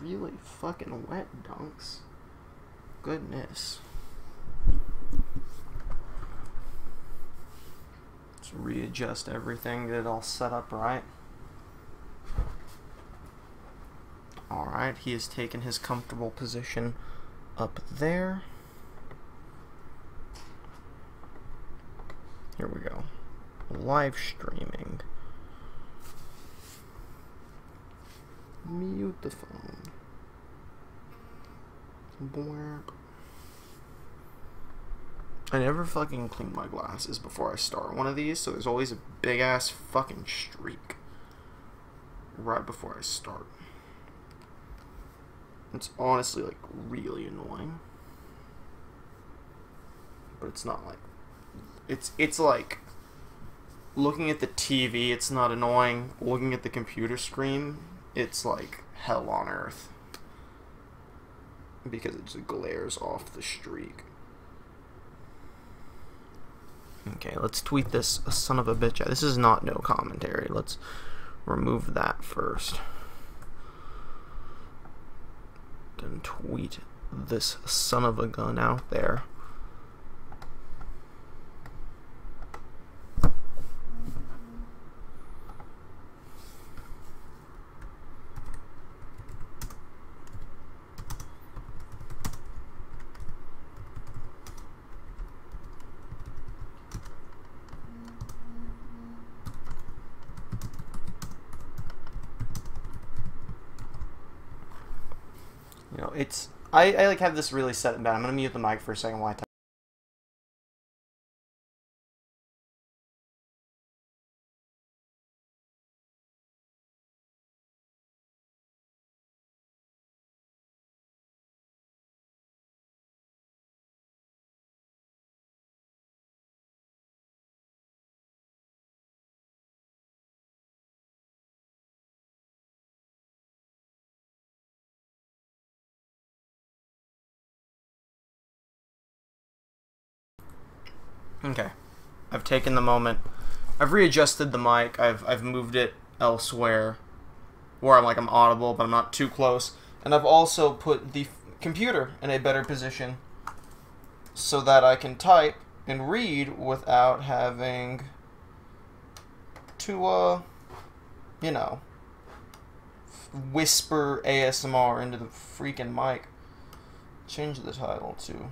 really fucking wet, Dunks. Goodness. Let's readjust everything, get it all set up right. Alright, he has taken his comfortable position up there. Here we go. Live streaming. Mute the phone. Bwarp. I never fucking clean my glasses before I start one of these, so there's always a big ass fucking streak right before I start. It's honestly like really annoying. But it's not like it's like looking at the TV, it's not annoying. Looking at the computer screen, it's like hell on earth. Because it just glares off the streak. Okay, let's tweet this son of a bitch. This is not no commentary. Let's remove that first. Then tweet this son of a gun out there. You know, it's I like have this really set down. I'm gonna mute the mic for a second while I type. Okay, I've taken the moment. I've readjusted the mic. I've moved it elsewhere, where I'm audible, but I'm not too close. And I've also put the computer in a better position, so that I can type and read without having to, you know, whisper ASMR into the freaking mic. Change the title to.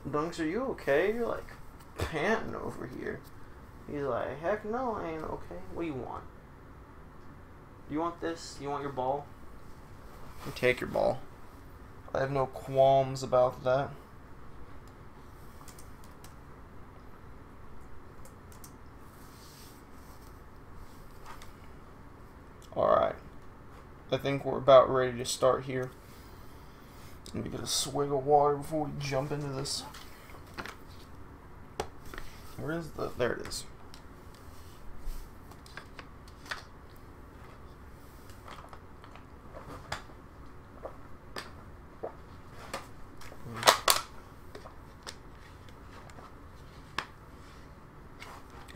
Dunks, are you okay? You're like panting over here. He's like, heck no, I ain't okay. What do you want? You want this? You want your ball? You take your ball. I have no qualms about that. Alright. I think we're about ready to start here. Let me get a swig of water before we jump into this. Where is the... There it is.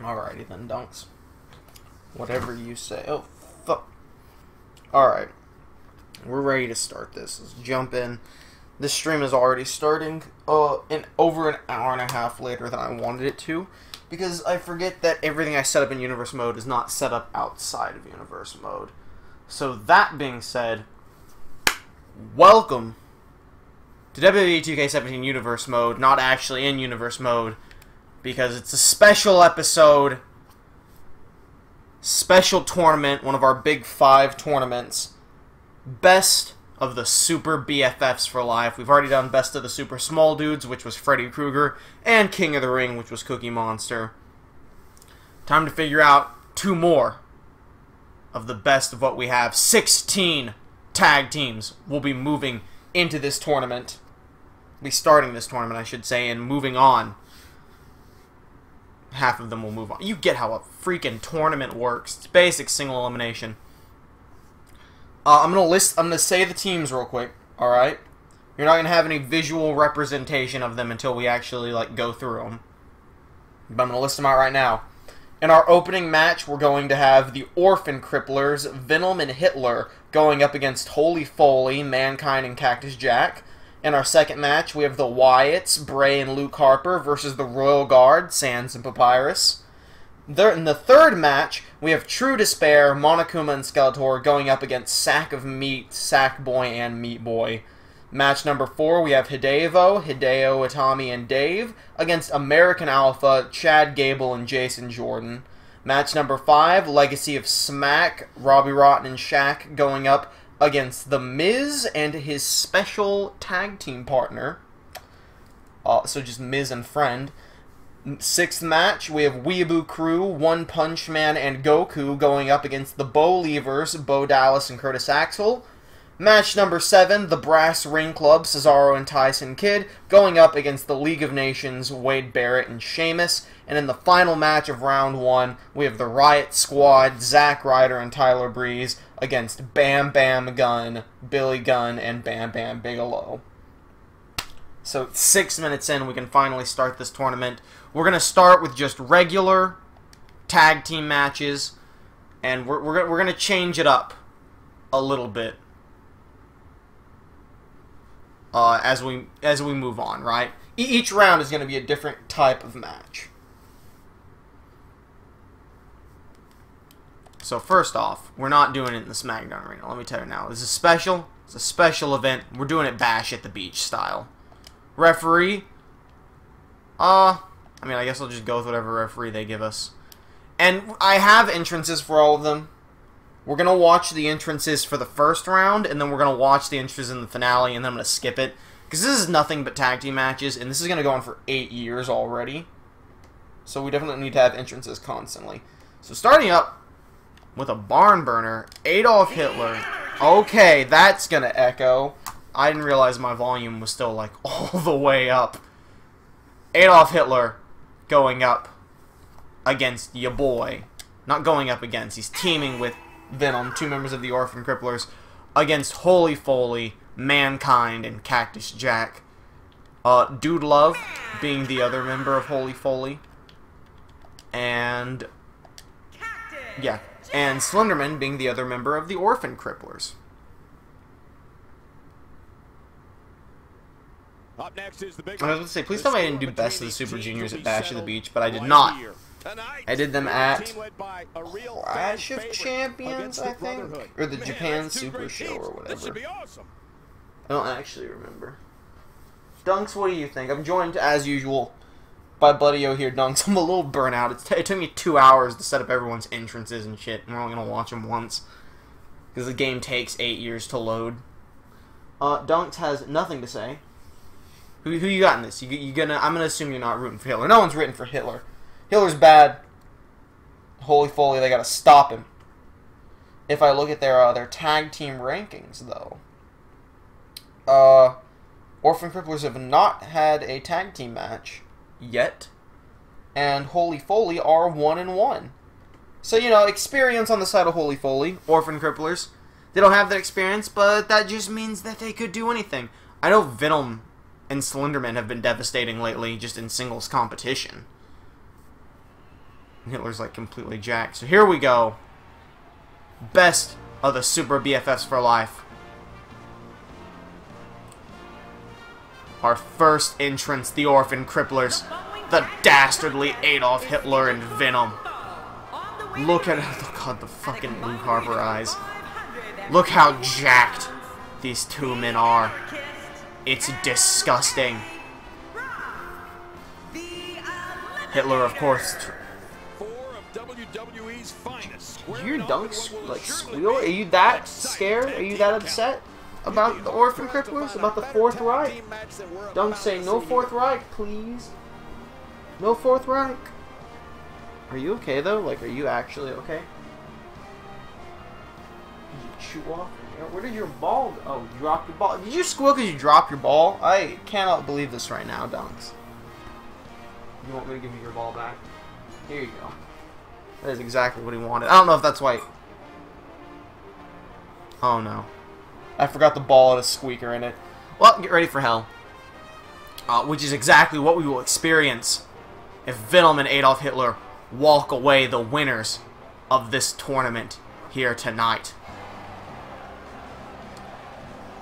Alrighty then, Dunks. Whatever you say. Oh, fuck. Alright. We're ready to start this. Let's jump in. This stream is already starting in over an hour and a half later than I wanted it to, because I forget that everything I set up in Universe Mode is not set up outside of Universe Mode. So that being said, welcome to WWE 2K17 Universe Mode, not actually in Universe Mode, because it's a special episode, special tournament, one of our big 5 tournaments. Best of the Super BFFs for life. We've already done Best of the Super Small Dudes, which was Freddy Krueger, and King of the Ring, which was Cookie Monster. Time to figure out 2 more of the best of what we have. 16 tag teams will be moving into this tournament. Be starting this tournament, I should say, and moving on. Half of them will move on. You get how a freaking tournament works. It's basic single elimination. I'm gonna say the teams real quick, alright? You're not gonna have any visual representation of them until we actually, like, go through them. But I'm gonna list them out right now. In our opening match, we're going to have the Orphan Cripplers, Venom and Hitler, going up against Holy Foley, Mankind and Cactus Jack. In our second match, we have the Wyatts, Bray and Luke Harper, versus the Royal Guard, Sans and Papyrus. In the third match, we have True Despair, Monokuma and Skeletor, going up against Sack of Meat, Sackboy and Meat Boy. Match number 4, we have Hideo, Itami, and Dave against American Alpha, Chad Gable, and Jason Jordan. Match number 5, Legacy of Smack, Robbie Rotten and Shaq going up against The Miz and his special tag team partner. So just Miz and friend. Sixth match, we have Weeaboo Crew, One Punch Man, and Goku going up against the Bo Levers, Bo Dallas and Curtis Axel. Match number 7, the Brass Ring Club, Cesaro and Tyson Kidd, going up against the League of Nations, Wade Barrett and Sheamus. And in the final match of round 1, we have the Riot Squad, Zack Ryder and Tyler Breeze, against Bam Bam Gunn, Billy Gunn, and Bam Bam Bigelow. So 6 minutes in, we can finally start this tournament. We're going to start with just regular tag team matches, and we're going to change it up a little bit. As we move on, right? Each round is going to be a different type of match. So first off, we're not doing it in the SmackDown Arena. Let me tell you now. This is special. It's a special event. We're doing it Bash at the Beach style. Referee. I mean, I guess I'll just go with whatever referee they give us. And I have entrances for all of them. We're going to watch the entrances for the first round, and then we're going to watch the entrances in the finale, and then I'm going to skip it. Because this is nothing but tag team matches, and this is going to go on for 8 years already. So we definitely need to have entrances constantly. So starting up with a barn burner, Adolf Hitler. Okay, that's going to echo. I didn't realize my volume was still, like, all the way up. Adolf Hitler going up against ya boy. Not going up against, he's teaming with Venom, 2 members of the Orphan Cripplers, against Holy Foley, Mankind, and Cactus Jack. Dude Love being the other member of Holy Foley. And yeah, and Slenderman being the other member of the Orphan Cripplers. Up next is the big I was going to say, please tell me I didn't do Best of the Super Juniors at Bash at the Beach, but I did not. I did them at Clash of Champions, I think, or the Japan Super Show or whatever. I don't actually remember. Dunks, what do you think? I'm joined, as usual, by Buddy O here, Dunks. I'm a little burnt out. It took me 2 hours to set up everyone's entrances and shit, and we're only going to watch them once. Because the game takes 8 years to load. Dunks has nothing to say. Who you got in this? I'm gonna assume you're not rooting for Hitler. No one's rooting for Hitler. Hitler's bad. Holy Foley, they gotta stop him. If I look at their tag team rankings, though, Orphan Cripplers have not had a tag team match yet, and Holy Foley are 1-1. So, you know, experience on the side of Holy Foley. Orphan Cripplers, they don't have that experience, but that just means that they could do anything. I know Venom and Slenderman have been devastating lately, just in singles competition. And Hitler's like completely jacked. So here we go. Best of the Super BFFs for life. Our first entrance, the Orphan Cripplers. The dastardly Adolf Hitler and Venom. Look at the fucking Luke Harper eyes. Look how jacked these two men are. It's disgusting. Hitler, of course. Did your Dunks like squeal? Are you that scared? Are you that upset about the Orphan Cripplers? About the Fourth Reich? Dunks say no Fourth Reich, please. No Fourth Reich. Are you okay though? Like, are you actually okay? Did you chew off? Where did your ball go? Oh, you dropped your ball. Did you squeal because you dropped your ball? I cannot believe this right now, Dunks. You want me to give you your ball back? Here you go. That is exactly what he wanted. I don't know if that's why. Oh no. I forgot the ball had a squeaker in it. Well, get ready for hell. Which is exactly what we will experience if Venom and Adolf Hitler walk away the winners of this tournament here tonight.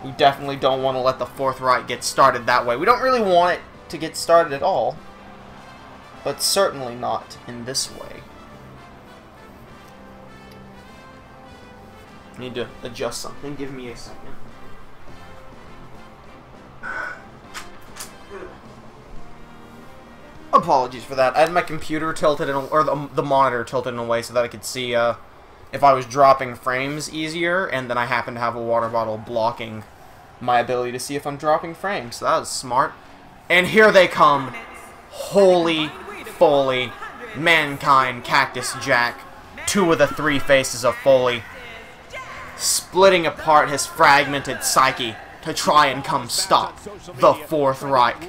We definitely don't want to let the fourth right get started that way. We don't really want it to get started at all, but certainly not in this way. I need to adjust something. Give me a second. Apologies for that. I had my computer tilted, or the monitor tilted in a way so that I could see if I was dropping frames easier, and then I happen to have a water bottle blocking my ability to see if I'm dropping frames. So that was smart. And here they come. Holy Foley, Mankind, Cactus Jack, two of the three faces of Foley, splitting apart his fragmented psyche to try and come stop the Fourth Reich.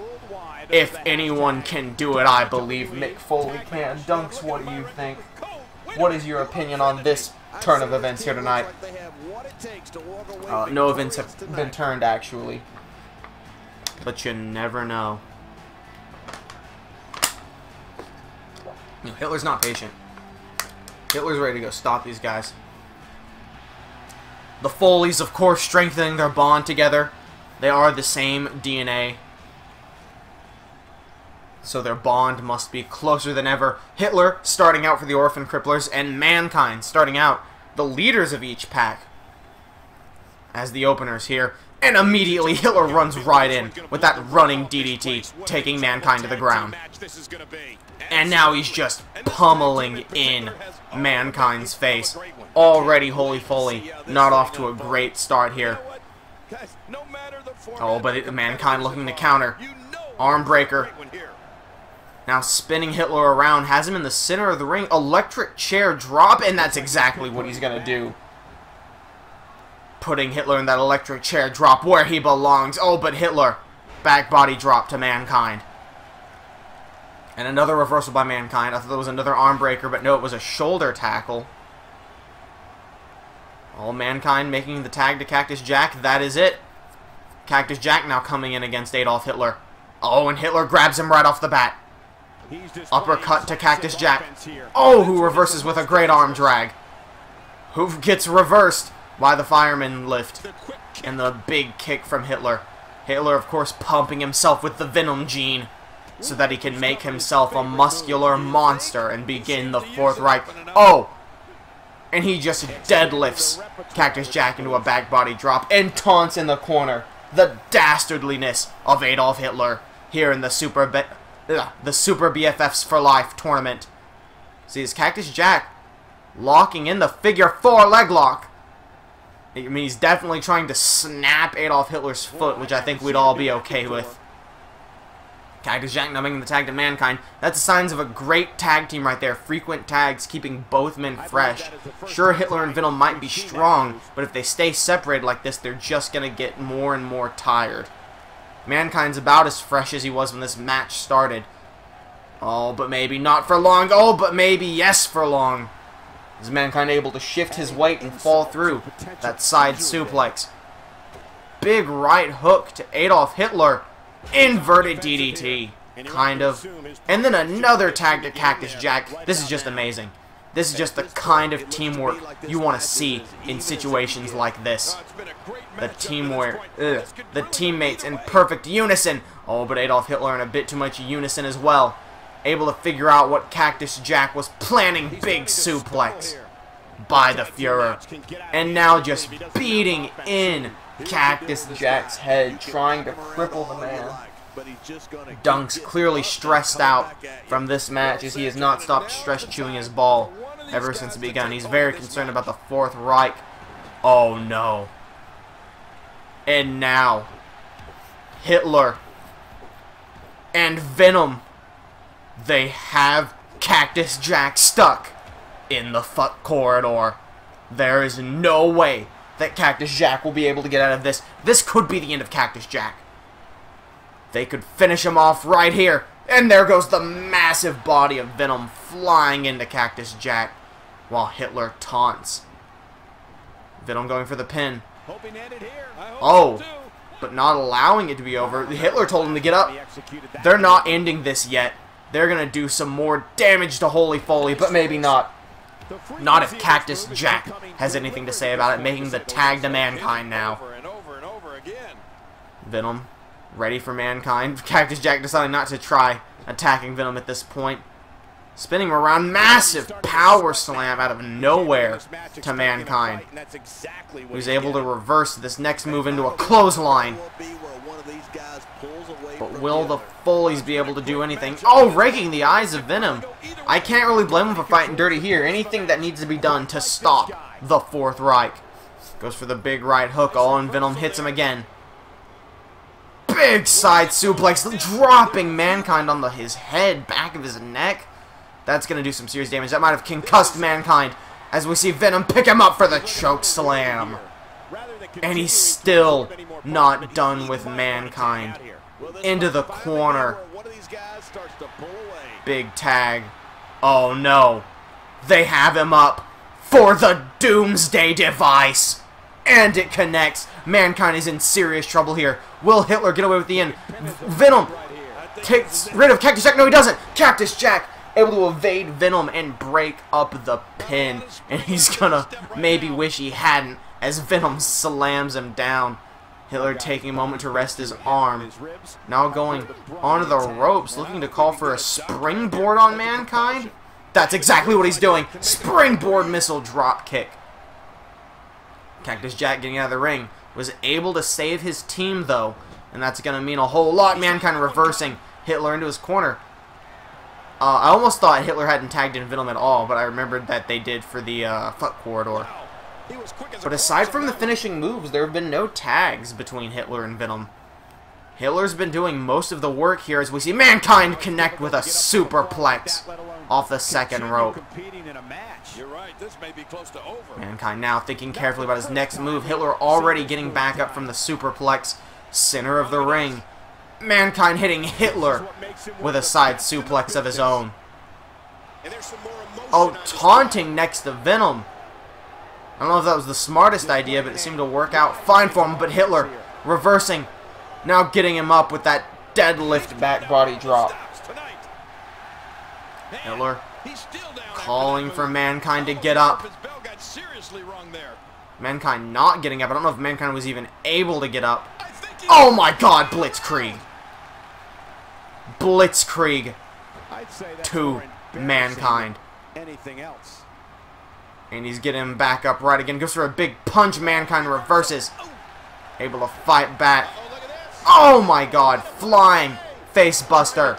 If anyone can do it, I believe Mick Foley can. Dunks, what do you think? What is your opinion on this turn of events here tonight? No events have been turned, actually. But you never know. Hitler's not patient. Hitler's ready to go stop these guys. The Foleys, of course, strengthening their bond together. They are the same DNA, so their bond must be closer than ever. Hitler starting out for the Orphan Cripplers, and Mankind starting out, the leaders of each pack, as the openers here. And immediately Hitler runs right in with that running DDT, taking Mankind to the ground. And now he's just pummeling in Mankind's face. Already Holy Foley not off to a great start here. Oh, but Mankind looking to counter. Arm breaker. Now spinning Hitler around, has him in the center of the ring. Electric chair drop, and that's exactly what he's going to do. Putting Hitler in that electric chair drop where he belongs. Oh, but Hitler, back body drop to Mankind. And another reversal by Mankind. I thought there was another arm breaker, but no, it was a shoulder tackle. All Mankind making the tag to Cactus Jack. That is it. Cactus Jack now coming in against Adolf Hitler. Oh, and Hitler grabs him right off the bat. Uppercut to Cactus Jack. Oh, who reverses with a great arm drag. Who gets reversed by the fireman lift. And the big kick from Hitler. Hitler, of course, pumping himself with the Venom gene so that he can make himself a muscular monster and begin the Fourth Reich. Oh! And he just deadlifts Cactus Jack into a back body drop and taunts in the corner. The dastardliness of Adolf Hitler here in the Super BFFs for Life tournament. See, it's Cactus Jack locking in the figure 4 leg lock. I mean, he's definitely trying to snap Adolf Hitler's foot, which I think we'd all be okay with. Cactus Jack now making the tag to Mankind. That's the signs of a great tag team right there. Frequent tags, keeping both men fresh. Sure, Hitler and Venom might be strong, but if they stay separated like this, they're just going to get more and more tired. Mankind's about as fresh as he was when this match started. Oh, but maybe not for long. Oh, but maybe yes for long. Is Mankind able to shift his weight and fall through that side suplex? Big right hook to Adolf Hitler. Inverted DDT, kind of. And then another tag to Cactus Jack. This is just amazing. This is just the kind of teamwork you want to see in situations like this. The teamwork, the teammates in perfect unison. Oh, but Adolf Hitler in a bit too much unison as well. Able to figure out what Cactus Jack was planning. Big suplex by the Fuhrer. And now just beating in Cactus Jack's head, trying to cripple the man. Dunks clearly stressed out from this match as he has not stopped stress chewing his ball ever since it began. He's very concerned about the Fourth Reich. Oh no. And now Hitler and Venom, they have Cactus Jack stuck in the fuck corridor. There is no way that Cactus Jack will be able to get out of this. This could be the end of Cactus Jack. They could finish him off right here. And there goes the massive body of Venom flying into Cactus Jack while Hitler taunts. Venom going for the pin. Oh, but not allowing it to be over. Hitler told him to get up. They're not ending this yet. they're going to do some more damage to Holy Foley, but maybe not. Not if Cactus Jack has anything to say about it, making the tag to Mankind now. Venom, ready for Mankind. Cactus Jack deciding not to try attacking Venom at this point. Spinning around, massive power slam out of nowhere to Mankind, who's able to reverse this next move into a clothesline. But will the Foleys be able to do anything? Oh, raking the eyes of Venom. I can't really blame him for fighting dirty here. Anything that needs to be done to stop the Fourth Reich. Goes for the big right hook. Oh, and Venom hits him again. Big side suplex, dropping Mankind on his head, back of his neck. That's going to do some serious damage. That might have concussed Mankind as we see Venom pick him up for the choke slam. And he's still not done with Mankind. Into the corner. Big tag. Oh no. They have him up for the Doomsday Device. And it connects. Mankind is in serious trouble here. Will Hitler get away with the end? Venom takes rid of Cactus Jack. No, he doesn't. Cactus Jack able to evade Venom and break up the pin. And he's gonna maybe wish he hadn't as Venom slams him down. Hitler taking a moment to rest his arm. Now going onto the ropes, looking to call for a springboard on Mankind. That's exactly what he's doing. Springboard missile drop kick. Cactus Jack getting out of the ring. Was able to save his team though. And that's going to mean a whole lot. Mankind reversing Hitler into his corner. I almost thought Hitler hadn't tagged in Venom at all, but I remembered that they did for the Fuck Corridor. But aside from the finishing moves, there have been no tags between Hitler and Venom. Hitler's been doing most of the work here as we see Mankind connect with a superplex off the second rope. Mankind now thinking carefully about his next move. Hitler already getting back up from the superplex, center of the ring. Mankind hitting Hitler with a side suplex of his own. Oh, taunting next to Venom. I don't know if that was the smartest idea, but it seemed to work out fine for him. But Hitler reversing, now getting him up with that deadlift back body drop. Hitler calling for Mankind to get up. Mankind not getting up. I don't know if Mankind was even able to get up. Oh my god, Blitzkrieg. Blitzkrieg to Mankind. And he's getting him back up right again. Goes for a big punch. Mankind reverses. Able to fight back. Oh my god, flying face buster.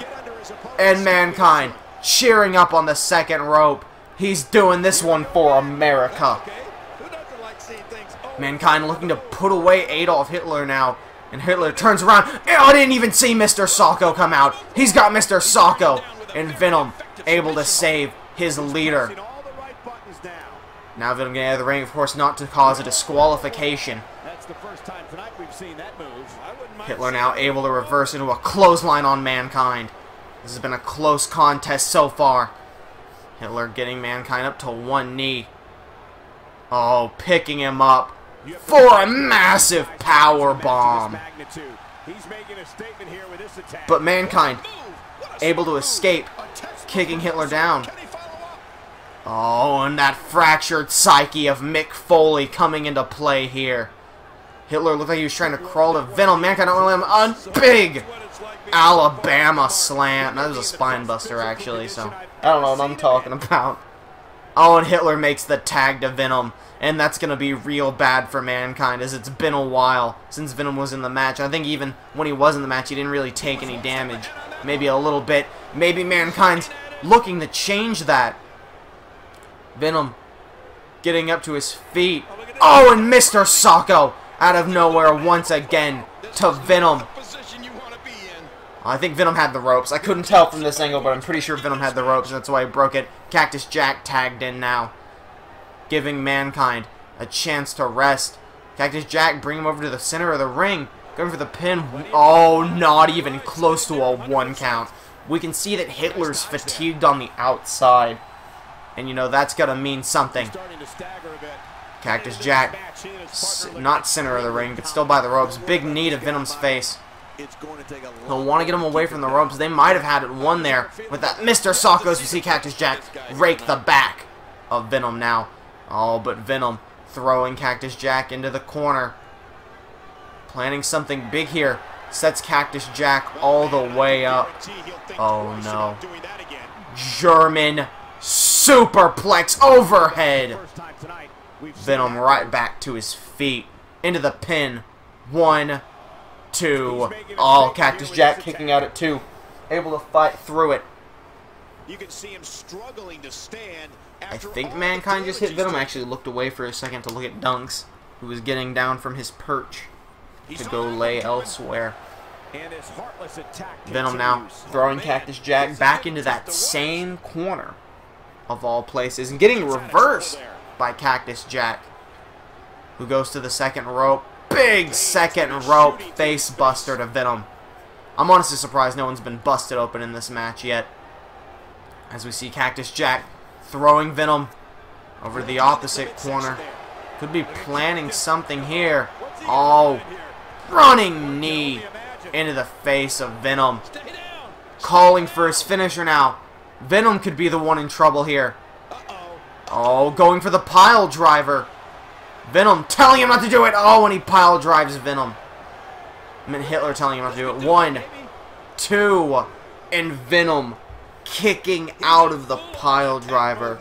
And Mankind cheering up on the second rope. He's doing this one for America. Mankind looking to put away Adolf Hitler now. And Hitler turns around. I didn't even see Mr. Socko come out. He's got Mr. Socko. And Venom able to save his leader. Now Venom getting out of the ring, of course, not to cause a disqualification. Hitler now able to reverse into a clothesline on Mankind. This has been a close contest so far. Hitler getting Mankind up to one knee. Oh, picking him up for a massive power bomb. But Mankind able to escape, kicking Hitler down. Oh, and that fractured psyche of Mick Foley coming into play here. Hitler looked like he was trying to crawl to Venom. Mankind don't really have a big Alabama slam. That was a spine buster, actually, so I don't know what I'm talking about. Oh, and Hitler makes the tag to Venom. And that's going to be real bad for Mankind, as it's been a while since Venom was in the match. I think even when he was in the match, he didn't really take any damage. Maybe a little bit. Maybe Mankind's looking to change that. Venom getting up to his feet. Oh, and Mr. Socko out of nowhere once again to Venom. I think Venom had the ropes. I couldn't tell from this angle, but I'm pretty sure Venom had the ropes, and that's why he broke it. Cactus Jack tagged in now, giving Mankind a chance to rest. Cactus Jack bring him over to the center of the ring, going for the pin. Oh, not even close to a 1 count. We can see that Hitler's fatigued on the outside. And, you know, that's going to mean something. Cactus Jack, not center of the ring, but still by the ropes. Big knee to Venom's face. He'll want to get him away from the ropes. They might have had it won there with that Mr. Sockos. We see Cactus Jack rake the back of Venom now. Oh, but Venom throwing Cactus Jack into the corner. Planning something big here. Sets Cactus Jack all the way up. Oh, no. German superplex overhead. Venom right back to his feet. Into the pin. 1, 2. Oh, Cactus Jack kicking out at 2. Able to fight through it. You can see him struggling to stand. I think Mankind just hit Venom. Actually looked away for a second to look at Dunks, who was getting down from his perch to go lay elsewhere. Venom now throwing Cactus Jack back into that same corner of all places and getting reversed by Cactus Jack, who goes to the second rope. Big second rope face buster to Venom. I'm honestly surprised no one's been busted open in this match yet. As we see Cactus Jack throwing Venom over to the opposite corner. Could be planning something here. Oh, running knee into the face of Venom. Calling for his finisher now. Venom could be the one in trouble here. Oh, going for the pile driver. Venom telling him not to do it. Oh, and he pile drives Venom. I mean Hitler telling him not to do it. 1, 2, and Venom kicking out of the pile driver.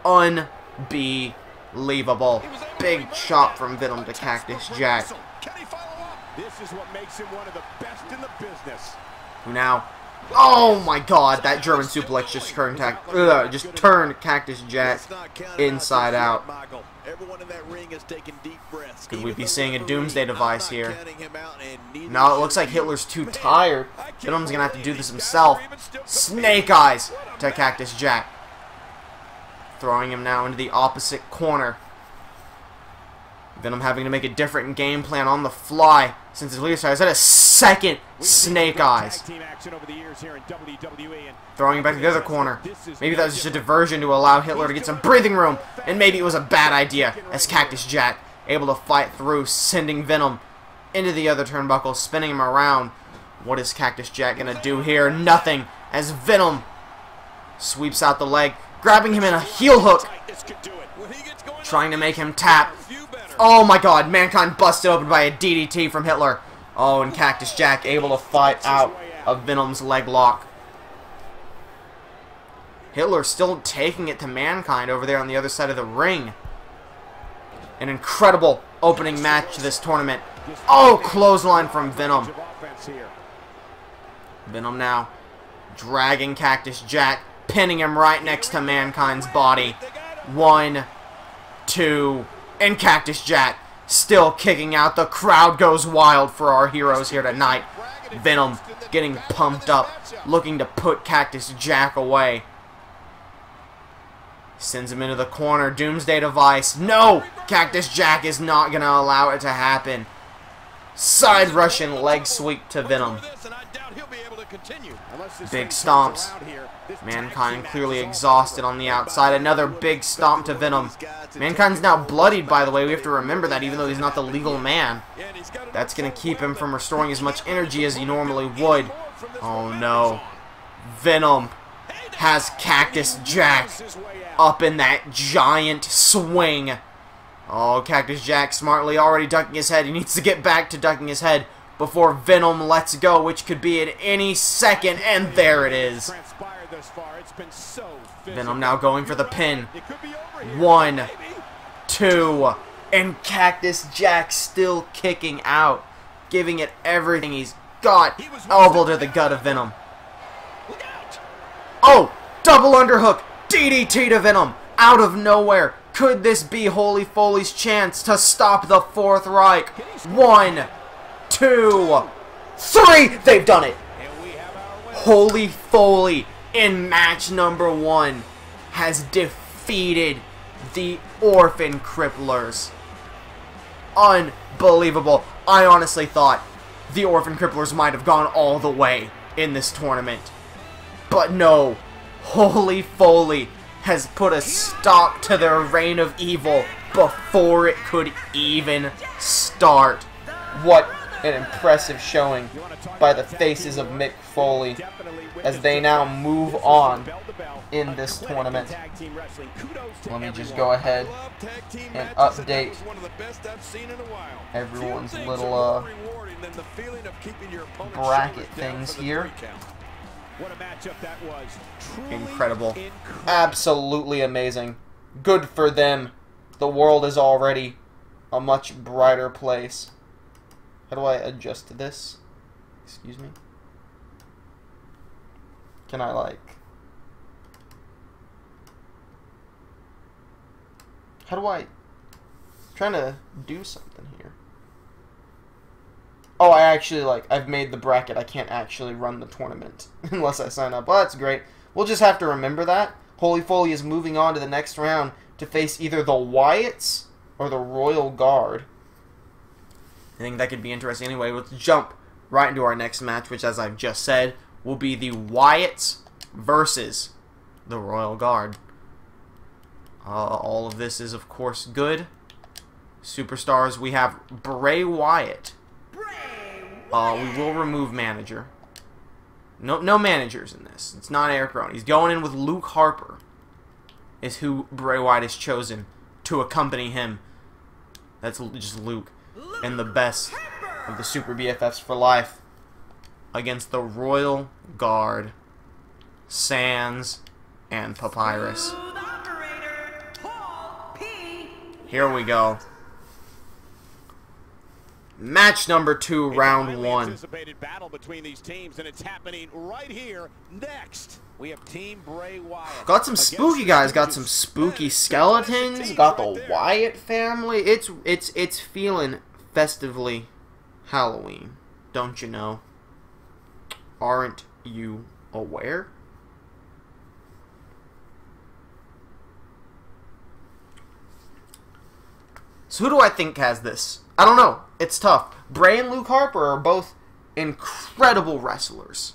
Unbelievable. Big chop from Venom to Cactus Jack. This is what makes him one of the best in the business. Who now? Oh my God! That German suplex just turned Cactus Jack inside out. Could we be seeing a Doomsday device here? No, it looks like Hitler's too tired. Venom's gonna have to do this himself. Snake Eyes to Cactus Jack. Throwing him now into the opposite corner. Venom having to make a different game plan on the fly since his leader side is at a second Snake Eyes. Throwing him back to the other corner. Maybe that was just a diversion to allow Hitler to get some breathing room, and maybe it was a bad idea as Cactus Jack able to fight through, sending Venom into the other turnbuckle, spinning him around. What is Cactus Jack gonna do here? Nothing, as Venom sweeps out the leg, grabbing him in a heel hook, trying to make him tap. Oh my God, Mankind busted open by a DDT from Hitler. Oh, and Cactus Jack able to fight out of Venom's leg lock. Hitler still taking it to Mankind over there on the other side of the ring. An incredible opening match to this tournament. Oh, clothesline from Venom. Venom now dragging Cactus Jack, pinning him right next to Mankind's body. 1, 2, and Cactus Jack still kicking out. The crowd goes wild for our heroes here tonight. Venom getting pumped up, looking to put Cactus Jack away. Sends him into the corner. Doomsday device. No! Cactus Jack is not going to allow it to happen. Side Russian leg sweep to Venom. Big stomps. Mankind clearly exhausted on the outside. Another big stomp to Venom. Mankind's now bloodied, by the way. We have to remember that, even though he's not the legal man. That's going to keep him from restoring as much energy as he normally would. Oh no. Venom has Cactus Jack up in that giant swing. Oh, Cactus Jack smartly already ducking his head. He needs to get back to ducking his head before Venom lets go, which could be at any second, and there it is. Venom now going for the pin. 1, 2, and Cactus Jack still kicking out, giving it everything he's got. Elbow to the gut of Venom. Oh, double underhook, DDT to Venom, out of nowhere. Could this be Holy Foley's chance to stop the Fourth Reich? 1, 2, 3! They've done it! Holy Foley, in match number 1, has defeated the Orphan Cripplers. Unbelievable. I honestly thought the Orphan Cripplers might have gone all the way in this tournament. But no, Holy Foley has put a stop to their reign of evil before it could even start. What an impressive showing by the faces of Mick Foley as they now move on in this tournament. Let me just go ahead and update everyone's little bracket things here. Incredible. Absolutely amazing. Good for them. The world is already a much brighter place. How do I adjust this? Excuse me. Can I, like... How do I... I'm trying to do something here. Oh, I actually, like, I've made the bracket. I can't actually run the tournament unless I sign up. Well, that's great. We'll just have to remember that. Holy Foley is moving on to the next round to face either the Wyatts or the Royal Guard. I think that could be interesting. Anyway, let's jump right into our next match, which, as I've just said, will be the Wyatts versus the Royal Guard. All of this is, of course, good. Superstars, we have Bray Wyatt. We will remove manager. No managers in this. It's not Eric Rowan. He's going in with Luke Harper, is who Bray Wyatt has chosen to accompany him. That's just Luke. And the best of the Super BFFs for life against the Royal Guard, Sans, and Papyrus. Here we go. Match number 2, round 1. Anticipated battle between these teams, and it's happening right here next. We have Team Bray Wyatt. Got some spooky guys. Got some spooky skeletons. Got the Wyatt family. It's feeling festively Halloween, don't you know? Aren't you aware? So who do I think has this? I don't know. It's tough. Bray and Luke Harper are both incredible wrestlers.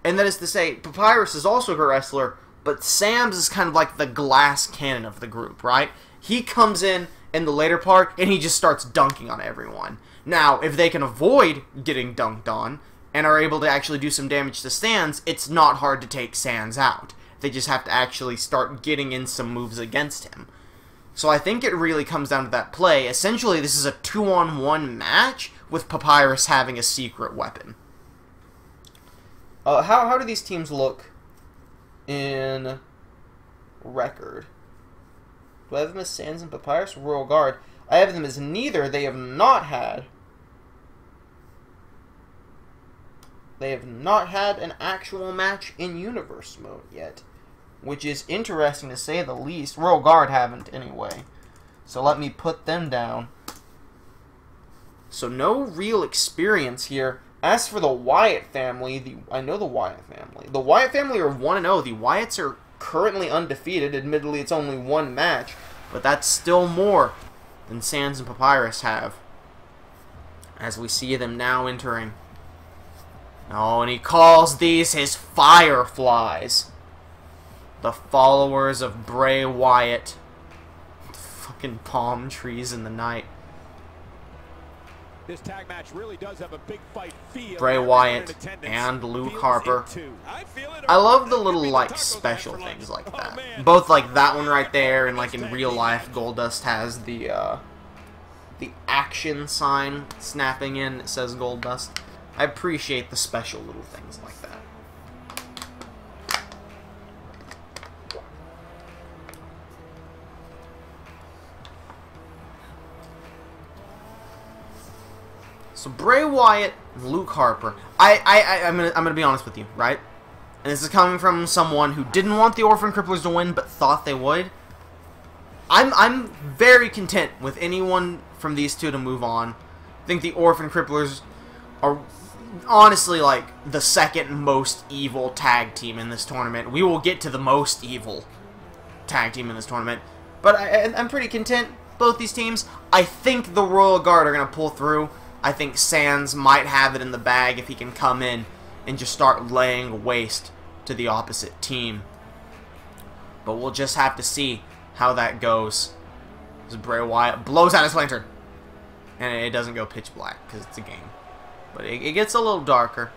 And that is to say, Papyrus is also a wrestler, but Sam's is kind of like the glass cannon of the group, right? He comes in the later part, and he just starts dunking on everyone. Now, if they can avoid getting dunked on, and are able to actually do some damage to Sans, it's not hard to take Sans out. They just have to actually start getting in some moves against him. So I think it really comes down to that play. Essentially, this is a 2-on-1 match with Papyrus having a secret weapon. How do these teams look in record? Do I have them as Sans and Papyrus? Royal Guard. I have them as neither. They have not had an actual match in Universe mode yet, which is interesting to say the least. Royal Guard haven't anyway. So let me put them down. So no real experience here. As for the Wyatt family, I know the Wyatt family. The Wyatt family are 1-0. The Wyatts are currently undefeated. Admittedly, it's only one match, but that's still more than Sans and Papyrus have. As we see them now entering. Oh, and he calls these his Fireflies. The followers of Bray Wyatt. Fucking palm trees in the night. This tag match really does have a big fight feel. Bray Wyatt and Luke Harper. I love the little, like, special things like that. Both, like, that one right there and, like, in real life, Goldust has the action sign snapping in. It says Goldust. I appreciate the special little things like that. So Bray Wyatt and Luke Harper. I'm gonna be honest with you, right? And this is coming from someone who didn't want the Orphan Cripplers to win, but thought they would. I'm very content with anyone from these two to move on. I think the Orphan Cripplers are honestly like the second most evil tag team in this tournament. We will get to the most evil tag team in this tournament, but I'm pretty content. Both these teams. I think the Royal Guard are gonna pull through. I think Sans might have it in the bag if he can come in and just start laying waste to the opposite team. But we'll just have to see how that goes. As Bray Wyatt blows out his lantern. And it doesn't go pitch black because it's a game. But it gets a little darker.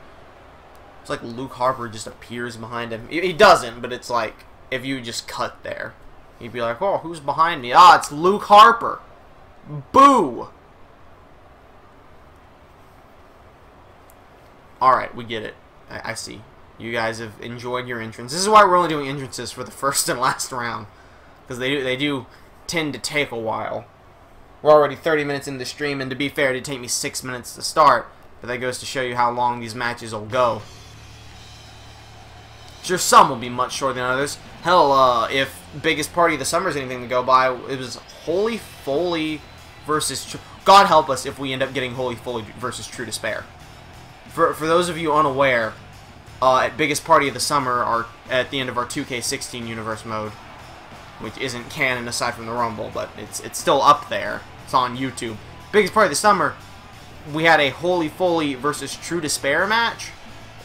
It's like Luke Harper just appears behind him. He doesn't, but it's like if you just cut there. You'd be like, oh, who's behind me? Ah, it's Luke Harper. Boo! Alright, we get it. I see. You guys have enjoyed your entrance. This is why we're only doing entrances for the first and last round. Because they do tend to take a while. We're already 30 minutes into the stream, and to be fair, it did take me 6 minutes to start. But that goes to show you how long these matches will go. Sure, some will be much shorter than others. Hell, if biggest party of the summer is anything to go by, it was Holy Foley versus... God help us if we end up getting Holy Foley versus True Despair. For those of you unaware, at biggest party of the summer, at the end of our 2K16 universe mode, which isn't canon aside from the Rumble, but it's still up there. It's on YouTube. Biggest party of the summer, we had a Holy Foley versus True Despair match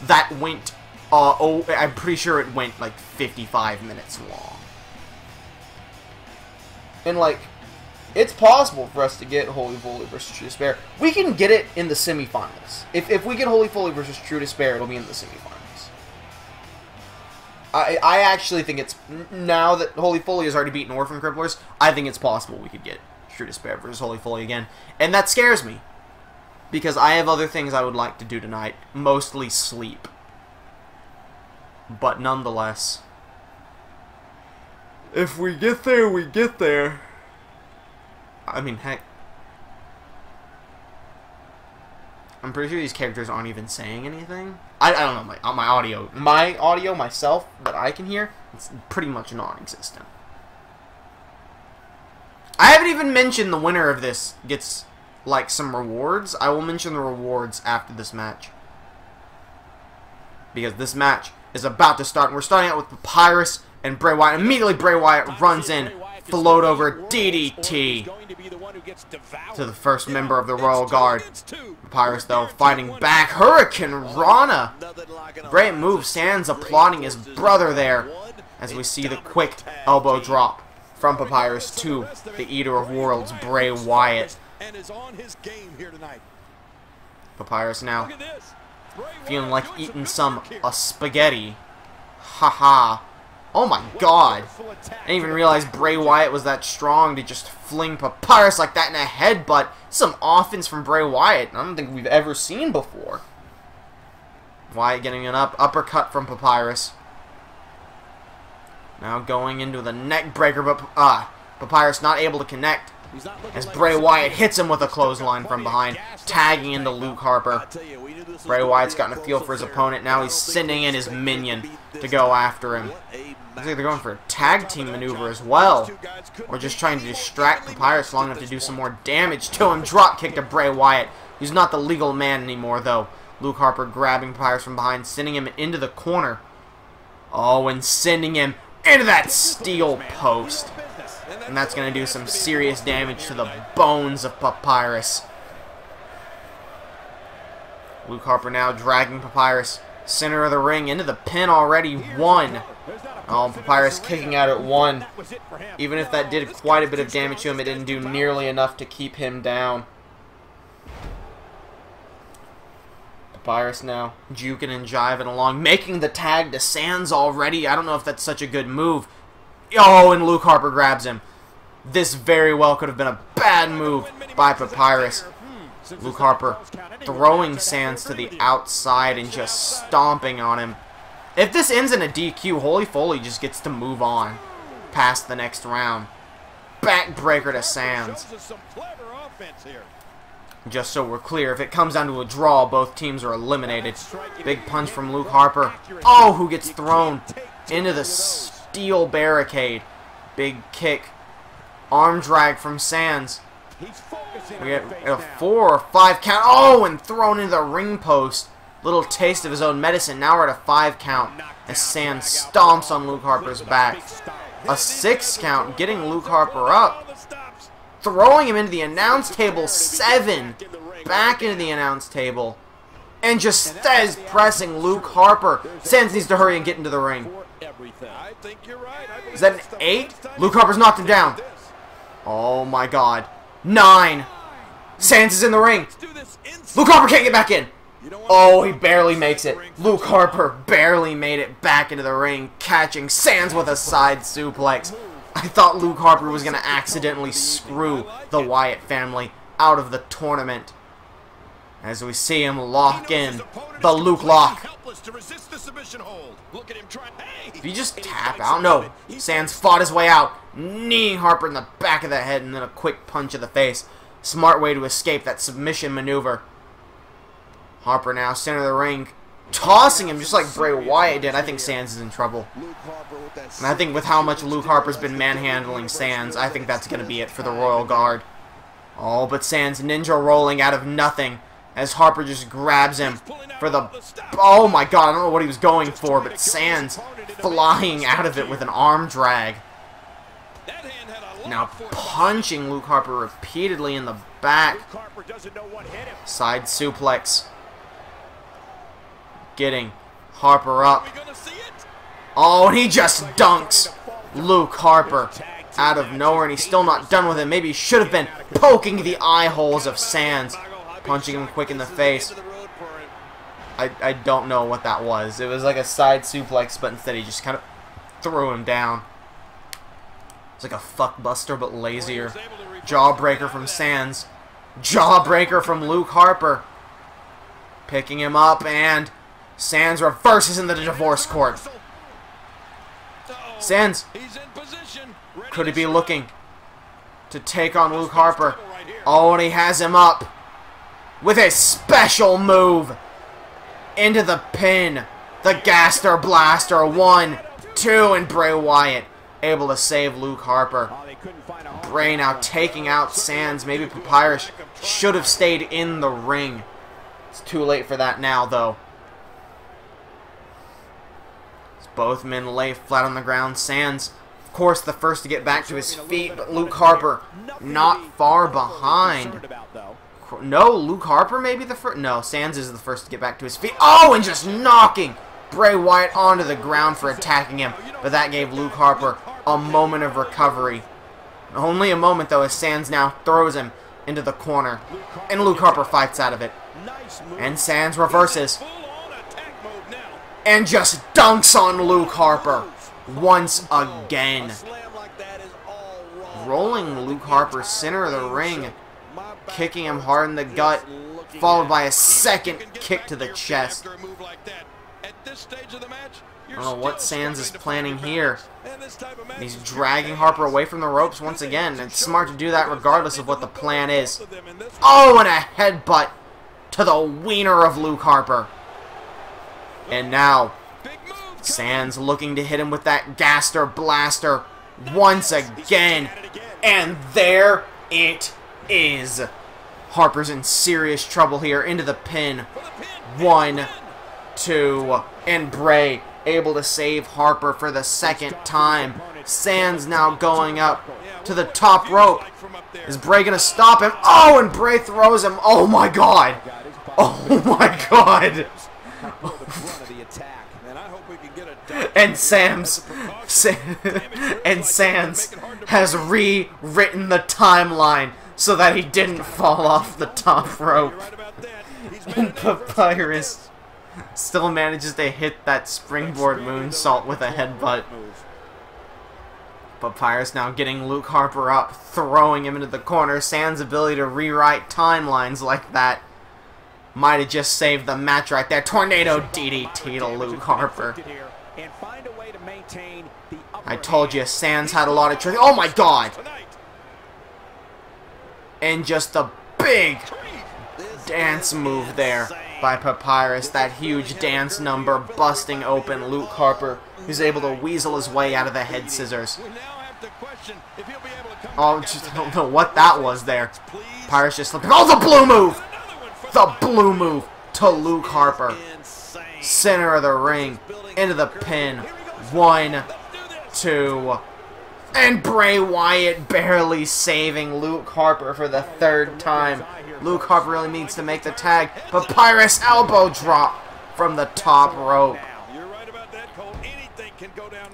that went... I'm pretty sure it went like 55 minutes long. And like, it's possible for us to get Holy Foley versus True Despair. We can get it in the semifinals. If we get Holy Foley versus True Despair, it'll be in the semifinals. I actually think it's, now that Holy Foley has already beaten Orphan Cripplers, I think it's possible we could get True Despair versus Holy Foley again. And that scares me. Because I have other things I would like to do tonight. Mostly sleep. But nonetheless, if we get there, we get there. I mean, heck, I'm pretty sure these characters aren't even saying anything. I don't know, my audio myself that I can hear, it's pretty much non-existent. I haven't even mentioned the winner of this gets like some rewards. I will mention the rewards after this match, because this match is about to start, and we're starting out with Papyrus and Bray Wyatt. Immediately Bray Wyatt runs in, float over DDT to the first member of the Royal Guard. Papyrus, though, fighting back. Hurricane Rana. Great move. Sans applauding his brother there as we see the quick elbow drop from Papyrus to the Eater of Worlds, Bray Wyatt. Papyrus now feeling like eating some spaghetti. Haha. Oh my god. I didn't even realize Bray Wyatt was that strong to just fling Papyrus like that in a headbutt. Some offense from Bray Wyatt I don't think we've ever seen before. Wyatt getting an uppercut from Papyrus. Now going into the neck breaker, but Papyrus not able to connect as Bray Wyatt hits him with a clothesline from behind, tagging into Luke Harper. Bray Wyatt's gotten a feel for his opponent. Now he's sending in his minion to go after him. Looks like they're going for a tag team maneuver as well. Or just trying to distract Papyrus long enough to do some more damage to him. Drop kick to Bray Wyatt. He's not the legal man anymore, though. Luke Harper grabbing Papyrus from behind, sending him into the corner. Oh, and sending him into that steel post. And that's going to do some serious damage to the bones of Papyrus. Luke Harper now dragging Papyrus center of the ring into the pin already. 1. Oh, Papyrus kicking out at 1. Even if that did quite a bit of damage to him, it didn't do nearly enough to keep him down. Papyrus now juking and jiving along, making the tag to Sans already. I don't know if that's such a good move. Oh, and Luke Harper grabs him. This very well could have been a bad move by Papyrus. Luke Harper throwing Sans to the outside and just stomping on him. If this ends in a DQ, Holy Foley just gets to move on past the next round. Backbreaker to Sans. Just so we're clear, if it comes down to a draw, both teams are eliminated. Big punch from Luke Harper. Oh, who gets thrown into the steel barricade. Big kick. Arm drag from Sans. We get a 4 or 5 count. Oh, and thrown into the ring post. Little taste of his own medicine. Now we're at a 5 count as Sans stomps on Luke Harper's back. A 6 count, getting Luke Harper up. Throwing him into the announce table. 7. Back into the announce table. And just stays pressing Luke Harper. Sans needs to hurry and get into the ring. Is that an 8? Luke Harper's knocked him down. Oh my god. 9. Sands is in the ring. Luke Harper can't get back in. Oh, he barely makes it. Luke Harper barely made it back into the ring, catching Sands with a side suplex. I thought Luke Harper was going to accidentally screw the Wyatt family out of the tournament. As we see him lock in the Luke lock. If you just tap out, no. Sands fought his way out, kneeing Harper in the back of the head and then a quick punch of the face. Smart way to escape that submission maneuver. Harper now center of the ring, tossing him just like Bray Wyatt did. I think Sands is in trouble. And I think with how much Luke Harper's been manhandling Sands, I think that's going to be it for the Royal Guard. Oh, but Sands ninja rolling out of nothing as Harper just grabs him for the... Oh my god, I don't know what he was going for, but Sands flying out of it with an arm drag. Now punching Luke Harper repeatedly in the back. Side suplex. Getting Harper up. Oh, and he just dunks Luke Harper out of nowhere, and he's still not done with him. Maybe he should have been poking the eye holes of Sands, punching him quick in the face. I don't know what that was. It was like a side suplex, but instead he just kind of threw him down. It's like a fuckbuster, but lazier. Jawbreaker from Sands. Jawbreaker from Luke Harper. Picking him up, and Sands reverses into the divorce court. Sands, could he be looking to take on Luke Harper? Oh, and he has him up with his special move into the pin. The Gaster Blaster. 1, 2, and Bray Wyatt able to save Luke Harper. Bray now taking out Sands. Maybe Papyrus should have stayed in the ring. It's too late for that now, though. As both men lay flat on the ground. Sands, of course, the first to get back to his feet, but Luke Harper not far behind. No, Luke Harper maybe the first. No, Sands is the first to get back to his feet. Oh, and just knocking Bray Wyatt onto the ground for attacking him. But that gave Luke Harper a moment of recovery. Only a moment, though, as Sands now throws him into the corner. And Luke Harper fights out of it. And Sands reverses. And just dunks on Luke Harper once again. Rolling Luke Harper center of the ring. Kicking him hard in the gut. Followed by a second kick to the chest. I don't know what Sands is planning here. He's dragging Harper away from the ropes once again. It's smart to do that regardless of what the plan is. Oh, and a headbutt to the wiener of Luke Harper. And now, Sands looking to hit him with that Gaster Blaster once again. And there it is. Harper's in serious trouble here. Into the pin. 1, 2, and Bray able to save Harper for the second time. Sands now going up to the top rope. Is Bray going to stop him? Oh, and Bray throws him. Oh my god. Oh my god. And Sands has rewritten the timeline so that he didn't fall off the top rope. And Papyrus still manages to hit that springboard moonsault with a headbutt. Papyrus now getting Luke Harper up, throwing him into the corner. Sands' ability to rewrite timelines like that might have just saved the match right there. Tornado DDT to Luke Harper. I told you, Sands had a lot of tricks. Oh my god! And just a big dance move there by Papyrus. That huge dance number busting open Luke Harper, who's able to weasel his way out of the head scissors. Oh, just, I don't know what that was there. Papyrus just looked. Oh, the blue move! The blue move to Luke Harper. Center of the ring. Into the pin. 1, 2. And Bray Wyatt barely saving Luke Harper for the third time. Luke Harper really needs to make the tag. Papyrus elbow drop from the top rope.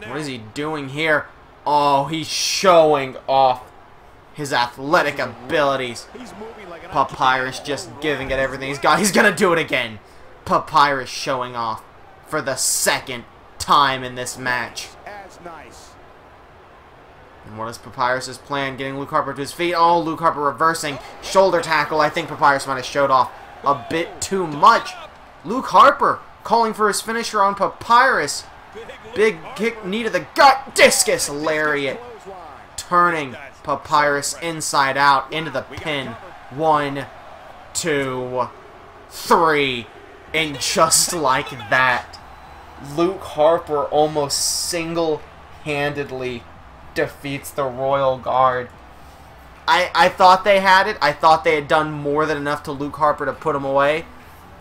What is he doing here? Oh, he's showing off his athletic abilities. Papyrus just giving it everything he's got. He's gonna do it again. Papyrus showing off for the second time in this match. And what is Papyrus's plan? Getting Luke Harper to his feet. Oh, Luke Harper reversing. Shoulder tackle. I think Papyrus might have showed off a bit too much. Luke Harper calling for his finisher on Papyrus. Big kick, knee to the gut. Discus lariat. Turning Papyrus inside out into the pin. 1, 2, 3. And just like that, Luke Harper almost single-handedly defeats the Royal Guard. I thought they had it. I thought they had done more than enough to Luke Harper to put him away.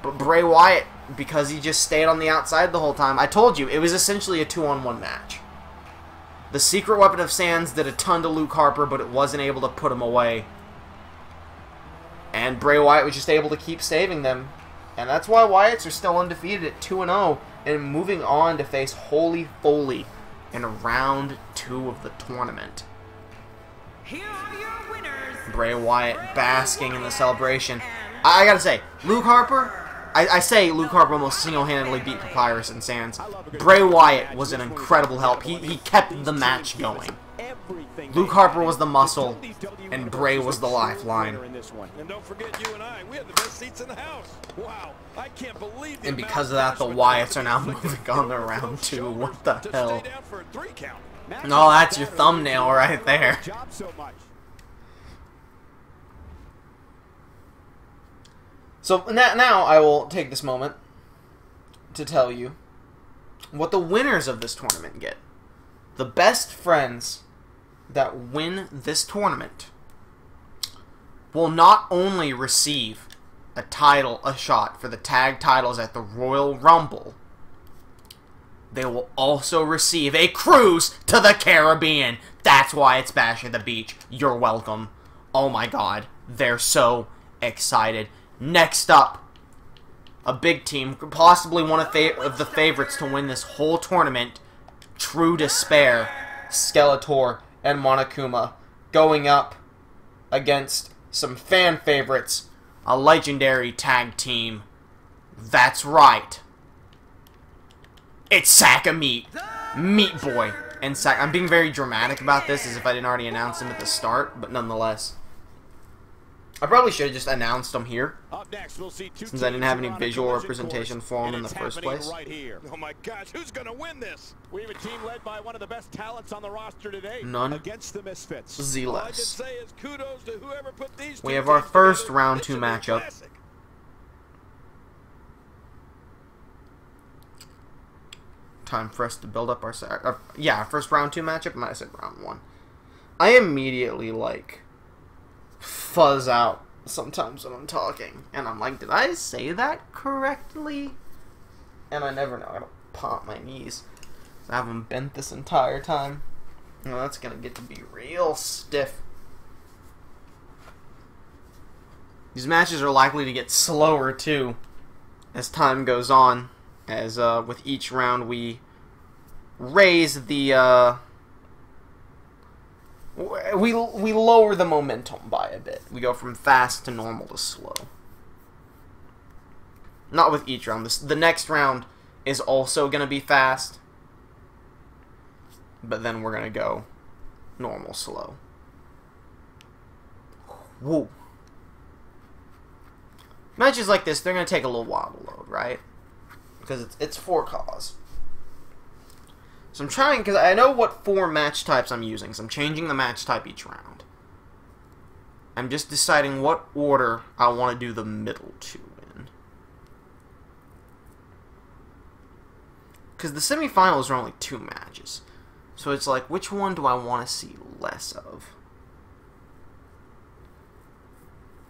But Bray Wyatt, because he just stayed on the outside the whole time, I told you, it was essentially a 2-on-1 match. The Secret Weapon of Sands did a ton to Luke Harper, but it wasn't able to put him away. And Bray Wyatt was just able to keep saving them. And that's why Wyatts are still undefeated at 2-0 and moving on to face Holy Foley in round 2 of the tournament. Here are your winners. Bray Wyatt basking in the celebration. I gotta say, Luke Harper, I say Luke Harper almost single-handedly beat Papyrus and Sands. Bray Wyatt was an incredible help. He kept the match going. Luke Harper was the muscle, and Bray was the lifeline. And don't forget you and I, we had the best seats in the house. Wow, I can't believe and because of that, the Wyatts are now moving on to round 2. What the hell? No, that's your thumbnail right there. So now I will take this moment to tell you what the winners of this tournament get. The best friends that win this tournament will not only receive a shot for the tag titles at the Royal Rumble, they will also receive a cruise to the Caribbean. That's why it's Bash at the Beach. You're welcome. Oh my god, they're so excited. Next up, a big team, possibly one of the favorites to win this whole tournament, True Despair, Skeletor, and Monokuma, going up against some fan favorites, a legendary tag team. That's right. It's Sack of Meat, Meat Boy, and Sack. I'm being very dramatic about this, as if I didn't already announce him at the start, but nonetheless. I probably should have just announced them here, since I didn't have any visual representation for them in the first place. Right here. Oh my gosh, who's going to win this? We have a team led by one of the best talents on the roster today. None. Against the Misfits. Z-less. All I can say is kudos to whoever put these we have our first round 2 matchup. Time for us to build up our first round 2 matchup. I might have said round 1. I immediately fuzz out sometimes when I'm talking, and I'm like, did I say that correctly? And I never know. I gotta pop my knees. I have them bent this entire time. Well, that's gonna get to be real stiff. These matches are likely to get slower too as time goes on, as with each round we raise the we lower the momentum by a bit. We go from fast to normal to slow. Not with each round. The next round is also going to be fast, but then we're going to go normal, slow. Whoa. Matches like this, they're going to take a little while to load, right? Because it's for cause. So I'm trying, because I know what 4 match types I'm using, so I'm changing the match type each round. I'm just deciding what order I want to do the middle 2 in. Because the semifinals are only 2 matches. So it's like, which one do I want to see less of?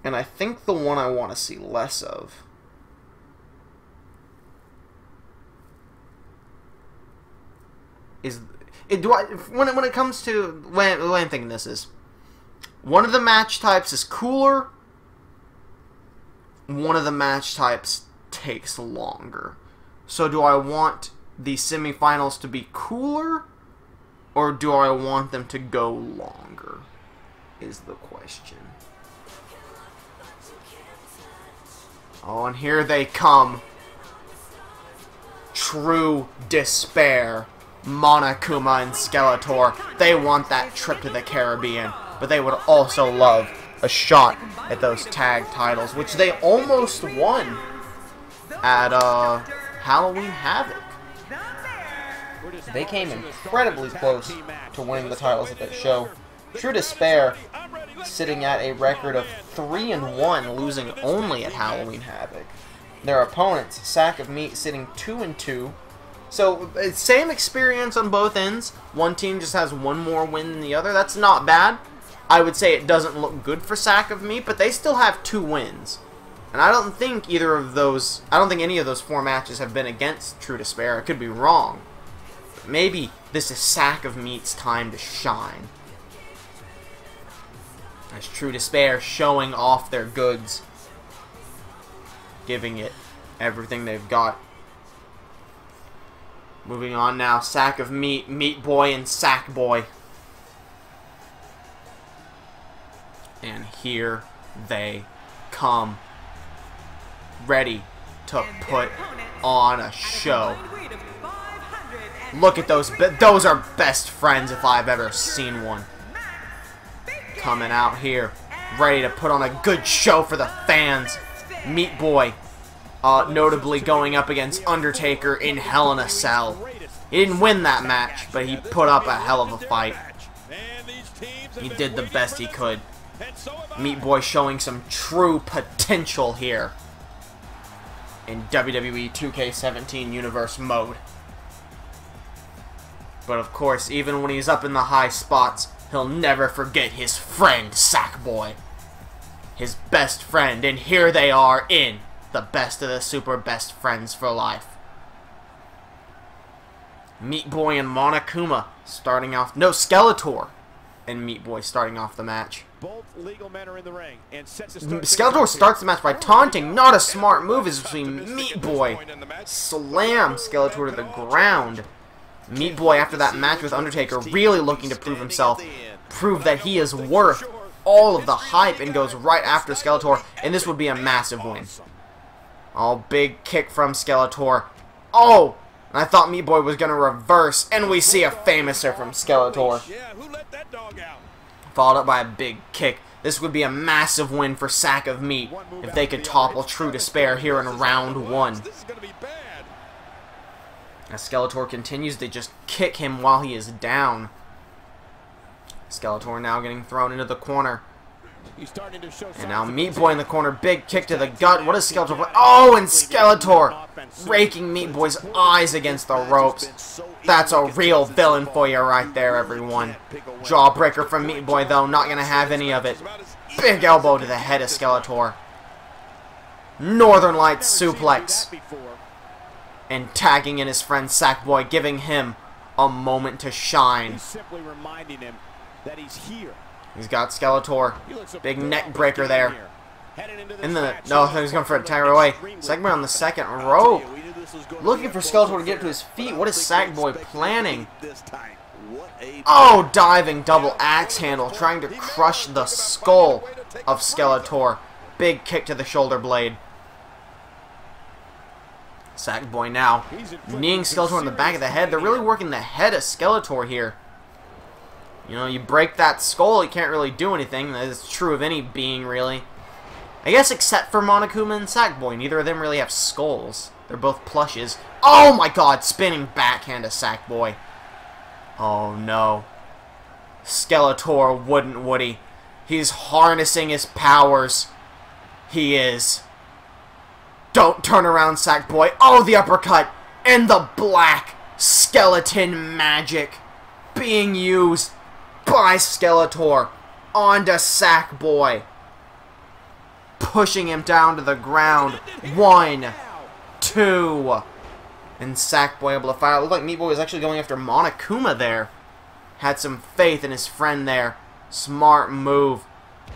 And I think the one I want to see less of is when it comes to the way I'm thinking this is, one of the match types is cooler, one of the match types takes longer. So do I want the semifinals to be cooler, or do I want them to go longer, is the question. Oh, and here they come. True despair. Monokuma and Skeletor. They want that trip to the Caribbean, but they would also love a shot at those tag titles, which they almost won at Halloween Havoc. They came incredibly close to winning the titles at that show. True Despair sitting at a record of 3-1, losing only at Halloween Havoc. Their opponents, Sack of Meat, sitting 2-2. So, same experience on both ends. One team just has one more win than the other. That's not bad. I would say it doesn't look good for Sack of Meat, but they still have 2 wins. And I don't think any of those 4 matches have been against True Despair. I could be wrong. But maybe this is Sack of Meat's time to shine. As True Despair showing off their goods. Giving it everything they've got. Moving on now, Sack of Meat, Meat Boy and Sack Boy. And here they come. Ready to put on a show. Look at those. Those are best friends if I've ever seen one. Coming out here. Ready to put on a good show for the fans. Meat Boy. Notably going up against Undertaker in Hell in a Cell. He didn't win that match, but he put up a hell of a fight. He did the best he could. Meat Boy showing some true potential here in WWE 2K17 universe mode. But of course, even when he's up in the high spots, he'll never forget his friend, Sackboy. His best friend, and here they are in the best of the super best friends for life. Meat Boy and Monokuma starting off. No, Skeletor and Meat Boy starting off the match. Both legal men are in the ring and Skeletor starts the match by taunting. Not a smart move as we see Meat Boy slam Skeletor to the ground. Meat Boy, after that match with Undertaker, really looking to prove himself, prove that he is worth all of the hype, and goes right after Skeletor, and this would be a massive win. Oh, big kick from Skeletor. Oh! I thought Meat Boy was going to reverse, and we see a famouser from Skeletor. Followed up by a big kick. This would be a massive win for Sack of Meat if they could topple True Despair here in round 1. As Skeletor continues to just kick him while he is down. Skeletor now getting thrown into the corner. And now Meat Boy in the corner, big kick to the gut. What is Skeletor? Oh, and Skeletor raking Meat Boy's eyes against the ropes. That's a real villain for you right there, everyone. Jawbreaker from Meat Boy, though, not going to have any of it. Big elbow to the head of Skeletor. Northern Lights suplex. And tagging in his friend Sackboy, giving him a moment to shine. Simply reminding him that he's here. He's got Skeletor. Big neck breaker there. And then, no, he's going for a tire away. Sackboy on the second rope. Looking for Skeletor to get to his feet. What is Sackboy planning? Oh, diving double axe handle. Trying to crush the skull of Skeletor. Big kick to the shoulder blade. Sackboy now kneeing Skeletor in the back of the head. They're really working the head of Skeletor here. You know, you break that skull, you can't really do anything. That is true of any being, really. I guess except for Monokuma and Sackboy. Neither of them really have skulls. They're both plushes. Oh my god, spinning backhand to Sackboy. Oh no. Skeletor wouldn't, would he? He's harnessing his powers. He is. Don't turn around, Sackboy. Oh, the uppercut. And the black skeleton magic being used by Skeletor onto Sackboy. Pushing him down to the ground. 1, 2. And Sackboy able to fire. It looked like Meat Boy was actually going after Monokuma there. Had some faith in his friend there. Smart move.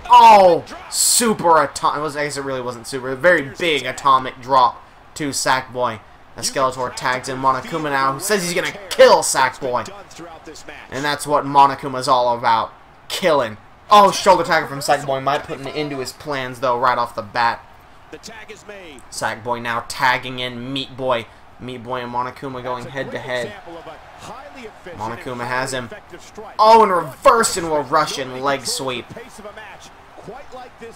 Oh! Super atomic. I guess it really wasn't super. Very big atomic drop to Sackboy. As Skeletor tags in Monokuma now, who says he's going to kill Sackboy. And that's what Monokuma's all about. Killing. Oh, shoulder tagger from Sackboy might put an end to his plans, though, right off the bat. The tag is made. Sackboy now tagging in Meat Boy. Meat Boy and Monokuma going head to head. Monokuma has him. Oh, and reverse into a Russian leg sweep.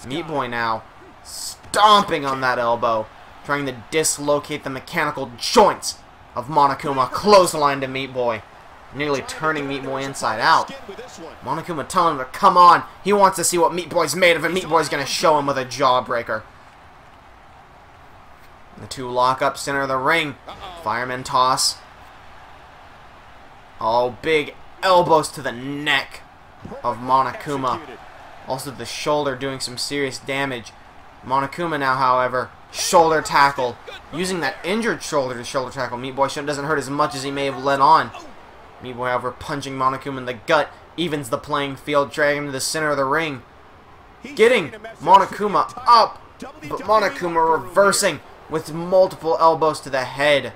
Meat Boy now stomping on that elbow, trying to dislocate the mechanical joints of Monokuma. Clothesline to Meat Boy, nearly turning Meat Boy inside out. Monokuma telling him to come on. He wants to see what Meat Boy's made of, and Meat Boy's going to show him with a jawbreaker. The two lock up center of the ring. Fireman toss. Oh, big elbows to the neck of Monokuma. Also the shoulder doing some serious damage. Monokuma now, however, shoulder tackle. Using that injured shoulder to shoulder tackle. Meat Boy doesn't hurt as much as he may have let on. Meat Boy, however, punching Monokuma in the gut. Evens the playing field, dragging him to the center of the ring. Getting Monokuma up. But Monokuma reversing with multiple elbows to the head.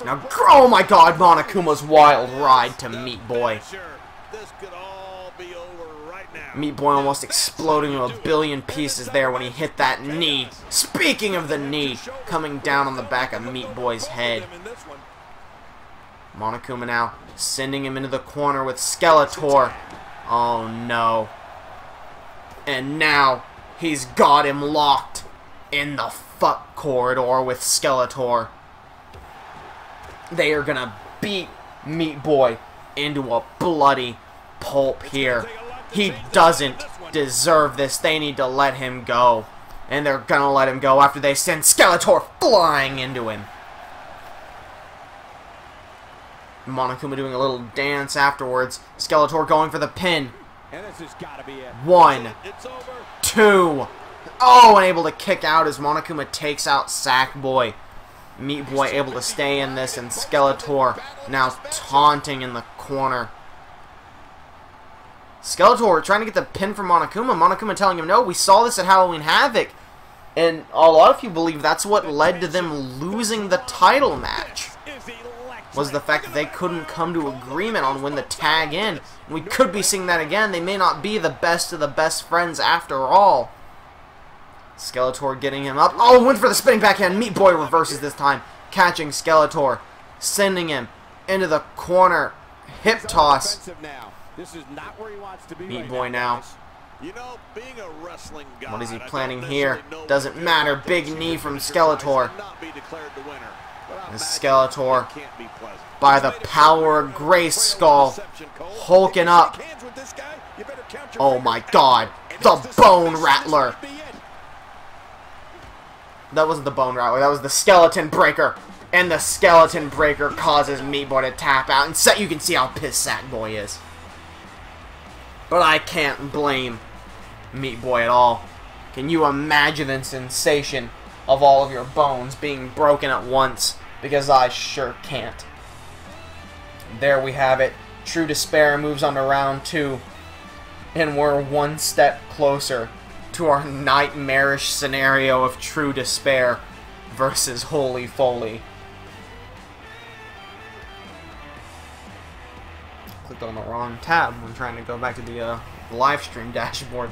Now, oh my god, Monokuma's wild ride to Meat Boy. Meat Boy almost exploding to a billion pieces there when he hit that knee. Speaking of the knee, coming down on the back of Meat Boy's head. Monokuma now sending him into the corner with Skeletor. Oh no. And now he's got him locked in the fuck corridor with Skeletor. They are gonna beat Meat Boy into a bloody pulp here. He doesn't deserve this. They need to let him go. And they're gonna let him go after they send Skeletor flying into him. Monokuma doing a little dance afterwards. Skeletor going for the pin. 1, 2. Oh, and able to kick out as Monokuma takes out Sackboy. Meat Boy able to stay in this, and Skeletor now taunting in the corner. Skeletor trying to get the pin from Monokuma. Monokuma telling him, no, we saw this at Halloween Havoc. And a lot of you believe that's what led to them losing the title match. Was the fact that they couldn't come to agreement on when the tag in. We could be seeing that again. They may not be the best of the best friends after all. Skeletor getting him up. Oh, went for the spinning backhand. Meat Boy reverses this time. Catching Skeletor. Sending him into the corner. Hip toss. Meat Boy now. What is he planning here? Doesn't matter. Big knee from Skeletor. And Skeletor, by the power of Grayskull, hulking up. Oh my god. The Bone Rattler. That wasn't the Bone Rattler. That was the Skeleton Breaker. And the Skeleton Breaker causes Meat Boy to tap out. And you can see how pissed Sackboy is. But I can't blame Meat Boy at all. Can you imagine the sensation of all of your bones being broken at once? Because I sure can't. There we have it. True Despair moves on to round 2. And we're one step closer to our nightmarish scenario of True Despair versus Holy Foley. Clicked on the wrong tab. I'm trying to go back to the live stream dashboard.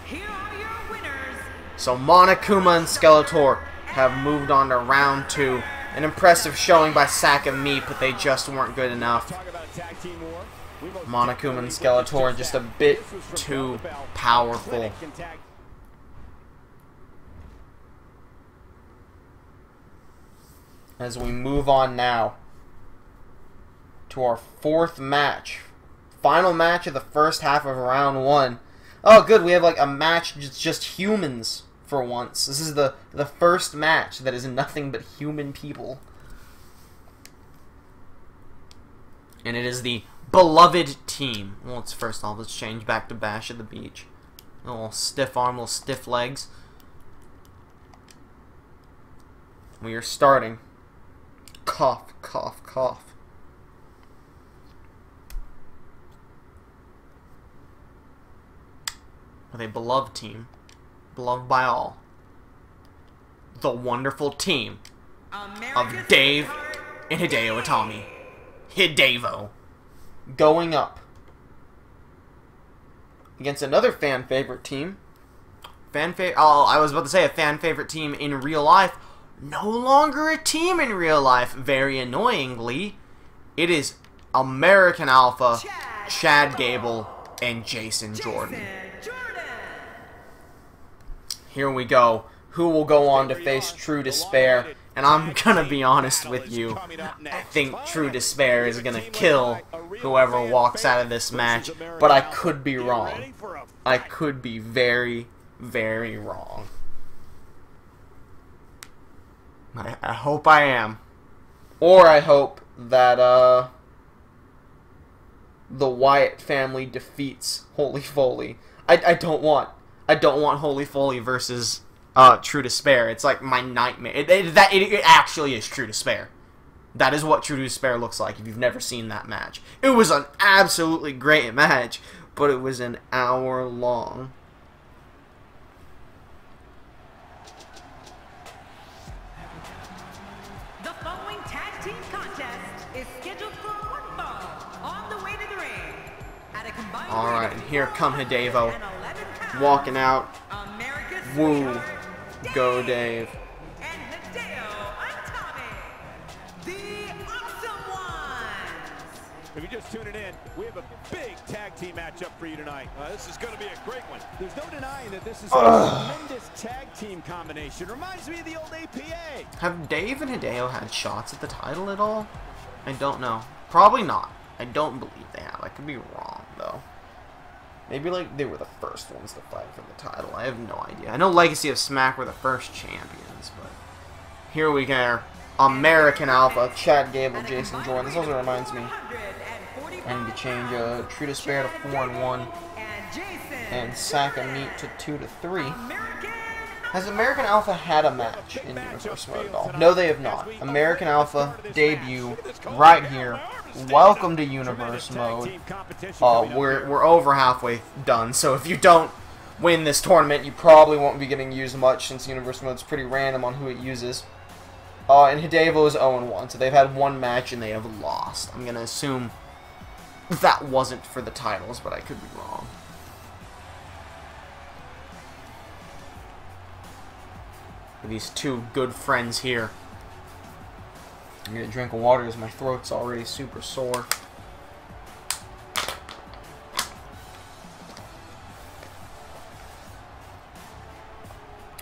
Here are your winners. So Monokuma and Skeletor have moved on to round 2. An impressive showing by Sack and Meat, but they just weren't good enough. Monokuma and Skeletor just a bit too powerful. As we move on now to our 4th match. Final match of the first half of round 1. Oh good, we have like a match just humans for once. This is the first match that is nothing but human people. And it is the beloved team. Well, first off, let's change back to Bash at the Beach. A little stiff arm, little stiff legs. We are starting. Cough, cough, cough. With a beloved team. Beloved by all. The wonderful team of Dave and Hideo Itami. Hidevo. Going up against another fan favorite team, Oh, I was about to say a fan favorite team in real life. No longer a team in real life. Very annoyingly, it is American Alpha, Chad Gable, and Jason Jordan. Here we go. Who will go on to face True Despair? And I'm gonna be honest with you. I think True Despair is gonna kill whoever walks out of this match. But I could be wrong. I could be very, very wrong. I hope I am. Or I hope that the Wyatt family defeats Holy Foley. I don't want Holy Foley versus True Despair. It's like my nightmare. It actually is True Despair. That is what True Despair looks like if you've never seen that match. It was an absolutely great match, but it was an hour long. The following tag team contest is scheduled for one fall on the way to the ring. At a combined Alright, and here come Hideo walking out. Woo. Go, Dave. And Hideo and Tommy, the Awesome Ones. If you're just tuning in, we have a big tag team matchup for you tonight. This is going to be a great one. There's no denying that this is a tremendous tag team combination. Reminds me of the old APA. Have Dave and Hideo had shots at the title at all? I don't know. Probably not. I don't believe they have. I could be wrong, though. Maybe, like, they were the first ones to fight for the title. I have no idea. I know Legacy of Smack were the first champions, but... Here we go. American Alpha, Chad Gable, Jason Jordan. This also reminds me. I need to change True Despair to 4-1. And Saka Meat to 2-3. Has American Alpha had a match in Universe Mode at all? No, they have not. American Alpha debut right here. Welcome to Universe Mode. We're over halfway done, so if you don't win this tournament, you probably won't be getting used much since Universe Mode's pretty random on who it uses. And Hideo is 0-1, so they've had one match and they have lost. I'm gonna assume that wasn't for the titles, but I could be wrong. These two good friends here. I'm gonna drink water as my throat's already super sore.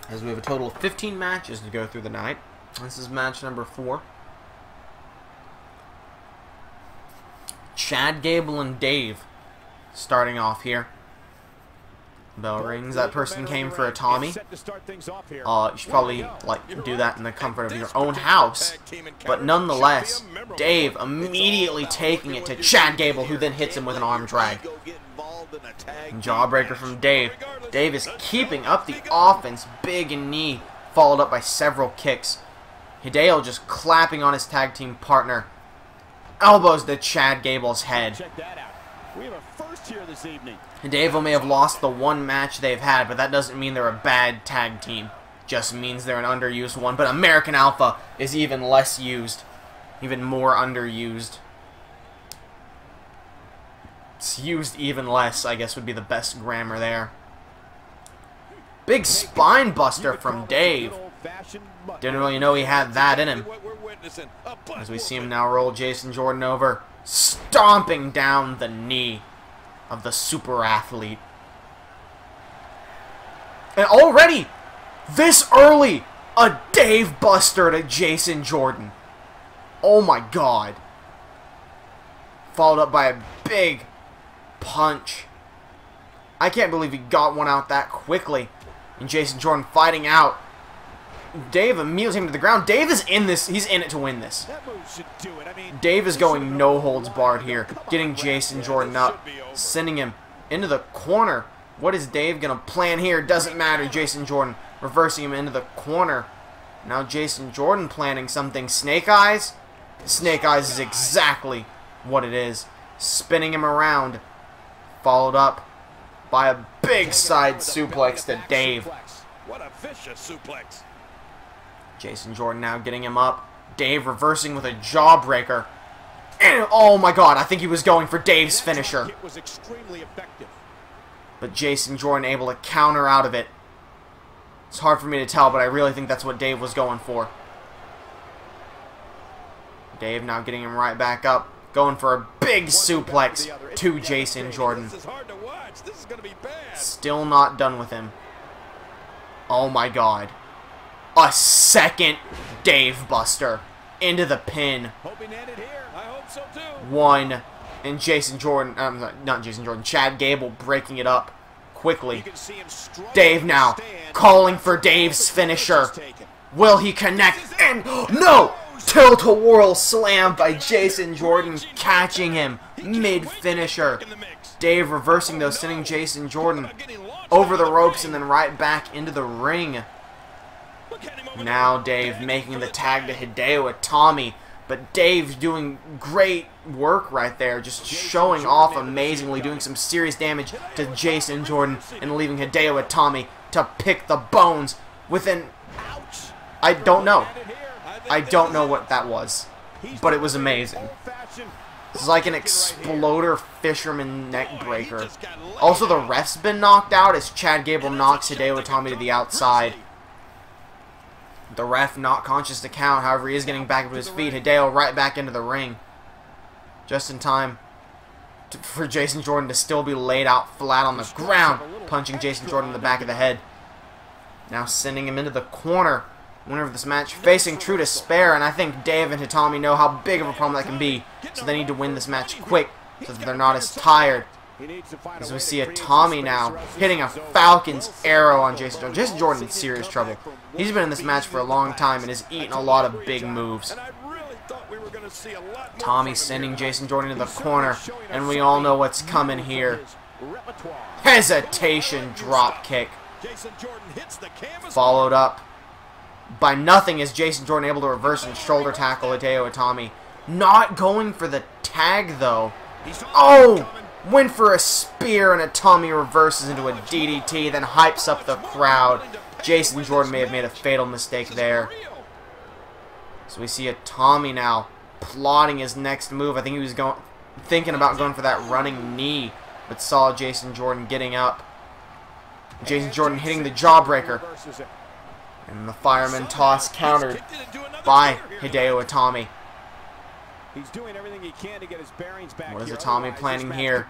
As we have a total of 15 matches to go through the night. This is match number 4. Chad Gable and Dave starting off here. Bell rings. That person came for a Tommy. You should probably do that in the comfort of your own house. But nonetheless, Dave immediately taking it to Chad Gable, who then hits him with an arm drag. Jawbreaker from Dave. Dave is keeping up the offense, big and knee, followed up by several kicks. Hideo just clapping on his tag team partner. Elbows to Chad Gable's head. We have a first here this evening. Hideo may have lost the one match they've had, but that doesn't mean they're a bad tag team. Just means they're an underused one. But American Alpha is even less used. Even more underused. It's used even less, I guess would be the best grammar there. Big spine buster from Dave. Didn't really know he had that in him. As we see him now roll Jason Jordan over. Stomping down the knee of the super athlete. And already, this early, a Dave Buster to Jason Jordan. Oh my god. Followed up by a big punch. I can't believe he got one out that quickly. And Jason Jordan fighting out. Dave immediately him to the ground. Dave is in this. He's in it to win this. Dave is going no holds barred here. Getting Jason Jordan up. Sending him into the corner. What is Dave going to plan here? Doesn't matter. Jason Jordan reversing him into the corner. Now Jason Jordan planning something. Snake Eyes? Snake Eyes is exactly what it is. Spinning him around. Followed up by a big side suplex to Dave. What a vicious suplex. Jason Jordan now getting him up. Dave reversing with a jawbreaker. And, oh my god, I think he was going for Dave's finisher. It was extremely effective. But Jason Jordan able to counter out of it. It's hard for me to tell, but I really think that's what Dave was going for. Dave now getting him right back up. Going for a big suplex to Jason Jordan. Still not done with him. Oh my god. A second Dave Buster into the pin. One. And Jason Jordan, not Jason Jordan, Chad Gable breaking it up quickly. Dave now calling for Dave's finisher. Will he connect? And no! Tilt-a-whirl slam by Jason Jordan, catching him mid-finisher. Dave reversing though, sending Jason Jordan over the ropes and then right back into the ring. Now Dave making the tag to Hideo Itami. But Dave's doing great work right there, just showing off amazingly, doing some serious damage to Jason Jordan and leaving Hideo Itami to pick the bones within... I don't know. I don't know what that was, but it was amazing. This is like an exploder fisherman neck breaker. Also, the ref's been knocked out as Chad Gable knocks Hideo Itami to the outside. The ref not conscious to count, however, he is getting back up to his feet. Hideo right back into the ring. Just in time for Jason Jordan to still be laid out flat on the ground, punching Jason Jordan in the back of the head. Now sending him into the corner. Winner of this match facing True Despair, and I think Dave and Itami know how big of a problem that can be, so they need to win this match quick so that they're not as tired. As we see Itami now hitting a Falcon's arrow on Jason Jordan. Jason Jordan in serious trouble. He's been in this match for a long time and has eaten a lot of big moves. Itami sending Jason Jordan to the corner, and we all know what's coming here. Hesitation drop kick. Followed up by nothing as Jason Jordan able to reverse and shoulder tackle Hideo Itami. Not going for the tag though. Oh! Went for a spear and Itami reverses into a DDT, then hypes up the crowd. Jason Jordan may have made a fatal mistake there. So we see Itami now plotting his next move. I think he was thinking about going for that running knee, but saw Jason Jordan getting up. Jason Jordan hitting the jawbreaker. And the fireman toss countered by Hideo Itami. He's doing everything he can to get his bearings back. What is Itami planning here?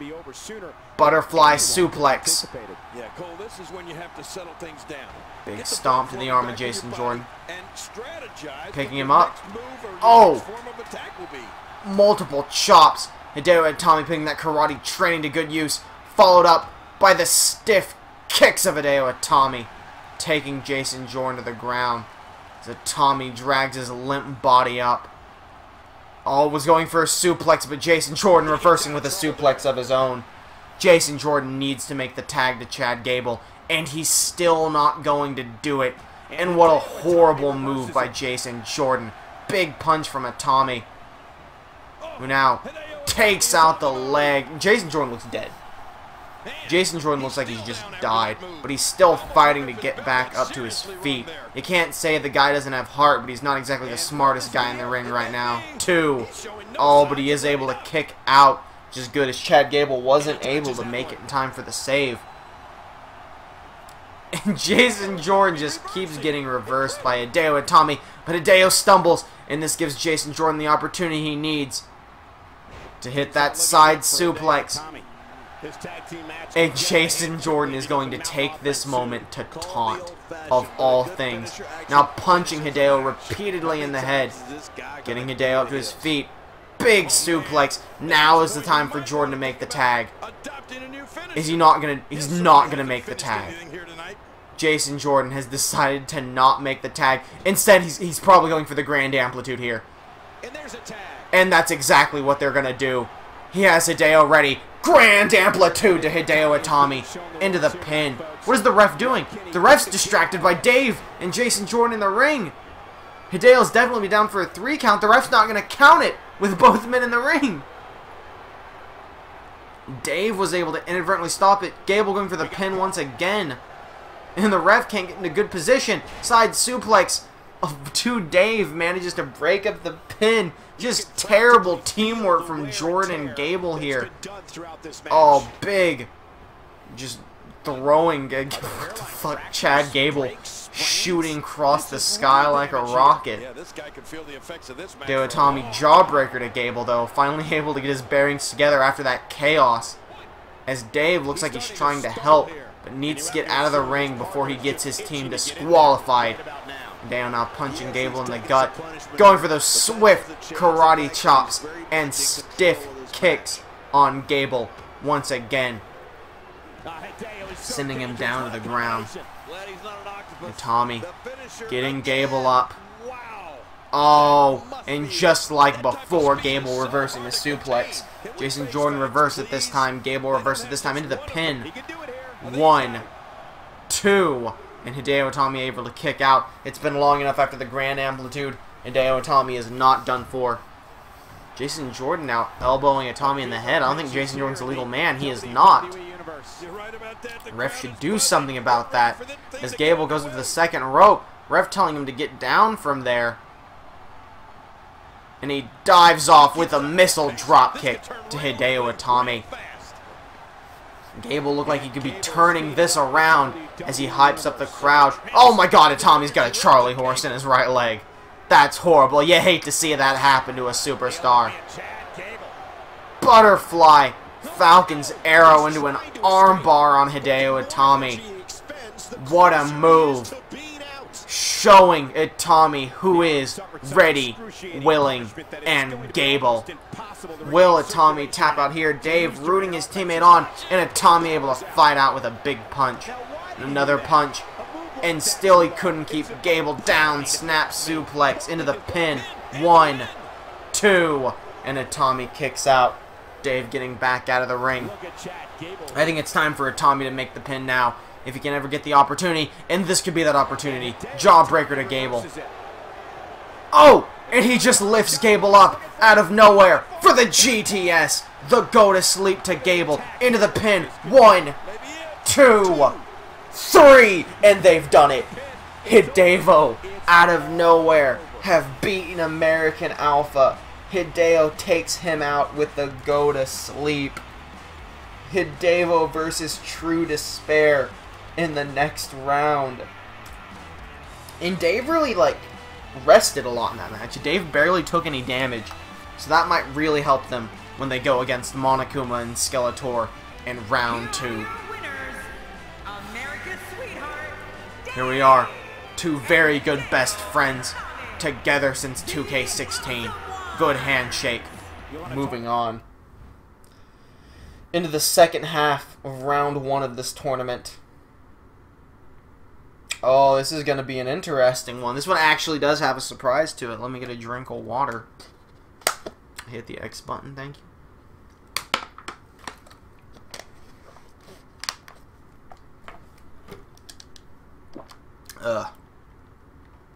Butterfly suplex. Yeah, Cole, this is when you have to settle things down. Big stomp to the arm of Jason Jordan. Picking him up. Oh! Multiple chops. Hideo Itami putting that karate training to good use. Followed up by the stiff kicks of Hideo Itami, taking Jason Jordan to the ground. As Itami drags his limp body up. Oh, was going for a suplex, but Jason Jordan reversing with a suplex of his own. Jason Jordan needs to make the tag to Chad Gable, and he's still not going to do it. And what a horrible move by Jason Jordan. Big punch from Itami, who now takes out the leg. Jason Jordan looks dead. Jason Jordan looks like he's just died, but he's still fighting to get back up to his feet. You can't say the guy doesn't have heart, but he's not exactly the smartest guy in the ring right now. 2. Oh, but he is able to kick out, which is good, as Chad Gable wasn't able to make it in time for the save. And Jason Jordan just keeps getting reversed by Hideo Itami, but Hideo stumbles, and this gives Jason Jordan the opportunity he needs to hit that side suplex. And Jason Jordan is going to take this moment to taunt, of all things. Now punching Hideo repeatedly in the head, getting Hideo up to his feet. Big suplex. Now is the time for Jordan to make the tag. Is he not gonna? He's not gonna make the tag. Jason Jordan has decided to not make the tag. Instead, he's probably going for the Grand Amplitude here. And that's exactly what they're gonna do. He has Hideo ready. Grand Amplitude to Hideo Itami into the pin. What is the ref doing? The ref's distracted by Dave and Jason Jordan in the ring. Hideo's definitely down for a 3 count. The ref's not going to count it with both men in the ring. Dave was able to inadvertently stop it. Gable going for the pin once again. And the ref can't get into good position. Side suplex to Dave, manages to break up the pin. Just terrible teamwork from Jordan and Gable here. Oh, big. Just throwing Chad Gable shooting across the sky like a rocket. Tommy jawbreaker to Gable though, finally able to get his bearings together after that chaos. As Dave looks like he's trying to help, but needs to get out of the ring before he gets his team disqualified. Hideo now punching Gable in the gut, going for those swift karate chops and stiff kicks on Gable once again, sending him down to the ground. And Tommy getting Gable up. Oh, and just like before, Gable reversing the suplex. Jason Jordan reversed it this time. Gable reversed it this time into the pin. 1, 2, and Hideo Itami able to kick out. It's been long enough after the Grand Amplitude. Hideo Itami is not done for. Jason Jordan now elbowing Itami in the head. I don't think Jason Jordan's a legal man. He is not. The ref should do something about that. As Gable goes into the second rope, ref telling him to get down from there. And he dives off with a missile drop kick to Hideo Itami. Gable looked like he could be turning this around as he hypes up the crowd. Oh my god, Itami's got a Charlie horse in his right leg. That's horrible. You hate to see that happen to a superstar. Butterfly Falcon's arrow into an armbar on Hideo Itami. What a move. Showing Itami who is ready, willing, and Gable. Will Itami tap out here? Dave rooting his teammate on, and Itami able to fight out with a big punch. Another punch, and still he couldn't keep Gable down. Snap suplex into the pin. 1, 2, and Itami kicks out. Dave getting back out of the ring. I think it's time for Itami to make the pin now, if he can ever get the opportunity, and this could be that opportunity. Jawbreaker to Gable. Oh, and he just lifts Gable up out of nowhere for the GTS. The go to sleep to Gable into the pin. 1, 2, 3, and they've done it. Hideo out of nowhere have beaten American Alpha. Hideo takes him out with the go to sleep. Hideo versus True Despair in the next round. And Dave really, rested a lot in that match. Dave barely took any damage, so that might really help them when they go against Monokuma and Skeletor in round 2. Here we are, 2 very good best friends, together since 2K16. Good handshake. Moving on. Into the second half of round 1 of this tournament. Oh, this is going to be an interesting one. This one actually does have a surprise to it. Let me get a drink of water. Hit the X button, thank you.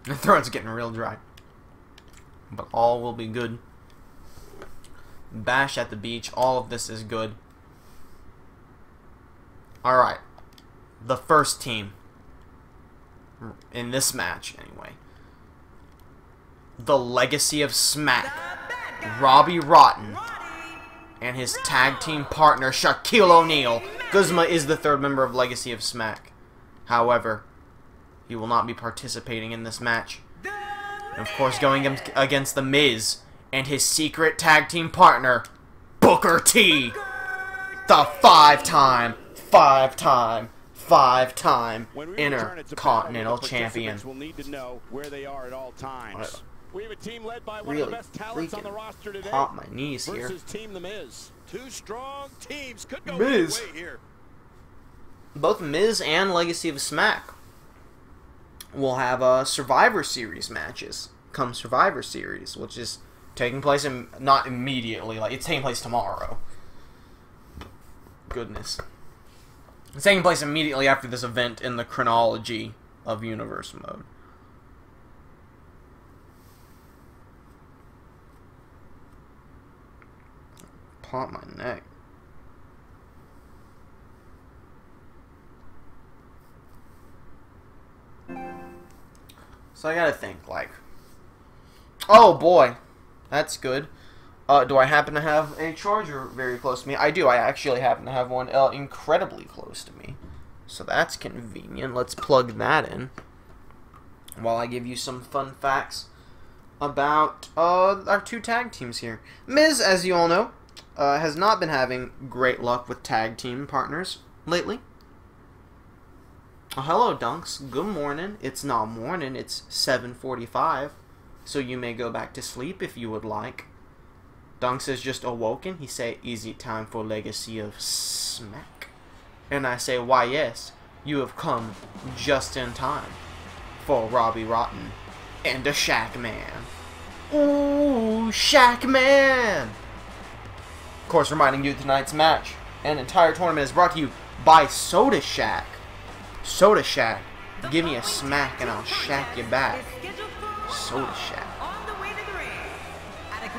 My throat's getting real dry. But all will be good. Bash at the beach. All of this is good. Alright. The first team. In this match, anyway. The Legacy of Smack. Robbie Rotten. And his tag team partner, Shaquille O'Neal. Guzma is the 3rd member of Legacy of Smack. However, he will not be participating in this match. And of course, going against The Miz and his secret tag team partner, Booker T. The 5-time Intercontinental Champion. Will need to know where they are at all times. We have a team led by one really of the best talents on the roster today. Pop my knees here. Versus Team The Miz. 2 strong teams could go Miz. either way here. Both Miz and Legacy of Smack will have Survivor Series matches come Survivor Series, which is taking place not immediately, it's taking place tomorrow. Goodness. It's taking place immediately after this event in the chronology of Universe Mode. Pop my neck. So I gotta think, oh boy, that's good. Do I happen to have a charger very close to me? I do. I actually happen to have one incredibly close to me. So that's convenient. Let's plug that in while I give you some fun facts about our two tag teams here. Miz, as you all know, has not been having great luck with tag team partners lately. Oh, hello, Dunks. Good morning. It's not morning. It's 7:45, so you may go back to sleep if you would like. Dunks has just awoken. He say, "Easy time for Legacy of Smack." And I say, "Why, yes, you have come just in time for Robbie Rotten and a Shaq Man." Ooh, Shaq Man! Of course, reminding you tonight's match and entire tournament is brought to you by Soda Shack. Soda Shack, give me a smack and I'll shack you back. Soda Shack.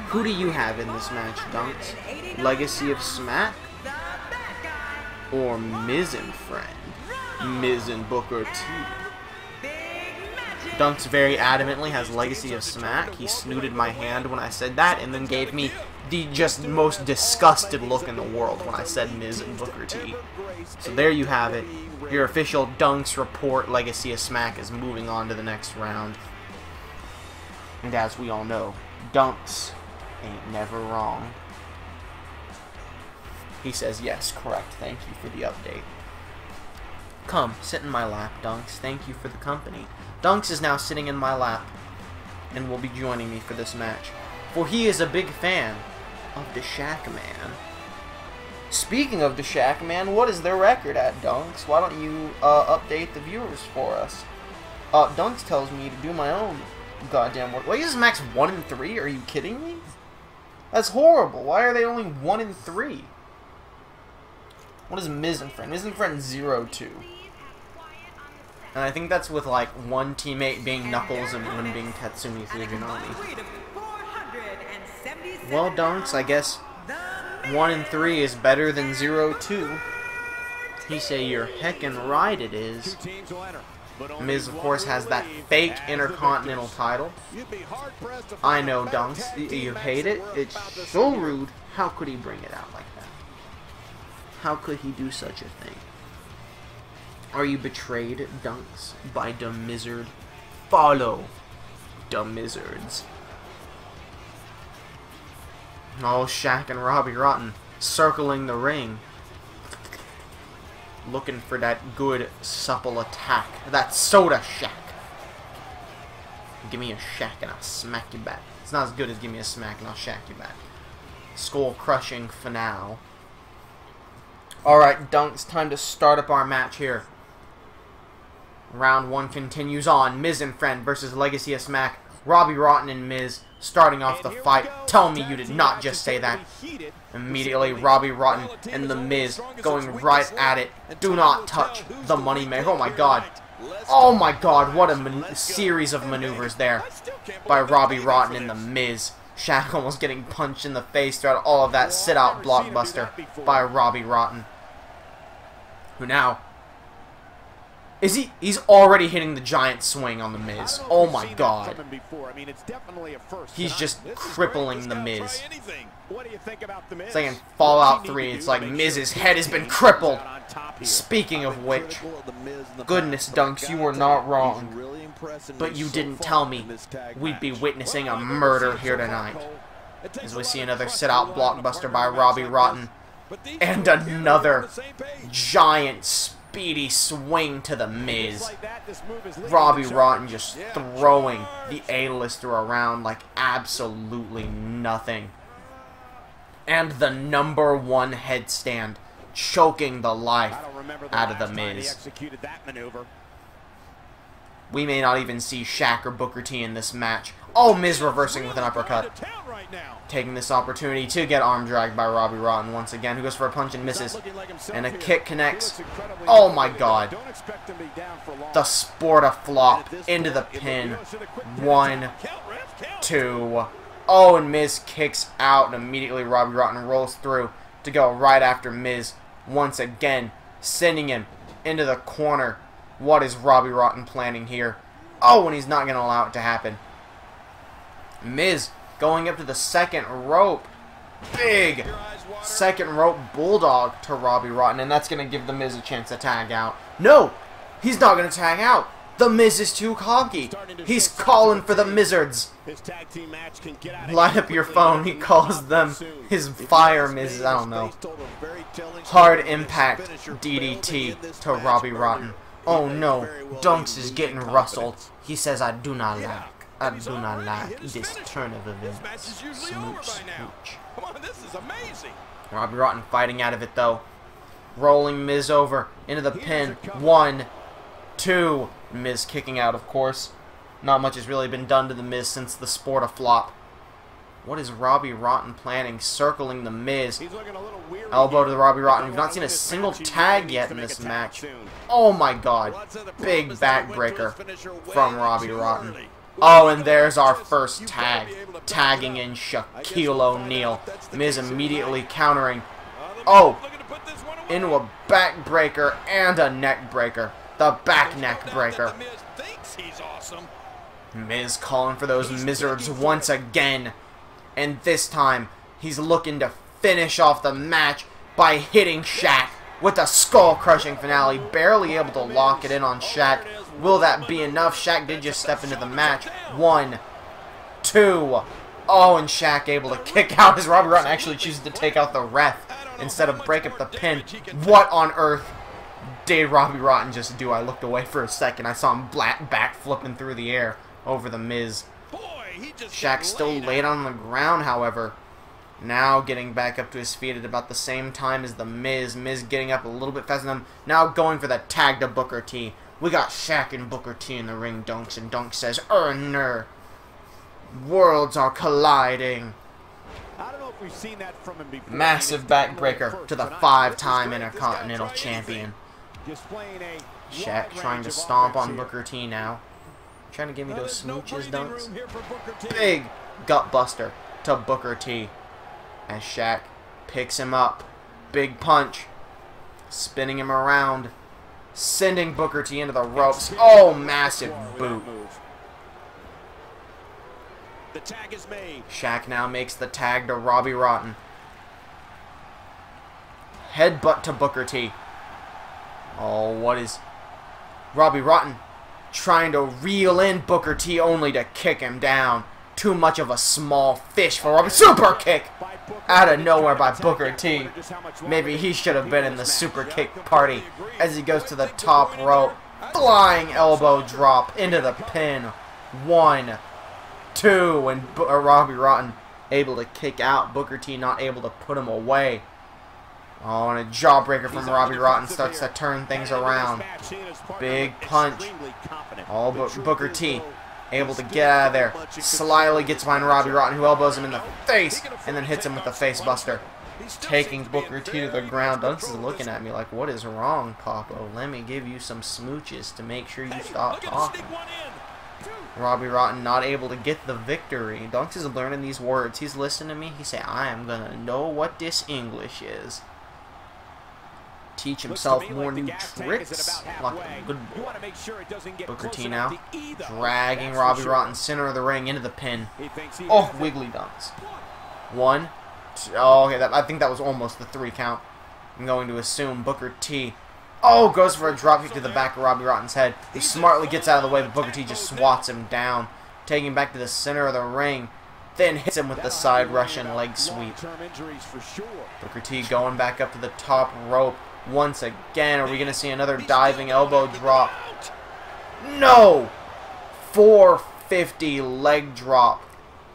Who do you have in this match, Dunks? Legacy of Smack? Or Miz and Friend? Miz and Booker T? Dunks very adamantly has Legacy of Smack. He snooted my hand when I said that and then gave me the just most disgusted look in the world when I said Miz and Booker T. So there you have it. Your official Dunks report. Legacy of Smack is moving on to the next round. And as we all know, Dunks ain't never wrong. He says, "Yes, correct. Thank you for the update." Come, sit in my lap, Dunks. Thank you for the company. Dunks is now sitting in my lap and will be joining me for this match, for he is a big fan of the Shaq Man. Speaking of the Shaq Man, what is their record at, Dunks? Why don't you update the viewers for us? Dunks tells me to do my own goddamn work. Wait, is Max 1-3? Are you kidding me? That's horrible. Why are they only 1-3? What is Miz and Friend? Miz and Friend 0-2. And I think that's with like one teammate being Knuckles and one being Tatsumi Fujinami. Well, Dunks, I guess 1-3 is better than 0-2. He say you're heckin' right it is. Miz, of course, has that fake Intercontinental title. I know, Dunks. You hate it? It's so rude. How could he bring it out like that? How could he do such a thing? Are you betrayed, Dunks, by the Mizzard? Follow the Mizzards. Oh, Shaq and Robbie Rotten circling the ring. Looking for that good, supple attack. That Soda Shack. Give me a shack and I'll smack you back. It's not as good as give me a smack and I'll shack you back. Skull-crushing finale. Alright, Dunks, time to start up our match here. Round 1 continues on. Miz and Friend versus Legacy of Smack. Robbie Rotten and Miz starting off the fight. Tell me you did not just say that. Immediately, Robbie Rotten and The Miz going right at it. Do not touch the Moneymaker. Oh my god. Oh my god, what a series of maneuvers there by Robbie Rotten and The Miz. Shaq almost getting punched in the face throughout all of that sit-out blockbuster by Robbie Rotten. Who now... He's already hitting the giant swing on The Miz. Oh my god. He's just crippling The Miz. It's like in Fallout 3, it's like Miz's head has been crippled. Speaking of which, goodness, Dunks, you were not wrong. But you didn't tell me we'd be witnessing a murder here tonight. As we see another sit-out blockbuster by Robbie Rotten. And another giant speedy swing to The Miz. Robbie Rotten just throwing the A-lister around like absolutely nothing. And the #1 headstand choking the life out of The Miz. We may not even see Shaq or Booker T in this match. Oh, Miz reversing with an uppercut. Taking this opportunity to get arm dragged by Robbie Rotten once again, who goes for a punch and misses. And a kick connects. Oh my god. The Sporta-flop into the pin. 1, 2. Oh, and Miz kicks out, and immediately Robbie Rotten rolls through to go right after Miz once again, sending him into the corner. What is Robbie Rotten planning here? Oh, and he's not going to allow it to happen. Miz going up to the second rope. Big second rope bulldog to Robbie Rotten, and that's going to give The Miz a chance to tag out. No! He's not going to tag out. The Miz is too cocky. He's calling for the Mizzards. Light up your phone. He calls them his fire Miz. I don't know. Hard impact DDT to Robbie Rotten. Oh no, Dunks is getting rustled. He says, I do not like this turn of events. Smooch, smooch. Robbie Rotten fighting out of it though. Rolling Miz over into the pin. 1, 2. Miz kicking out, of course. Not much has really been done to the Miz since the sport of flop. What is Robbie Rotten planning? Circling the Miz. Elbow to the Robbie Rotten. We've not seen a single tag yet in this match. Oh my god. Big backbreaker from Robbie Rotten. Oh, and there's our first tag. Tagging in Shaquille O'Neal. Miz immediately countering. Oh, into a backbreaker and a neck breaker. The back neck breaker. Miz calling for those Mizzards once again. And this time, he's looking to finish off the match by hitting Shaq with a skull-crushing finale. Barely able to lock it in on Shaq. Will that be enough? Shaq did just step into the match. 1, 2. Oh, and Shaq able to kick out as Robbie Rotten actually chooses to take out the ref instead of break up the pin. What on earth did Robbie Rotten just do? I looked away for a second. I saw him back flipping through the air over the Miz. Shaq still laid on the ground, however. Now getting back up to his feet at about the same time as the Miz. Miz getting up a little bit faster than him. Now going for the tag to Booker T. We got Shaq and Booker T in the ring, Dunks, and Dunk says, "Earner, worlds are colliding." Massive backbreaker to the 5-time Intercontinental Champion. Shaq trying to stomp on Booker T now. Trying to give me those smooches, Dunks. Big gut buster to Booker T. As Shaq picks him up. Big punch. Spinning him around. Sending Booker T into the ropes. Oh, massive boot. The tag is made. Shaq now makes the tag to Robbie Rotten. Headbutt to Booker T. Oh, what is... Robbie Rotten trying to reel in Booker T only to kick him down. Too much of a small fish for Robbie. Super kick out of nowhere by Booker T. Maybe he should have been in the super kick party as he goes to the top rope. Flying elbow drop into the pin. 1, 2, and Robbie Rotten able to kick out. Booker T not able to put him away. Oh, and a jawbreaker from Robbie Rotten starts to turn things around. Big punch. Oh, but Booker T able to get out of there. Slyly gets behind Robbie Rotten, who elbows him in the face and then hits him with the face buster. Taking Booker T to the ground. Dunks is looking at me like, what is wrong, Papo? Let me give you some smooches to make sure you stop talking. Robbie Rotten not able to get the victory. Dunks is learning these words. He's listening to me. He say, I am going to know what this English is. Teach himself more new tricks. Like a good boy. Booker T now dragging Robbie Rotten center of the ring into the pin. Oh, wiggly Dunks. 1, 2. Oh, okay. I think that was almost the 3 count. I'm going to assume Booker T. Oh, goes for a dropkick to the back of Robbie Rotten's head. He smartly gets out of the way, but Booker T just swats him down, taking him back to the center of the ring. Then hits him with the side Russian leg sweep. Booker T going back up to the top rope. Once again, are we going to see another diving elbow drop? No! 450 leg drop.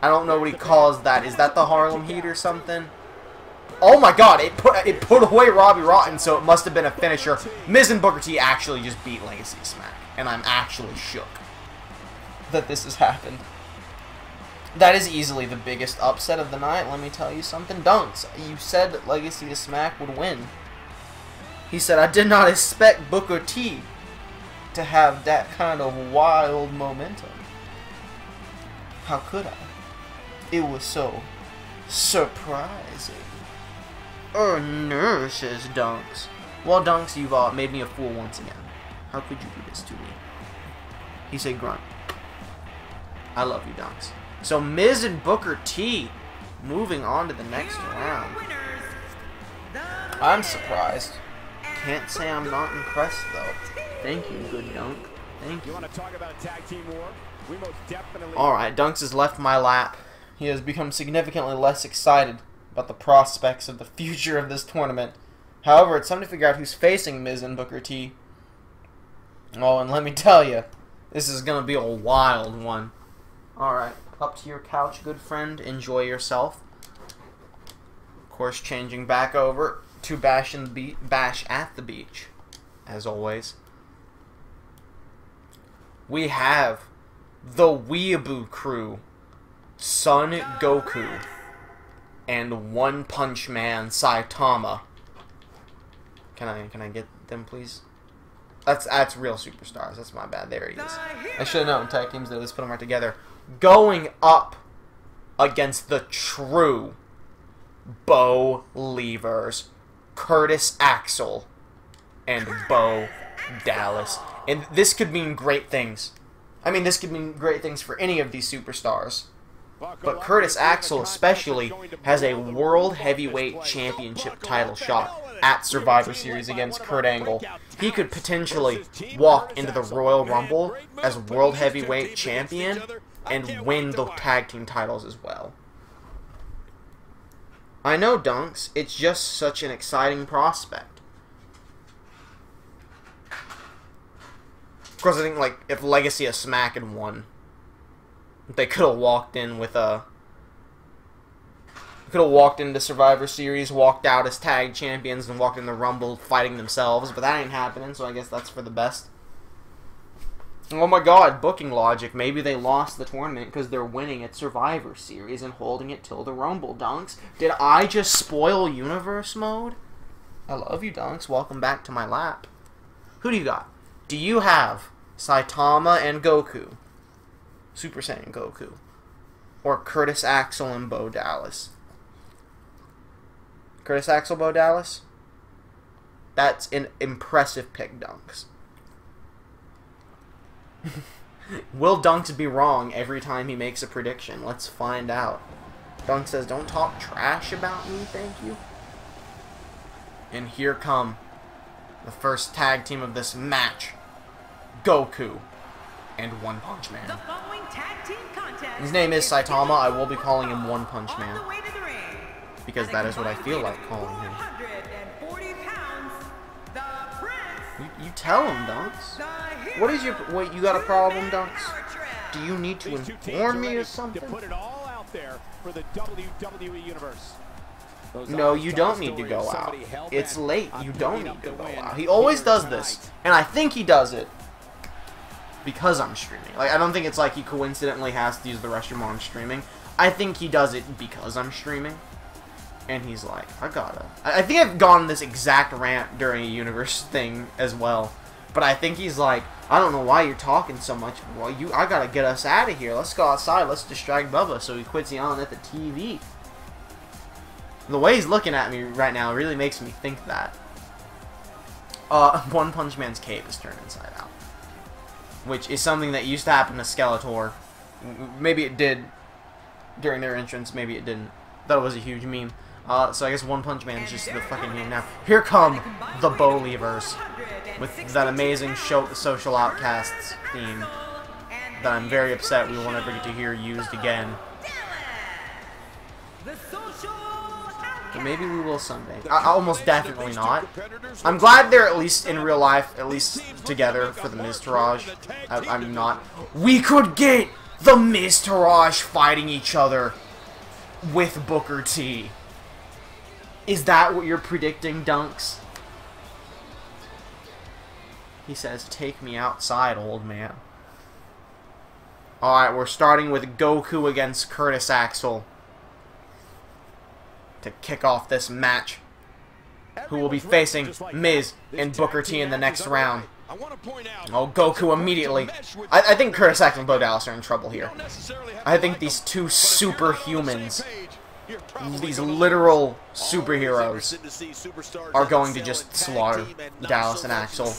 I don't know what he calls that. Is that the Harlem Heat or something? Oh my god, it put away Robbie Rotten, so it must have been a finisher. Miz and Booker T actually just beat Legacy Smack, and I'm actually shook that this has happened. That is easily the biggest upset of the night, let me tell you something. Dunks, you said that Legacy Smack would win. He said, I did not expect Booker T to have that kind of wild momentum. How could I? It was so surprising. No, says Dunks. Well, Dunks, you've made me a fool once again. How could you do this to me? He said, grunt. I love you, Dunks. So, Miz and Booker T moving on to the next round. I'm surprised. Can't say I'm not impressed, though. Thank you, good Dunk. Thank you. You want to talk about a tag team war? We most definitely... Alright, Dunks has left my lap. He has become significantly less excited about the prospects of the future of this tournament. However, it's time to figure out who's facing Miz and Booker T. Oh, and let me tell you, this is going to be a wild one. Alright, up to your couch, good friend. Enjoy yourself. Of course, changing back over to Bash at the Beach, as always. We have the Weeaboo Crew, Son Goku, and One Punch Man Saitama. Can I get them, please? That's real superstars. That's my bad. There he is. I should have known tag teams. Let's put them right together. Going up against the true Bo Levers, Curtis Axel, and Bo Dallas. And this could mean great things. I mean, this could mean great things for any of these superstars. But Curtis Axel especially has a World Heavyweight Championship title shot at Survivor Series against Kurt Angle. He could potentially walk into the Royal Rumble as World Heavyweight Champion and win the tag team titles as well. I know, Dunks, it's just such an exciting prospect. Of course, I think, like, if Legacy of Smack had won, they could have walked in with a... Could have walked into Survivor Series, walked out as tag champions, and walked in the Rumble fighting themselves, but that ain't happening, so I guess that's for the best. Oh my god, booking logic. Maybe they lost the tournament because they're winning at Survivor Series and holding it till the Rumble, Dunks. Did I just spoil Universe Mode? I love you, Dunks. Welcome back to my lap. Who do you got? Do you have Saitama and Goku? Super Saiyan Goku? Or Curtis Axel and Bo Dallas? Curtis Axel, Bo Dallas? That's an impressive pick, Dunks. Will Dunks be wrong every time he makes a prediction? Let's find out. Dunks says, don't talk trash about me, thank you. And here come the first tag team of this match. Goku and One Punch Man. The following tag team contest. His name is Saitama. I will be calling him One Punch Man, because that is what I feel like calling him. 140 pounds, the Prince. You tell him, Dunks. What is your... Wait, you got a problem, Dunks? Do you need to inform me or something? To put it all out there for the WWE Universe. No, you don't need to go out. It's late. You don't need to go out. He always does this. And I think he does it because I'm streaming. Like, I don't think it's like he coincidentally has to use the restroom while I'm streaming. I think he does it because I'm streaming. And he's like, I think I've gone this exact rant during a Universe thing as well. But I think he's like, I don't know why you're talking so much. Well, I gotta get us out of here. Let's go outside. Let's distract Bubba. So he quits yelling at the TV. The way he's looking at me right now really makes me think that. One Punch Man's cape is turned inside out. Which is something that used to happen to Skeletor. Maybe it did during their entrance. Maybe it didn't. That was a huge meme. So I guess One Punch Man is just the fucking meme now. Here come the Bo Levers with that amazing Social Outcasts theme that I'm very upset we won't ever get to hear used again. But maybe we will someday. Almost definitely not. I'm glad they're at least in real life, at least together for the Miztourage. I'm not. We could get the Miztourage fighting each other with Booker T. Is that what you're predicting, Dunks? He says, take me outside, old man. Alright, we're starting with Goku against Curtis Axel to kick off this match. Who will be facing Miz and Booker T in the next round. Oh, Goku immediately. I think Curtis Axel and Bo Dallas are in trouble here. I think these two superhumans, these literal superheroes, are going to just slaughter Dallas and Axel,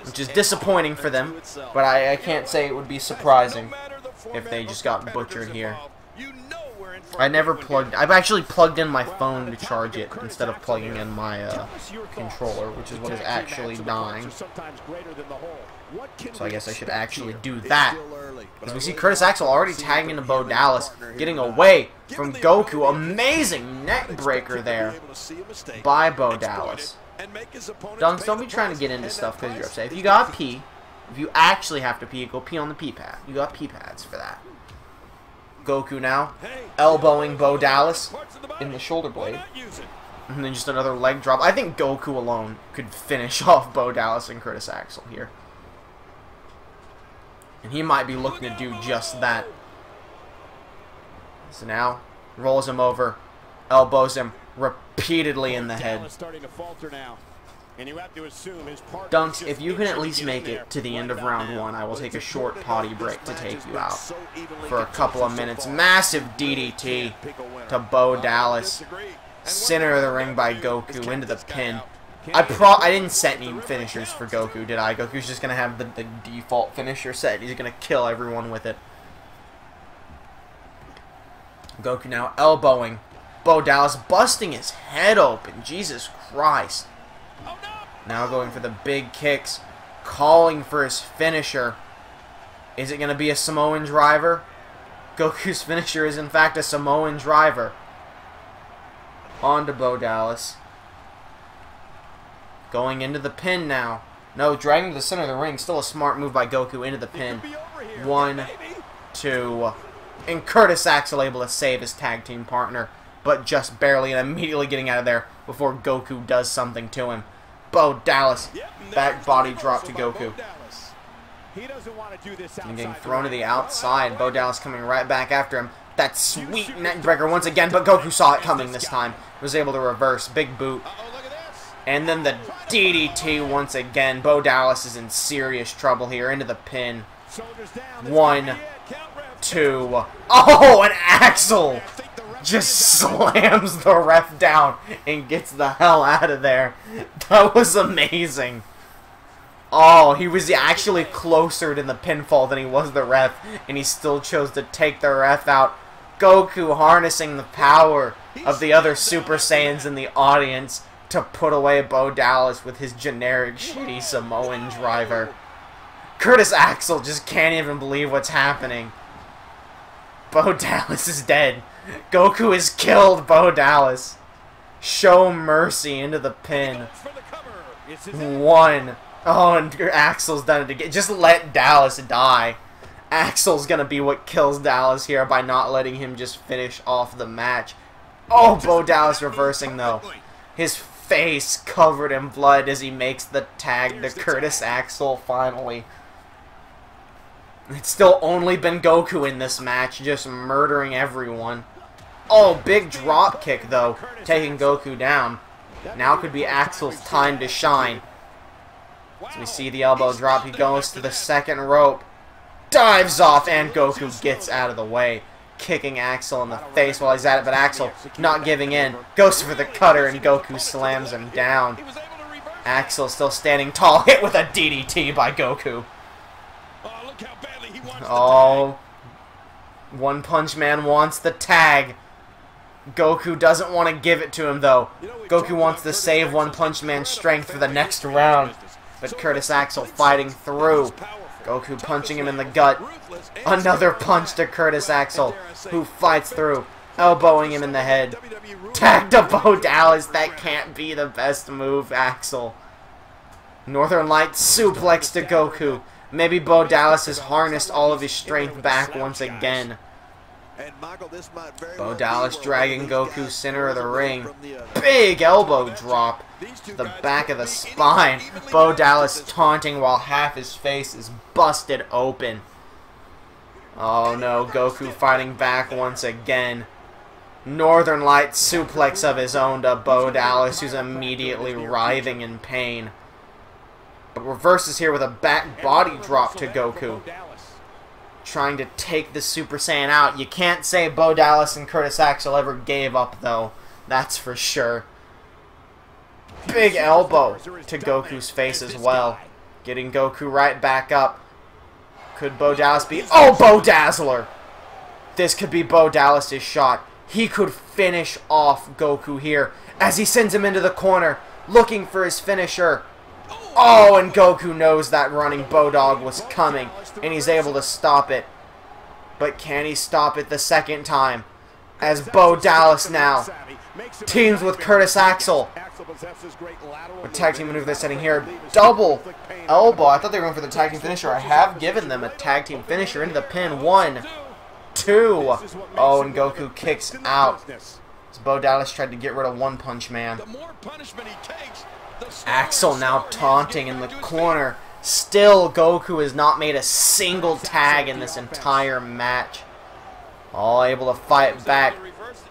which is disappointing for them, but I can't say it would be surprising if they just got butchered here. I never plugged... I've actually plugged in my phone to charge it instead of plugging in my controller, which is what is actually dying. So I guess I should actually do that. As we see Curtis Axel already tagging into Bo Dallas, getting away from Goku. Amazing neck breaker there by Bo Dallas. Dunks, don't be trying to get into stuff because you're upset. If you got pee, if you actually have to pee, go pee on the pee pad. You got pee pads for that. Goku now, elbowing Bo Dallas in the shoulder blade. And then just another leg drop. I think Goku alone could finish off Bo Dallas and Curtis Axel here. And he might be looking to do just that. So now, rolls him over, elbows him repeatedly in the head. Dunks, if you can at least make it to the end of round 1, I will take a short potty break to take you out for a couple of minutes. Massive DDT to Bo Dallas. Center of the ring by Goku into the pin. I didn't set any finishers for Goku, did I? Goku's just going to have the default finisher set. He's going to kill everyone with it. Goku now elbowing Bo Dallas, busting his head open. Jesus Christ. Now going for the big kicks, calling for his finisher. Is it going to be a Samoan driver? Goku's finisher is in fact a Samoan driver. On to Bo Dallas. Going into the pin now. No, dragging to the center of the ring. Still a smart move by Goku into the pin. 1, 2. And Curtis Axel able to save his tag team partner, but just barely, and immediately getting out of there before Goku does something to him. Bo Dallas, back body drop to Goku. And getting thrown to the outside. Bo Dallas coming right back after him. That sweet neck breaker once again, but Goku saw it coming this time. Was able to reverse. Big boot. And then the DDT once again. Bo Dallas is in serious trouble here. Into the pin. 1, 2. Oh, and Axel just slams the ref down and gets the hell out of there. That was amazing. Oh, he was actually closer to the pinfall than he was the ref, and he still chose to take the ref out. Goku harnessing the power of the other Super Saiyans in the audience to put away Bo Dallas with his generic shitty Samoan driver. Curtis Axel just can't even believe what's happening. Bo Dallas is dead. Goku has killed Bo Dallas. Show mercy into the pin. 1. Oh, and Axel's done it again. Just let Dallas die. Axel's gonna be what kills Dallas here by not letting him just finish off the match. Oh, Bo Dallas reversing though. His face covered in blood as he makes the tag to Curtis Axel finally. It's still only been Goku in this match, just murdering everyone. Oh, big drop kick though, taking Goku down. Now could be Axel's time to shine. So we see the elbow drop, he goes to the second rope. Dives off, and Goku gets out of the way. Kicking Axel in the face while he's at it, but Axel not giving in. Goes for the cutter, and Goku slams him down. Axel still standing tall, hit with a DDT by Goku. Oh, One Punch Man wants the tag. Goku doesn't want to give it to him, though. Goku wants to save One Punch Man's strength for the next round. But Curtis Axel fighting through. Goku punching him in the gut. Another punch to Curtis Axel, who fights through. Elbowing him in the head. Tag to Bo Dallas. That can't be the best move, Axel. Northern Light suplex to Goku. Maybe Bo Dallas has harnessed all of his strength back once again. Bo Dallas dragging Goku center of the ring. Big elbow drop to the back of the spine. Bo Dallas taunting while half his face is busted open. Oh no, Goku fighting back once again. Northern Light suplex of his own to Bo Dallas, who's immediately writhing in pain. But reverses here with a back body drop to Goku. Trying to take the Super Saiyan out. You can't say Bo Dallas and Curtis Axel ever gave up, though. That's for sure. Big elbow to Goku's face as well. Getting Goku right back up. Could Bo Dallas be... Oh, Bo Dazzler! This could be Bo Dallas' shot. he could finish off Goku here as he sends him into the corner, looking for his finisher. Oh, and Goku knows that running Bodog was coming, and he's able to stop it. But can he stop it the second time? As Bo Dallas now teams with Curtis Axel. A tag team maneuver they're setting here. Double elbow. I thought they were going for the tag team finisher. I have given them a tag team finisher into the pin. 1, 2. Oh, and Goku kicks out. As Bo Dallas tried to get rid of One Punch Man. Axel now taunting in the corner. Still, Goku has not made a single tag in this entire match. All able to fight back.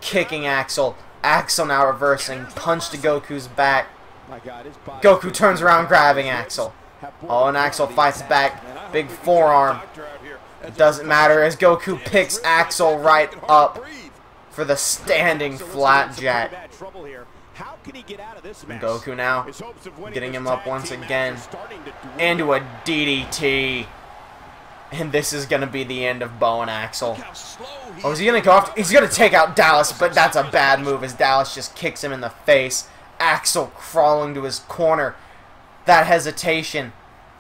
Kicking Axel. Axel now reversing. Punch to Goku's back. Goku turns around grabbing Axel. Oh, and Axel fights back. Big forearm. It doesn't matter as Goku picks Axel right up for the standing flapjack. Goku now getting him up once again into a DDT. And this is going to be the end of Bo and Axel. Oh, is he going to go after? He's going to take out Dallas, but that's a bad move as Dallas just kicks him in the face. Axel crawling to his corner. That hesitation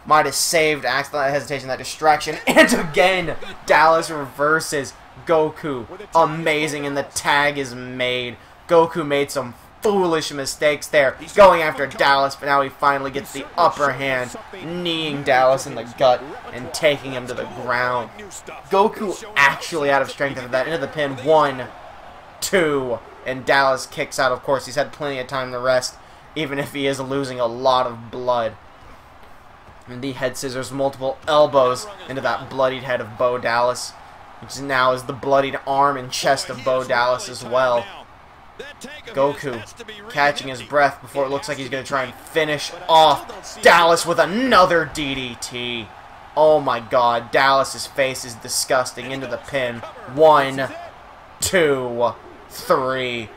might have saved Axel. That hesitation, that distraction. And again, Dallas reverses Goku. Amazing, and the tag is made. Goku made some foolish mistakes there, going after Dallas, but now he finally gets the upper hand, kneeing Dallas in the gut and taking him to the ground. Goku actually out of strength after that, into the pin. 1, 2, and Dallas kicks out. Of course, he's had plenty of time to rest, even if he is losing a lot of blood. And the head scissors, multiple elbows into that bloodied head of Bo Dallas, which now is the bloodied arm and chest of Bo Dallas as well. Goku catching his breath before it looks like he's going to try and finish off Dallas with another DDT. Oh my god, Dallas's face is disgusting. Into the pin. 1, 2, 3.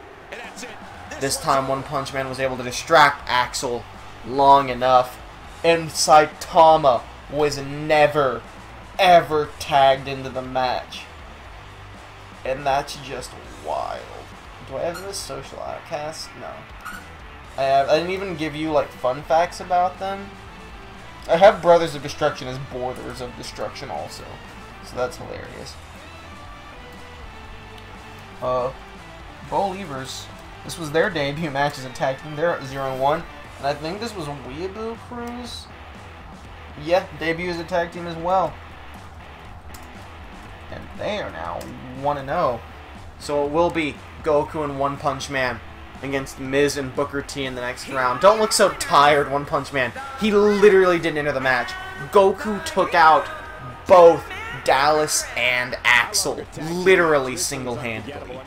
This time One Punch Man was able to distract Axel long enough. And Saitama was never, ever tagged into the match. And that's just wild. Do I have this social outcast? No. I didn't even give you like fun facts about them. I have Brothers of Destruction as Borders of Destruction also. So that's hilarious. Believers. This was their debut match as a tag team. They're at 0-1. And I think this was Weeaboo Cruz. Yeah, debut as a tag team as well. And they are now 1-0. So it will be Goku and One Punch Man against Miz and Booker T in the next round. Don't look so tired, One Punch Man. He literally didn't enter the match. Goku took out both Dallas and Axel, literally single-handedly.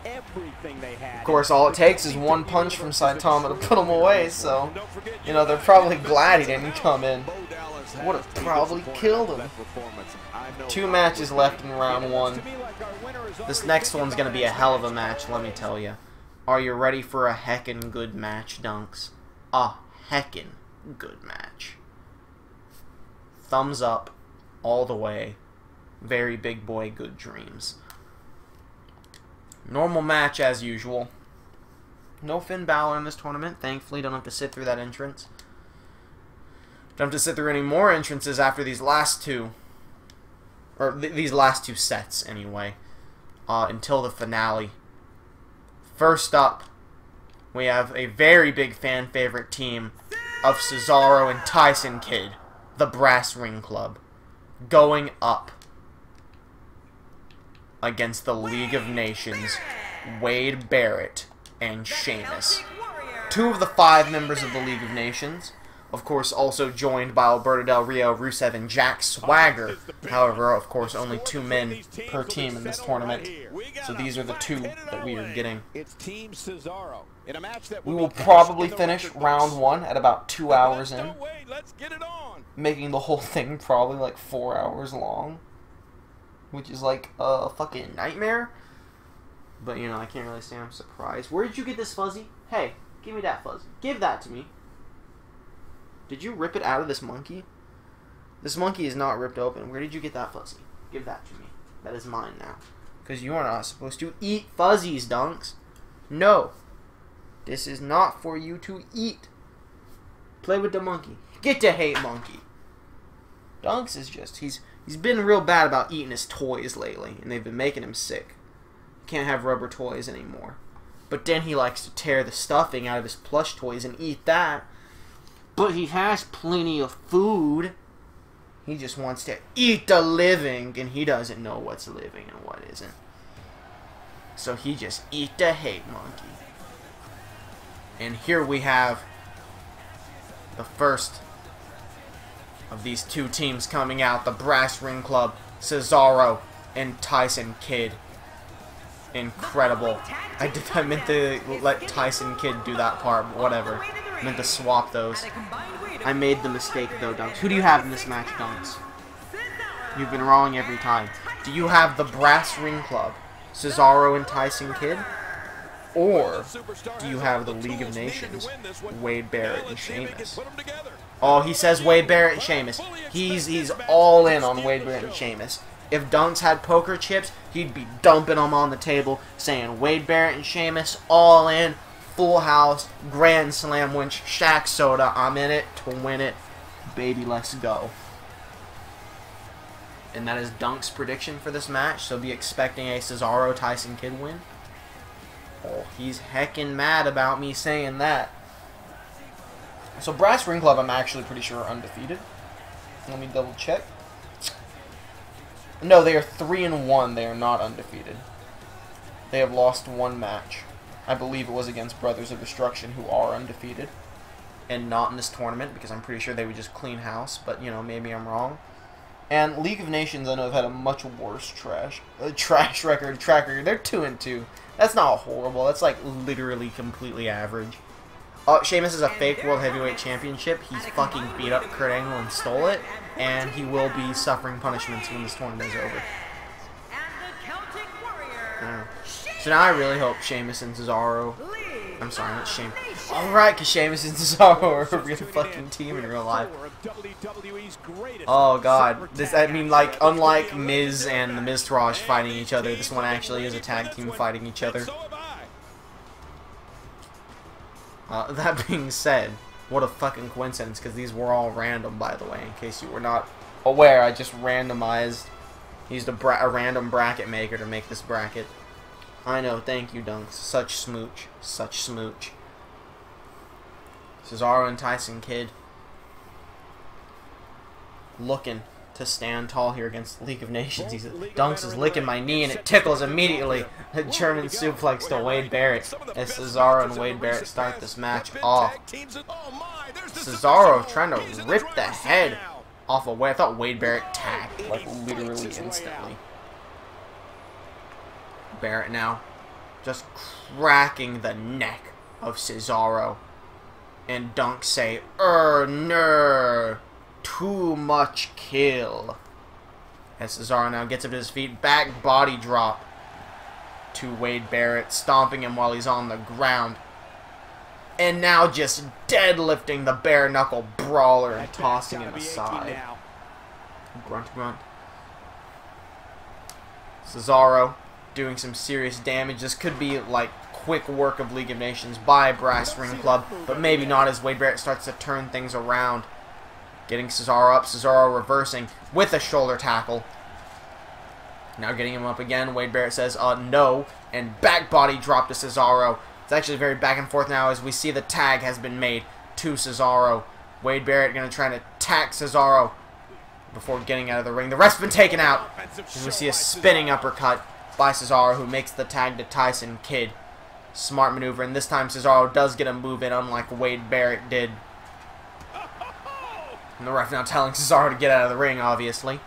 Of course, all it takes is one punch from Saitama to put him away, so, you know, they're probably glad he didn't come in. Would have probably killed him. 2 matches left in round 1. This next one's going to be a hell of a match, let me tell you. Are you ready for a heckin' good match, Dunks? A heckin' good match. Thumbs up, all the way. Very big boy, good dreams. Normal match as usual. No Finn Balor in this tournament, thankfully. Don't have to sit through that entrance. Don't have to sit through any more entrances after these last 2. Or these last 2 sets, anyway. Until the finale. First up, we have a very big fan favorite team of Cesaro and Tyson Kidd, the Brass Ring Club, going up against the League of Nations, Wade Barrett and Sheamus. 2 of the 5 members of the League of Nations, of course also joined by Alberto Del Rio, Rusev, and Jack Swagger. However, of course, only 2 men per team in this tournament. So these are the 2 that we are getting. We will probably finish round 1 at about 2 hours in, making the whole thing probably like 4 hours long, which is like a fucking nightmare. But, you know, I can't really say I'm surprised. Where did you get this fuzzy? Hey, give me that fuzzy. Give that to me. Did you rip it out of this monkey? This monkey is not ripped open. Where did you get that fuzzy? Give that to me. That is mine now. Because you are not supposed to eat fuzzies, Dunks. No. This is not for you to eat. Play with the monkey. Get to hate monkey. Dunks is just, he's been real bad about eating his toys lately, and they've been making him sick. Can't have rubber toys anymore. But then he likes to tear the stuffing out of his plush toys and eat that. But he has plenty of food. He just wants to eat the living, and he doesn't know what's living and what isn't. So he just eat the hate monkey. And here we have the first of these two teams coming out. The Brass Ring Club, Cesaro and Tyson Kidd. Incredible. I meant to let Tyson Kidd do that part, but whatever. I meant to swap those. I made the mistake though, Dunks. Who do you have in this match, Dunks? You've been wrong every time. Do you have the Brass Ring Club, Cesaro and Tyson Kidd? Or do you have the League of Nations, Wade Barrett and Sheamus? Oh, he says Wade Barrett and Sheamus. He's all in on Wade Barrett and Sheamus. If Dunks had poker chips, he'd be dumping them on the table, saying Wade Barrett and Sheamus, all in, full house, grand slam win, Shaq Soda, I'm in it to win it. Baby, let's go. And that is Dunks' prediction for this match, so be expecting a Cesaro-Tyson Kidd win. Oh, he's heckin' mad about me saying that. So Brass Ring Club, I'm actually pretty sure are undefeated. Let me double check. No, they are 3-1. They are not undefeated. They have lost one match. I believe it was against Brothers of Destruction, who are undefeated. And not in this tournament, because I'm pretty sure they would just clean house. But, you know, maybe I'm wrong. And League of Nations, I know, have had a much worse trash record. They're 2-2. That's not horrible. That's, like, literally completely average. Sheamus is a fake World Heavyweight Championship. He's fucking beat up Kurt Angle and stole it. And he will be suffering punishments when this tournament is over. So now I really hope Sheamus and Cesaro... I'm sorry, not Sheamus. Alright, because Sheamus and Cesaro are a real fucking team in real life. Oh god. I mean, like, unlike Miz and the Miztourage fighting each other, this one actually is a tag team fighting each other. That being said, what a fucking coincidence, because these were all random, by the way, in case you were not aware. I just randomized, used a random bracket maker to make this bracket. I know, thank you, Dunks. Such smooch. Such smooch. Cesaro and Tyson Kidd looking to stand tall here against the League of Nations. Dunks is licking my knee and it tickles immediately. A German suplex to Wade Barrett as Cesaro and Wade Barrett start this match off. Cesaro trying to rip the head off of Wade. I thought Wade Barrett tagged, like, literally instantly. Barrett now just cracking the neck of Cesaro. And Dunks say, no. Too much kill. As Cesaro now gets up to his feet, back body drop to Wade Barrett, stomping him while he's on the ground. And now just deadlifting the bare knuckle brawler and tossing him aside. Grunt grunt. Cesaro doing some serious damage. This could be like quick work of League of Nations by Brass Ring Club, but maybe not as Wade Barrett starts to turn things around. Getting Cesaro up, Cesaro reversing with a shoulder tackle. Now getting him up again, Wade Barrett says, no, and back body drop to Cesaro. It's actually very back and forth now as we see the tag has been made to Cesaro. Wade Barrett going to try to attack Cesaro before getting out of the ring. The ref's been taken out, and we see a spinning uppercut by Cesaro, who makes the tag to Tyson Kidd. Smart maneuver, and this time Cesaro does get a move in, unlike Wade Barrett did. And the ref now telling Cesaro to get out of the ring, obviously.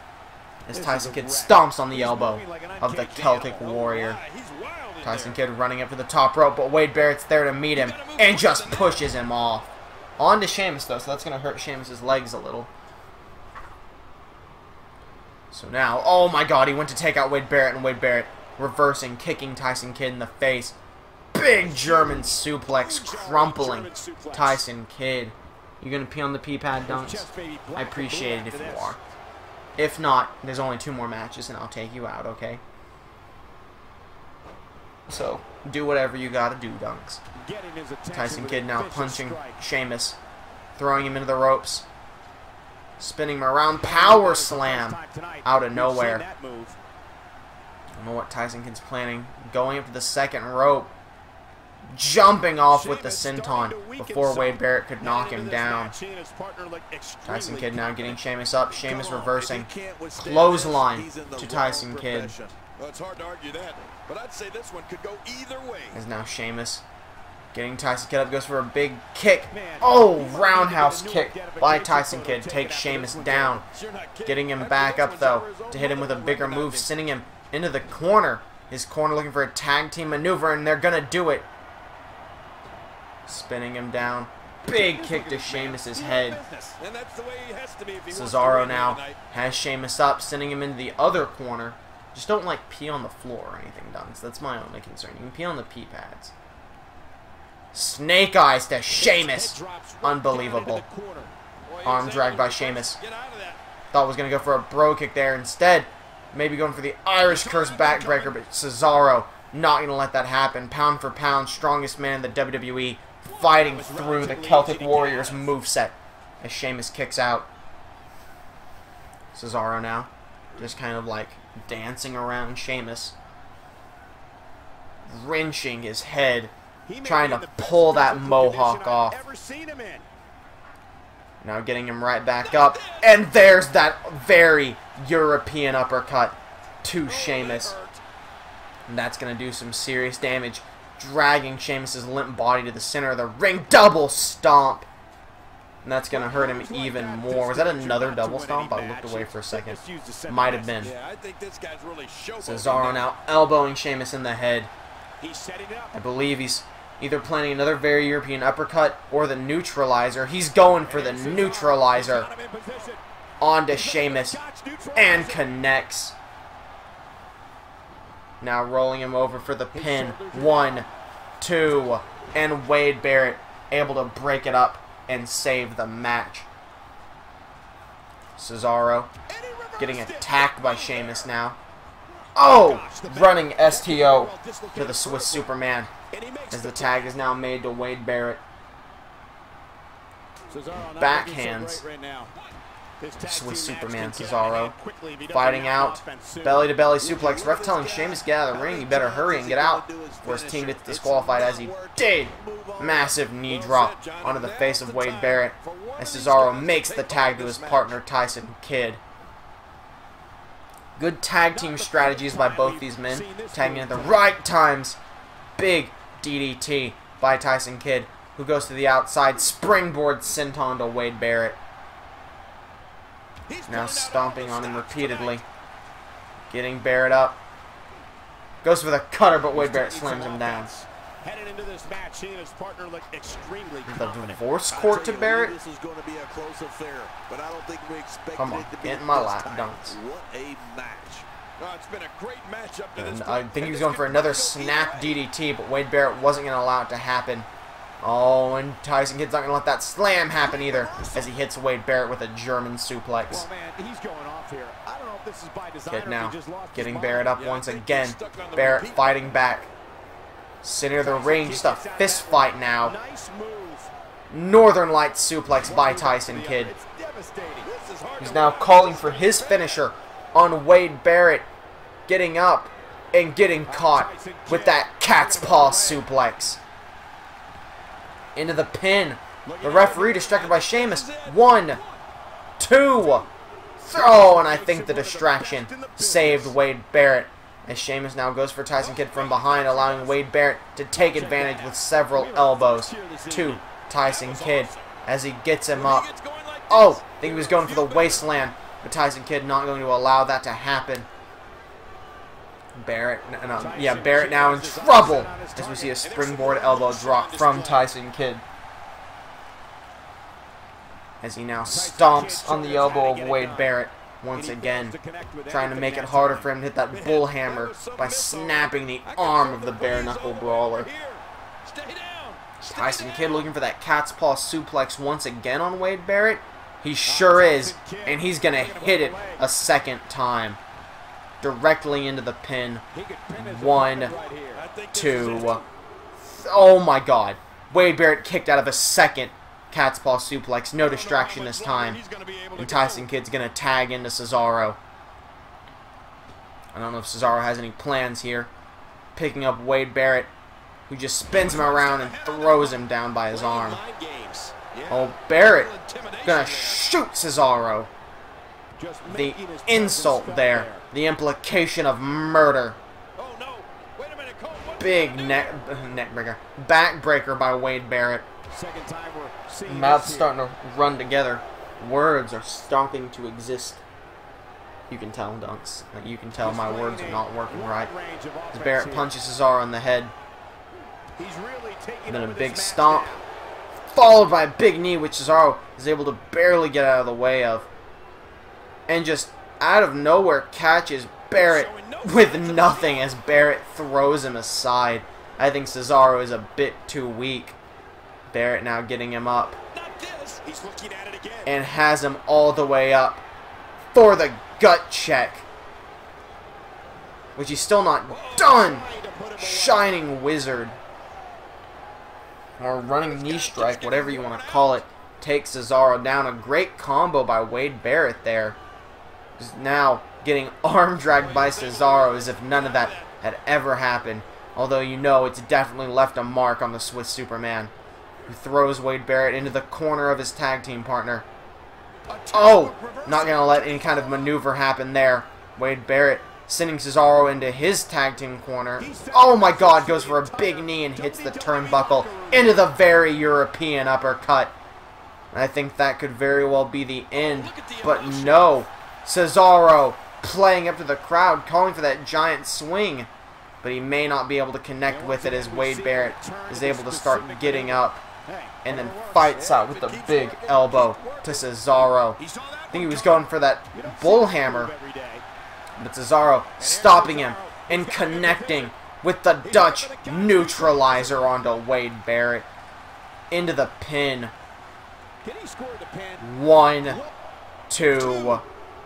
As Tyson Kidd stomps on the elbow of the Celtic Warrior. Tyson Kidd running up to the top rope, but Wade Barrett's there to meet him and just pushes him off. On to Sheamus, though, so that's going to hurt Sheamus' legs a little. So now, oh my god, he went to take out Wade Barrett, and Wade Barrett reversing, kicking Tyson Kidd in the face. Big German suplex, crumpling Tyson Kidd. You gonna pee on the pee pad, Dunks? I appreciate it if you are. If not, there's only 2 more matches and I'll take you out, okay? So, do whatever you gotta do, Dunks. Tyson Kidd now punching Sheamus, throwing him into the ropes, spinning him around, power slam out of nowhere. I don't know what Tyson Kidd's planning. Going up to the second rope, jumping off with the senton before Wade Barrett could knock him down. Tyson Kidd now getting Sheamus up. Sheamus reversing. Clothesline to Tyson Kidd. Well, it's hard to argue that, but I'd say this one could go either way. As now Sheamus getting Tyson Kidd up, goes for a big kick. Oh, roundhouse kick by Tyson Kidd. Takes Sheamus down. Getting him back up, though, to hit him with a bigger move, sending him into the corner. His corner looking for a tag team maneuver, and they're going to do it. Spinning him down. Big kick to Sheamus' head. Cesaro now has Sheamus up, sending him into the other corner. Just don't, like, pee on the floor or anything, Dunks. That's my only concern. You can pee on the pee pads. Snake eyes to Sheamus. Unbelievable. Arm drag by Sheamus. Thought was going to go for a bro kick there. Instead, maybe going for the Irish Curse backbreaker, but Cesaro not going to let that happen. Pound for pound, strongest man in the WWE, fighting through the Celtic Warriors moveset as Sheamus kicks out. Cesaro now just kind of like dancing around Sheamus, wrenching his head, trying to pull that mohawk off. Now getting him right back up, and there's that very European uppercut to Sheamus. And that's going to do some serious damage, dragging Sheamus' limp body to the center of the ring. Double stomp. And that's going to hurt him even more. Was that another double stomp? I looked away for a second. Might have been. Cesaro now elbowing Sheamus in the head. I believe he's either planning another very European uppercut or the neutralizer. He's going for the neutralizer onto Sheamus and connects. Now rolling him over for the pin. 1, 2, and Wade Barrett able to break it up and save the match. Cesaro getting attacked by Sheamus now. Oh! Running STO to the Swiss Superman as the tag is now made to Wade Barrett. Backhands. Swiss Superman Cesaro fighting out. Belly-to-belly suplex. Ref telling Sheamus get out of the ring. You better hurry and get out before his team gets disqualified, as he did. Massive knee drop onto the face of Wade Barrett as Cesaro makes the tag to his partner Tyson Kidd. Good tag team strategies by both these men, tagging at the right times. Big DDT by Tyson Kidd, who goes to the outside, springboard senton to Wade Barrett. Now stomping on him repeatedly. Getting Barrett up. Goes for the cutter, but Wade Barrett slams him down. The divorce court to Barrett? Come on, get in my lap, Dunks. And I think he was going for another snap DDT, but Wade Barrett wasn't going to allow it to happen. Oh, and Tyson Kidd's not going to let that slam happen either, as he hits Wade Barrett with a German suplex. Kidd now getting Barrett up once again. Barrett fighting back. Center of the ring, just a fist fight now. Northern Lights suplex by Tyson Kidd. He's now calling for his finisher on Wade Barrett. Getting up and getting caught with that cat's paw suplex. Into the pin. The referee distracted by Sheamus. 1, 2. Throw, and I think the distraction saved Wade Barrett. As Sheamus now goes for Tyson Kidd from behind, allowing Wade Barrett to take advantage with several elbows to Tyson Kidd as he gets him up. Oh, I think he was going for the wasteland, but Tyson Kidd not going to allow that to happen. Barrett now in trouble as we see a springboard elbow drop from Tyson Kidd. As he now stomps on the elbow of Wade Barrett once again, trying to make it harder for him to hit that bull hammer by snapping the arm of the bare knuckle brawler. Tyson Kidd looking for that cat's paw suplex once again on Wade Barrett. He sure is, and he's going to hit it a second time. Directly into the pin. 1, 2. Oh my god. Wade Barrett kicked out of a second cat's paw suplex. No distraction this time. And Tyson Kidd's going to tag into Cesaro. I don't know if Cesaro has any plans here. Picking up Wade Barrett, who just spins him around and throws him down by his arm. Oh, Barrett gonna shoot Cesaro. The insult there. The implication of murder. Big neck breaker. Back breaker by Wade Barrett. Mouths starting to run together. Words are starting to exist. You can tell, Dunks. You can tell my words are not working right. As Barrett punches Cesaro in the head. And then a big stomp. Followed by a big knee, which Cesaro is able to barely get out of the way of. And just out of nowhere catches Barrett with nothing as Barrett throws him aside. I think Cesaro is a bit too weak. Barrett now getting him up. And has him all the way up for the gut check. Which he's still not done. Shining Wizard. Or running knee strike, whatever you want to call it. Takes Cesaro down. A great combo by Wade Barrett there. Is now getting arm dragged by Cesaro as if none of that had ever happened. Although you know it's definitely left a mark on the Swiss Superman. Who throws Wade Barrett into the corner of his tag team partner. Oh! Not going to let any kind of maneuver happen there. Wade Barrett sending Cesaro into his tag team corner. Oh my god, goes for a big knee and hits the turnbuckle into the very European uppercut. I think that could very well be the end. But no. Cesaro playing up to the crowd, calling for that giant swing. But he may not be able to connect with it as Wade Barrett is able to start getting up. And then fights out with a big elbow to Cesaro. I think he was going for that bullhammer. But Cesaro stopping him and connecting with the Dutch neutralizer onto Wade Barrett. Into the pin. 1, 2,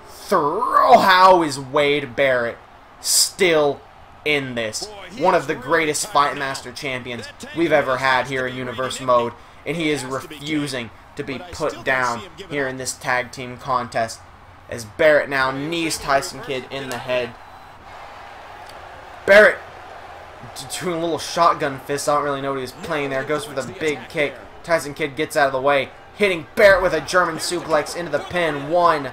3. How is Wade Barrett still in this? One of the greatest Fight Master champions we've ever had here in Universe Mode. And he is refusing to be put down here in this tag team contest. As Barrett now knees Tyson Kidd in the head. Barrett doing a little shotgun fist. I don't really know what he was playing there. Goes for the big kick. Tyson Kidd gets out of the way. Hitting Barrett with a German suplex into the pin. 1,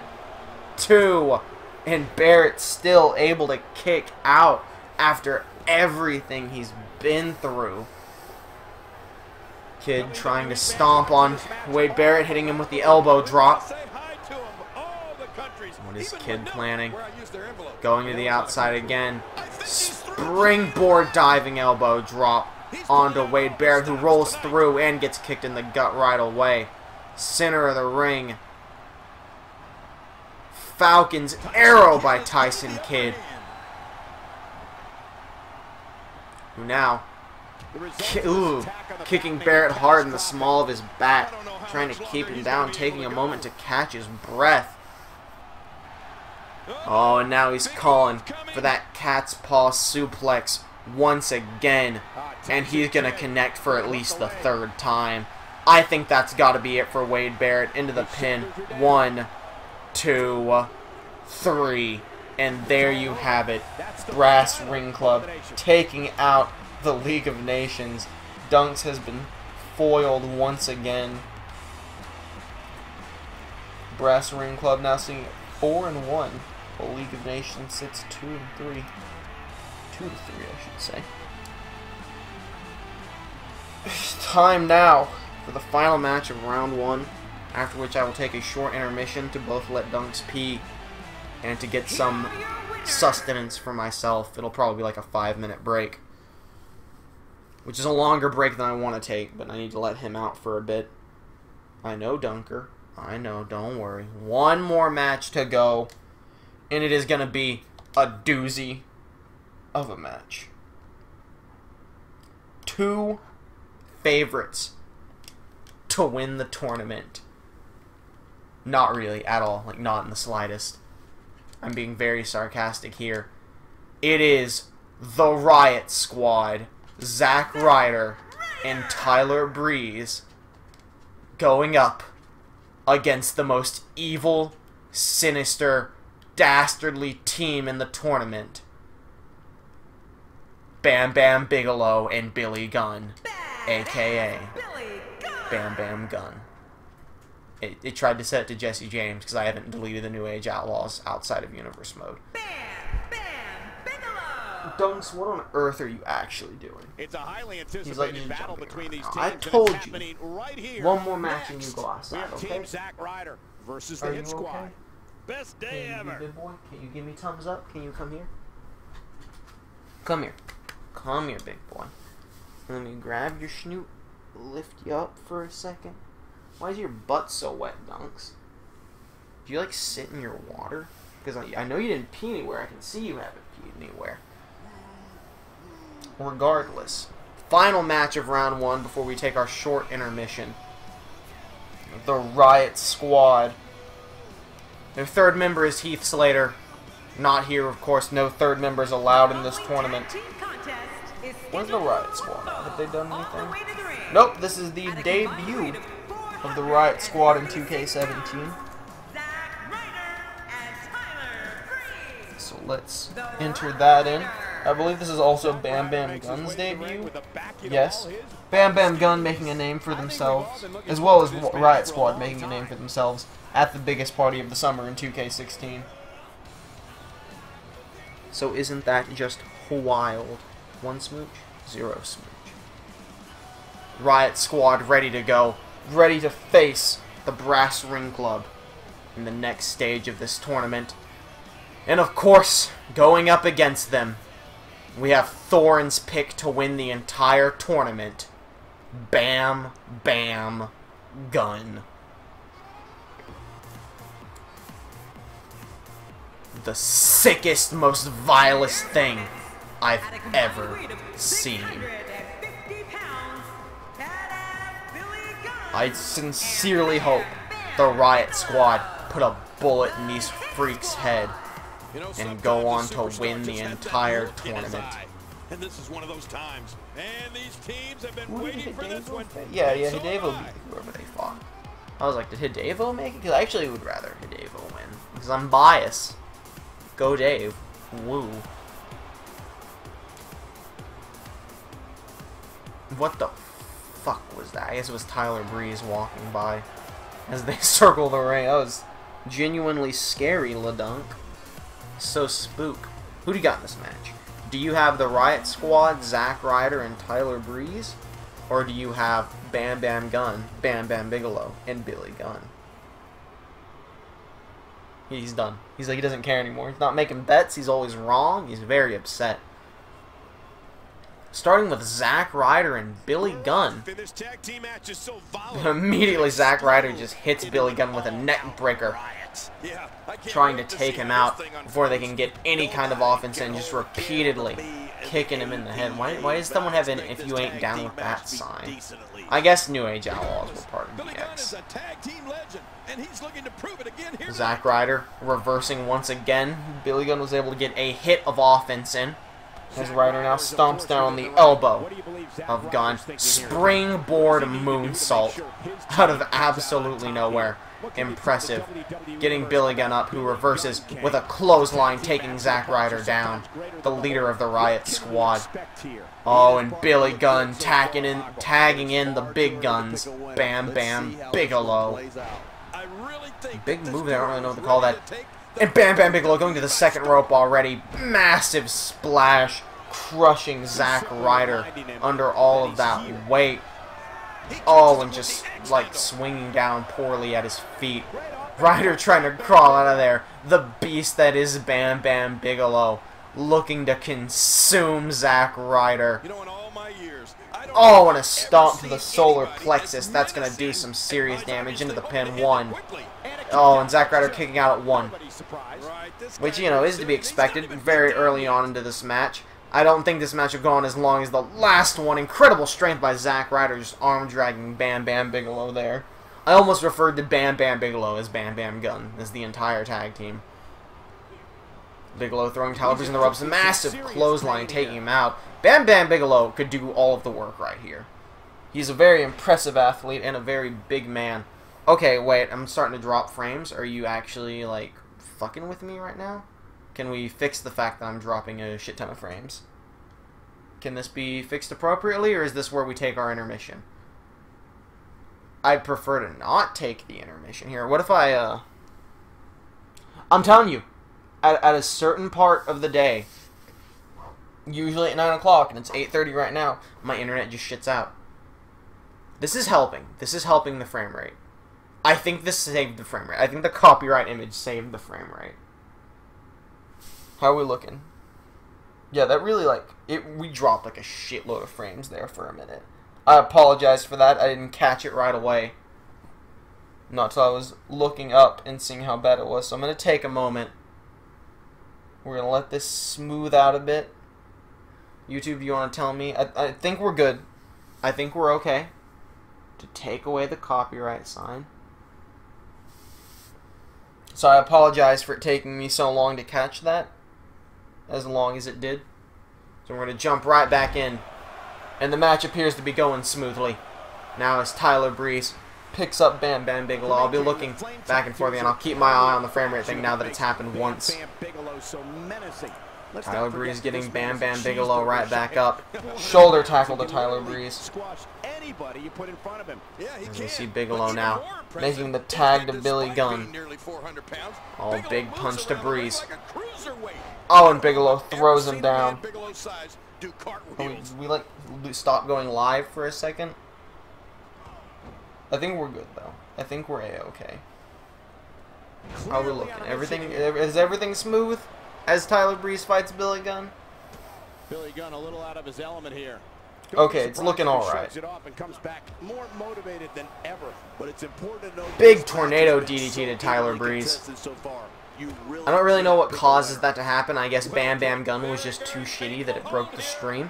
2. And Barrett still able to kick out after everything he's been through. Kidd trying to stomp on Wade Barrett. Hitting him with the elbow drop. What is Kidd planning? Going to the outside again. Springboard diving elbow drop onto Wade Barrett, who rolls through and gets kicked in the gut right away. Center of the ring. Falcon's arrow by Tyson Kidd. Who now kicking Barrett hard in the small of his back. Trying to keep him down, taking a moment to catch his breath. Oh, and now he's calling for that cat's paw suplex once again. And he's going to connect for at least the 3rd time. I think that's got to be it for Wade Barrett. Into the pin. 1, 2, 3. And there you have it. Brass Ring Club taking out the League of Nations. Dunks has been foiled once again. Brass Ring Club now sitting at 4-1. The League of Nations sits 2-3. 2-3, I should say. Time now for the final match of round 1. After which I will take a short intermission to both let Dunks pee and to get some sustenance for myself. It'll probably be like a 5-minute break, which is a longer break than I want to take, but I need to let him out for a bit. I know, Dunker. I know, don't worry. One more match to go. And it is going to be a doozy of a match. 2 favorites to win the tournament. Not really, at all. Like, not in the slightest. I'm being very sarcastic here. It is the Riot Squad, Zack Ryder and Tyler Breeze, going up against the most evil, sinister, dastardly team in the tournament. Bam Bam Bigelow and Billy Gunn, a.k.a. Bam Bam Gunn. It tried to set it to Jesse James because I haven't deleted the New Age Outlaws outside of Universe mode. Bam Bam Bigelow! Dunks, what on earth are you actually doing? It's a highly anticipated like, battle between these teams. I and told it's you. happening right here. One more match and Next, you go outside, we have okay? Team Zack Ryder versus the Are Hit you Squad. okay? Best day Can you, ever. big boy? Can you give me thumbs up? Can you come here? Come here. Come here, big boy. Let me grab your snoot, lift you up for a second. Why is your butt so wet, Dunks? Do you, like, sit in your water? Because I know you didn't pee anywhere. I can see you haven't peed anywhere. Regardless. Final match of round 1 before we take our short intermission. The Riot Squad. Their third member is Heath Slater. Not here, of course. No third members allowed in this tournament. Where's the Riot Squad? Have they done anything? Nope, this is the debut of the Riot Squad in 2K17. So let's enter that in. I believe this is also Bam Bam Gunn's debut. Yes. Bam Bam Gunn making a name for themselves, as well as Riot Squad making a name for themselves at the biggest party of the summer in 2K16. So isn't that just wild? 1 smooch, 0 smooch. Riot Squad ready to go, ready to face the Brass Ring Club in the next stage of this tournament. And of course, going up against them, we have Thoren's pick to win the entire tournament. Bam Bam Gunn. The sickest, most vilest thing I've ever seen. I sincerely hope the Riot Squad put a bullet in these freaks' head and go on to win the entire tournament. And this is one of those times. And these teams have been waiting for this one. Yeah, Hideo beat whoever they fought. I was like, did Hideo make it? Because I actually would rather Hideo win. Because I'm biased. Go Dave. Woo. What the fuck was that? I guess it was Tyler Breeze walking by as they circle the ring. That was genuinely scary, LaDunk. So spook. Who do you got in this match? Do you have the Riot Squad, Zack Ryder, and Tyler Breeze? Or do you have Bam Bam Gunn, Bam Bam Bigelow, and Billy Gunn? He's done. He's like, he doesn't care anymore. He's not making bets. He's always wrong. He's very upset. Starting with Zack Ryder and Billy Gunn. Immediately, Zack Ryder just hits Billy Gunn with a neck breaker, trying to take him out before they can get any kind of offense in, just repeatedly kicking him in the head. Why does someone have an "if you ain't down with that" sign? I guess New Age Outlaws were part of DX. Zack Ryder reversing once again. Billy Gunn was able to get a hit of offense in. As Ryder now stomps down on the elbow of Gunn. Springboard moonsault out of absolutely nowhere. Impressive. Getting Billy Gunn up, who reverses with a clothesline, taking Zack Ryder down, the leader of the Riot Squad. Oh, and Billy Gunn tagging in the big guns. Bam Bam Bigelow. Big move there, I don't really know what to call that. And Bam Bam Bigelow going to the second rope already. Massive splash, crushing Zack Ryder under all of that weight. Oh, and just, like, swinging down poorly at his feet. Ryder trying to crawl out of there. The beast that is Bam Bam Bigelow, looking to consume Zack Ryder. Oh, and a stomp to the solar plexus. That's going to do some serious damage into the pin. 1. Oh, and Zack Ryder kicking out at 1. Which, you know, is to be expected very early on into this match. I don't think this match will go on as long as the last one. Incredible strength by Zack Ryder, just arm-dragging Bam Bam Bigelow there. I almost referred to Bam Bam Bigelow as Bam Bam Gunn, as the entire tag team. Bigelow throwing Tyler Breeze in the ropes. Massive clothesline taking him out. Bam Bam Bigelow could do all of the work right here. He's a very impressive athlete and a very big man. Okay, wait, I'm starting to drop frames. Are you actually, like, fucking with me right now? Can we fix the fact that I'm dropping a shit ton of frames? Can this be fixed appropriately, or is this where we take our intermission? I'd prefer to not take the intermission here. What if I'm telling you, at a certain part of the day, usually at 9 o'clock, and it's 8:30 right now, my internet just shits out. This is helping. This is helping the frame rate. I think this saved the frame rate. I think the copyright image saved the frame rate. How are we looking? Yeah, that really, like, we dropped, like, a shitload of frames there for a minute. I apologize for that. I didn't catch it right away. Not till I was looking up and seeing how bad it was. So I'm going to take a moment. We're going to let this smooth out a bit. YouTube, you want to tell me? I think we're good. I think we're okay to take away the copyright sign. So I apologize for it taking me so long to catch that. As long as it did. So we're going to jump right back in. And the match appears to be going smoothly. Now as Tyler Breeze picks up Bam Bam Bigelow. I'll be looking back and forth, and I'll keep my eye on the frame rate thing now that it's happened once. Tyler Breeze getting Bam Bam Bigelow right back up. Shoulder tackle to Tyler Breeze. As you see Bigelow now making the tag to Billy Gunn. Oh, big punch to Breeze. Oh, and Bigelow throws him down. Oh, we like stop going live for a second. I think we're good though. I think we're a-okay. How are we looking? Is everything smooth as Tyler Breeze fights Billy Gunn? Billy Gunn a little out of his element here. Okay, it's looking alright. Big tornado DDT to Tyler Breeze. I don't really know what causes that to happen. I guess Bam Bam Gunn was just too shitty that it broke the stream.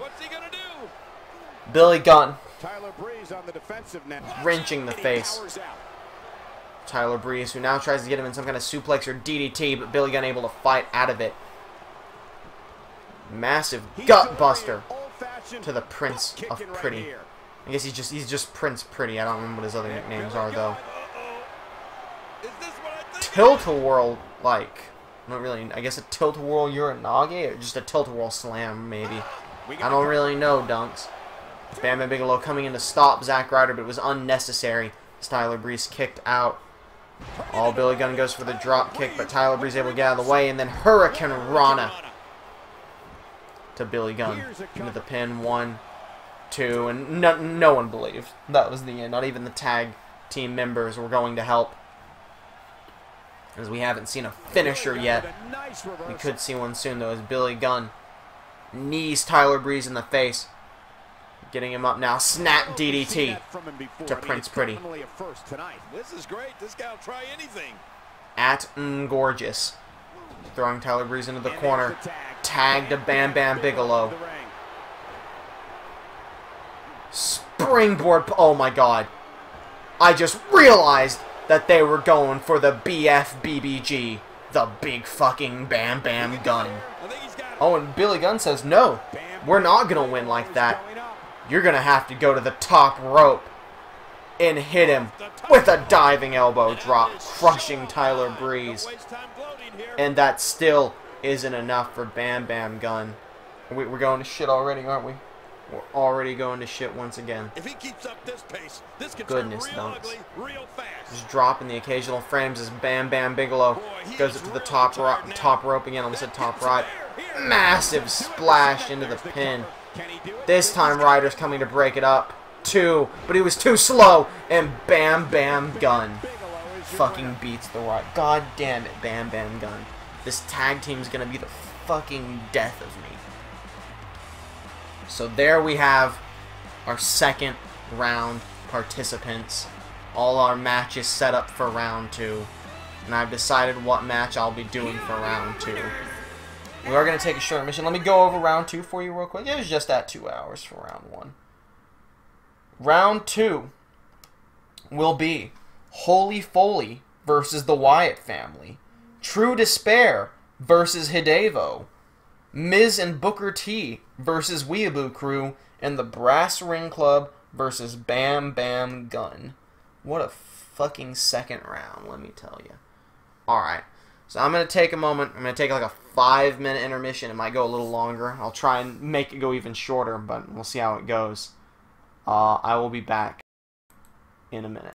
Billy Gunn wrenching the face. Tyler Breeze, who now tries to get him in some kind of suplex or DDT, but Billy Gunn able to fight out of it. Massive gut buster to the Prince of Pretty. I guess he's just Prince Pretty. I don't remember what his other nicknames are though. Tilt-a-whirl, like, not really, I guess a tilt-a-whirl Uranage, or just a tilt-a-whirl slam, maybe. I don't really know, Dunks. Bam Bam Bigelow coming in to stop Zack Ryder, but it was unnecessary as Tyler Breeze kicked out. Oh, Billy Gunn goes for the drop kick, but Tyler Breeze able to get out of the way, and then Hurricane Rana to Billy Gunn into the pin. 1, 2, and no one believed that was the end. Not even the tag team members were going to help. As we haven't seen a finisher yet. We could see one soon, though, as Billy Gunn knees Tyler Breeze in the face. Getting him up now. Snap DDT to Prince Pretty. This is great. This guy will try anything. At Gorgeous. Throwing Tyler Breeze into the corner. Tag to Bam Bam Bigelow. Springboard. Oh my god. I just realized that they were going for the BFBBG. The big fucking Bam Bam Gun. Oh, and Billy Gunn says, no, we're not going to win like that. You're going to have to go to the top rope and hit him with a diving elbow drop, crushing Tyler Breeze. And that still isn't enough for Bam Bam Gun. We're going to shit already, aren't we? We're already going to shit once again. If he keeps up this pace, this could Goodness, turn real Dunks. ugly, real fast. Just dropping the occasional frames as Bam Bam Bigelow goes up to the top rope again. I almost said top right. Massive splash into the pin. This time Ryder's coming to break it up. 2, but he was too slow, and Bam Bam Gun fucking beats the right. God damn it, Bam Bam Gun. This tag team's gonna be the fucking death of me. So there we have our second round participants. All our matches set up for round 2. And I've decided what match I'll be doing for round 2. We are going to take a short mission. Let me go over round 2 for you real quick. It was just at 2 hours for round 1. Round 2 will be Holy Foley versus the Wyatt family. True Despair versus Hideo. Miz and Booker T versus Weeaboo Crew. And the Brass Ring Club versus Bam Bam Gun. What a fucking second round, let me tell you. Alright, so I'm going to take a moment. I'm going to take like a 5-minute intermission. It might go a little longer. I'll try and make it go even shorter, but we'll see how it goes. I will be back in a minute.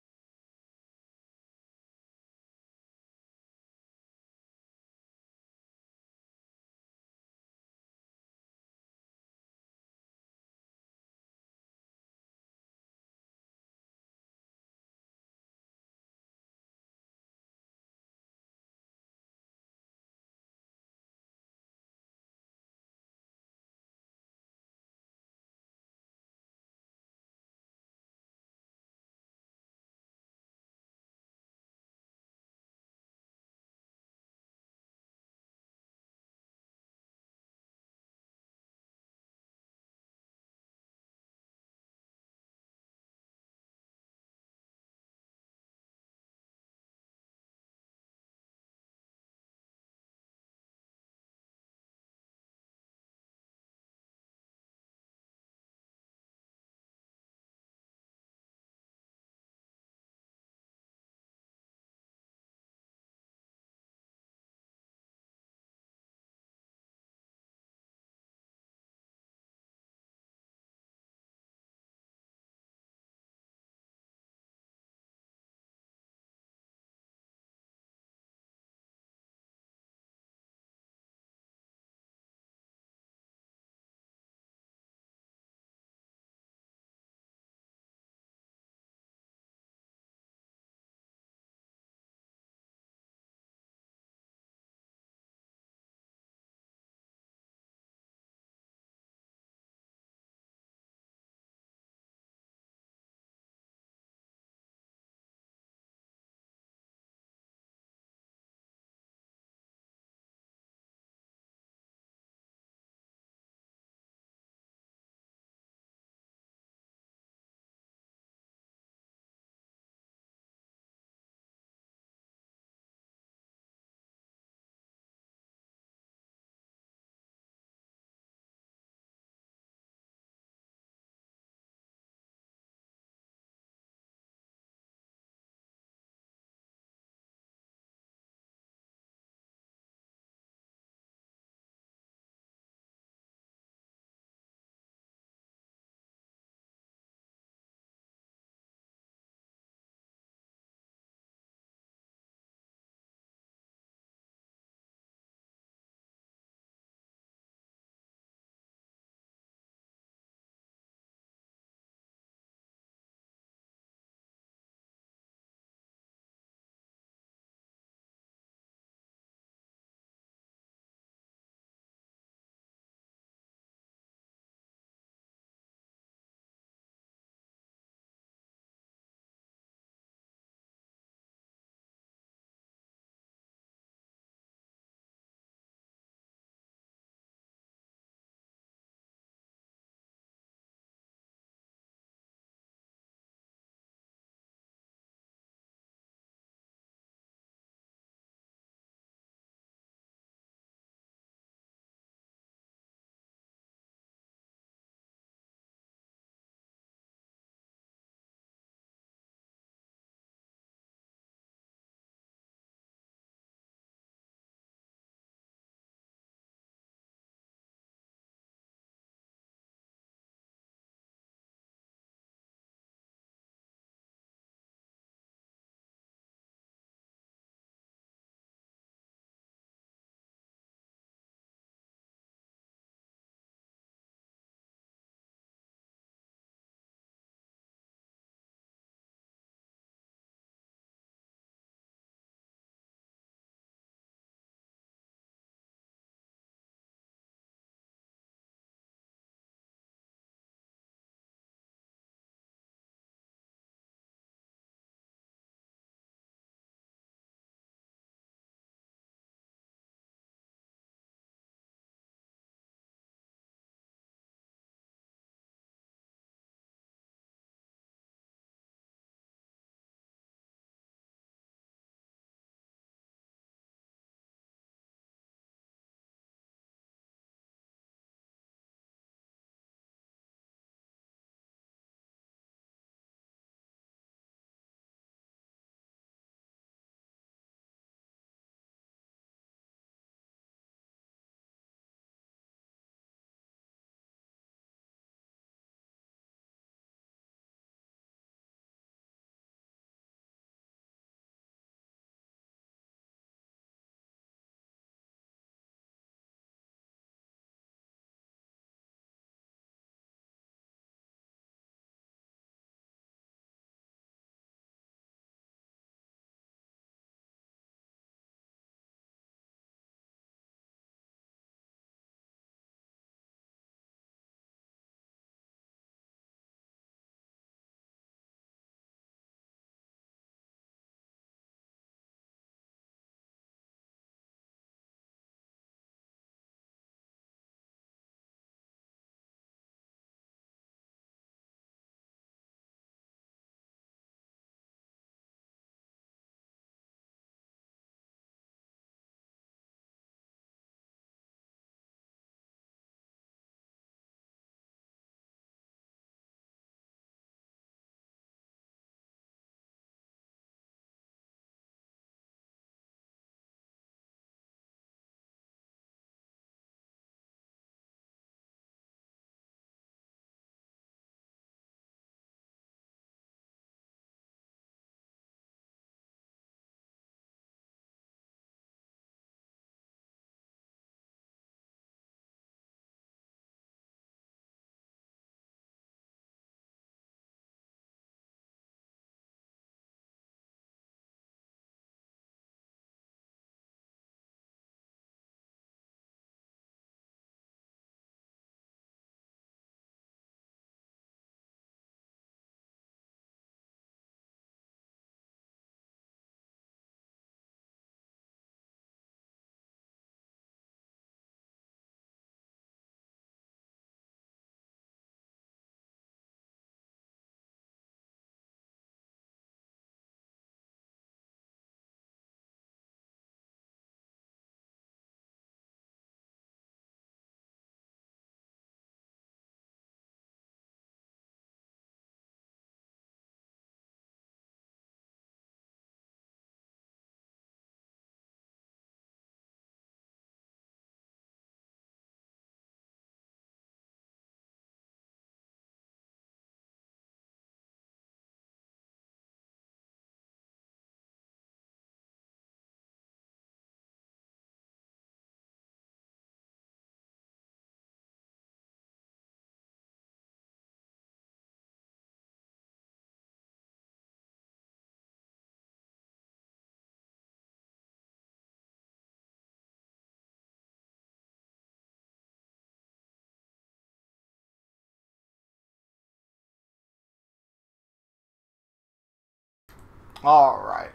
Alright.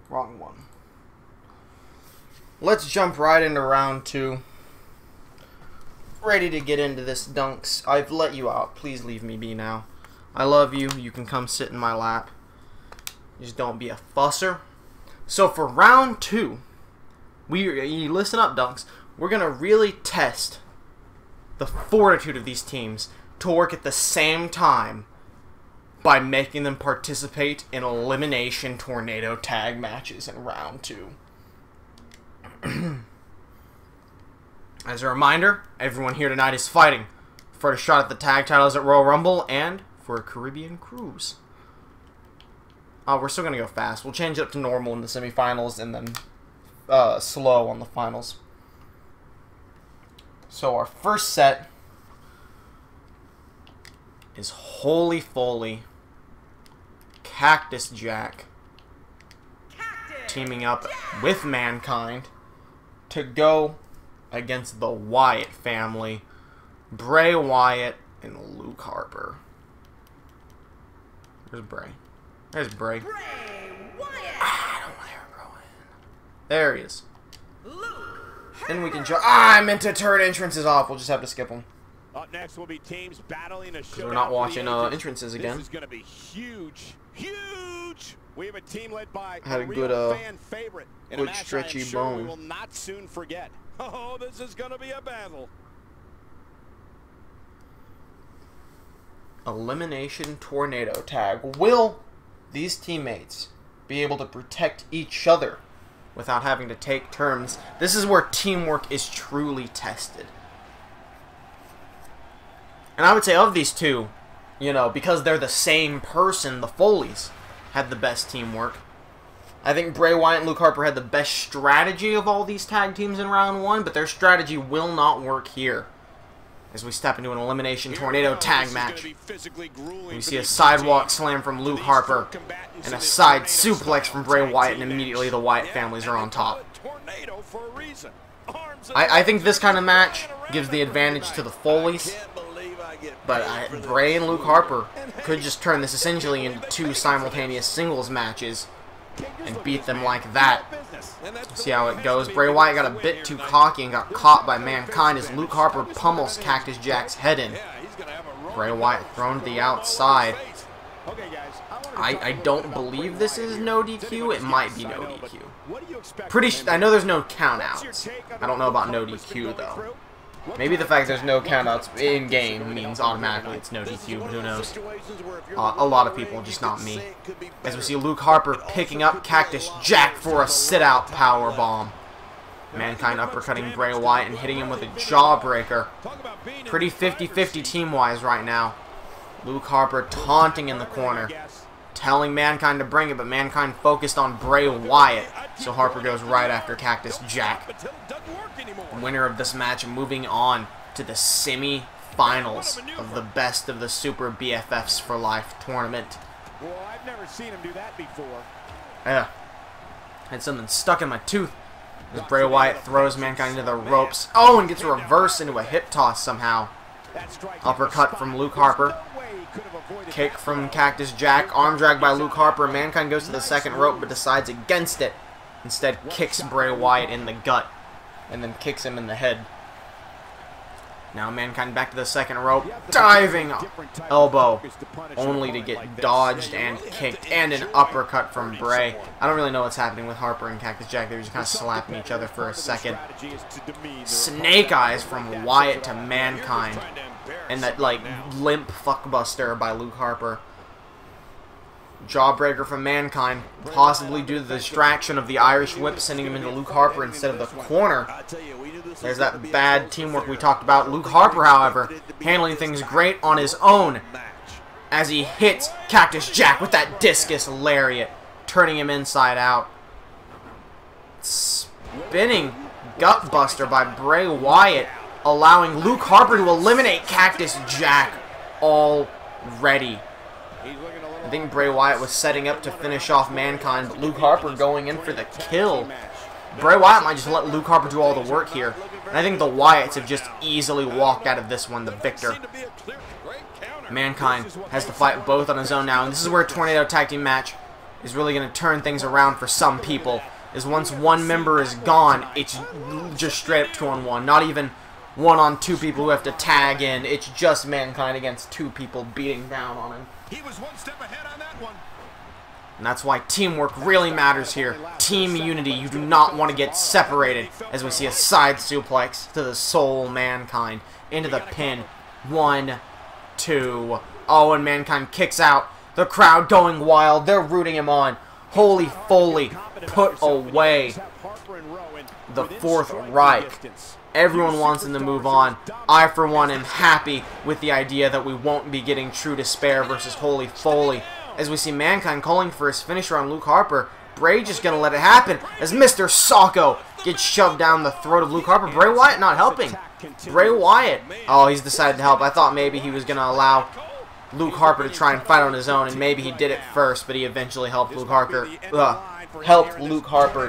Wrong one. Let's jump right into round 2. Ready to get into this, Dunks. I've let you out. Please leave me be now. I love you. You can come sit in my lap. Just don't be a fusser. So for round 2, you listen up, Dunks. We're going to really test the fortitude of these teams to work at the same time by making them participate in elimination tornado tag matches in round 2. As a reminder, everyone here tonight is fighting for a shot at the tag titles at Royal Rumble and for a Caribbean cruise. We're still going to go fast. We'll change it up to normal in the semifinals and then slow on the finals. So our first set is Holy Foley, Cactus Jack, teaming up with Mankind to go against the Wyatt family, Bray Wyatt and Luke Harper. Where's Bray? There's Bray. Bray Wyatt. I don't want to hear him go in. There he is. Then we can show. I meant to turn entrances off. We'll just have to skip them. Up next will be teams battling a showdown. We're not watching entrances again. This is going to be huge, huge. We have a team led by had a good fan favorite in good a match stretchy I am sure bone. we will not soon forget. Oh, this is going to be a battle. Elimination tornado tag. Will these teammates be able to protect each other without having to take turns? This is where teamwork is truly tested. And I would say of these two, you know, because they're the same person, the Foleys had the best teamwork. I think Bray Wyatt and Luke Harper had the best strategy of all these tag teams in round 1, but their strategy will not work here as we step into an elimination tornado tag match. We see a sidewalk slam from Luke Harper and a side suplex from Bray Wyatt, and immediately the Wyatt families are on top. I think this kind of match gives the advantage to the Foleys, but Bray and Luke Harper could just turn this essentially into 2 simultaneous singles matches and beat them like that. See how it goes. Bray Wyatt got a bit too cocky and got caught by Mankind as Luke Harper pummels Cactus Jack's head in. Bray Wyatt thrown to the outside. I don't believe this is no DQ. It might be no DQ. I know there's no countouts. I don't know about no DQ though. Maybe the fact there's no countouts in-game means automatically it's no DQ, but who knows. A lot of people, just not me. As we see Luke Harper picking up Cactus Jack for a sit-out powerbomb. Mankind uppercutting Bray Wyatt and hitting him with a jawbreaker. Pretty 50-50 team-wise right now. Luke Harper taunting in the corner, telling Mankind to bring it, but Mankind focused on Bray Wyatt, so Harper goes right after Cactus Jack. Winner of this match moving on to the semi-finals of the Best of the Super BFFs for Life tournament. Well, I've never seen him do that before. Yeah. Had something stuck in my tooth. As Bray Wyatt throws Mankind into the ropes. Oh, and gets reversed into a hip toss somehow. Uppercut from Luke Harper. Kick from Cactus Jack. Arm drag by Luke Harper. Mankind goes to the second rope but decides against it. Instead kicks Bray Wyatt in the gut. And then kicks him in the head. Now Mankind back to the second rope. Diving elbow. Only to get dodged and kicked. And an uppercut from Bray. I don't really know what's happening with Harper and Cactus Jack. They're just kind of slapping each other for a second. Snake eyes from Wyatt to Mankind. And that, like, limp fuckbuster by Luke Harper. Jawbreaker from Mankind, possibly due to the distraction of the Irish Whip sending him into Luke Harper instead of the corner. There's that bad teamwork we talked about. Luke Harper, however, handling things great on his own as he hits Cactus Jack with that discus lariat, turning him inside out. Spinning gutbuster by Bray Wyatt, allowing Luke Harper to eliminate Cactus Jack already. I think Bray Wyatt was setting up to finish off Mankind, but Luke Harper going in for the kill. Bray Wyatt might just let Luke Harper do all the work here. And I think the Wyatts have just easily walked out of this one the victor. Mankind has to fight both on his own now, and this is where a Tornado Tag Team match is really going to turn things around for some people. Is once one member is gone, it's just straight up 2-on-1. Not even 1-on-2 people who have to tag in. It's just Mankind against 2 people beating down on him. He was one step ahead on that one. And that's why teamwork really matters here. Team unity. You do not want to get separated. As we see a side suplex to the soul Mankind into the pin. 1, 2. Oh, and Mankind kicks out. The crowd going wild. They're rooting him on. Holy Foley put away the Fourth Reich. Everyone wants him to move on. I, for one, am happy with the idea that we won't be getting True Despair versus Holy Foley. As we see Mankind calling for his finisher on Luke Harper. Bray just going to let it happen as Mr. Socko gets shoved down the throat of Luke Harper. Bray Wyatt not helping. Bray Wyatt. Oh, he's decided to help. I thought maybe he was going to allow Luke Harper to try and fight on his own, and maybe he did it first, but he eventually helped Luke Harper.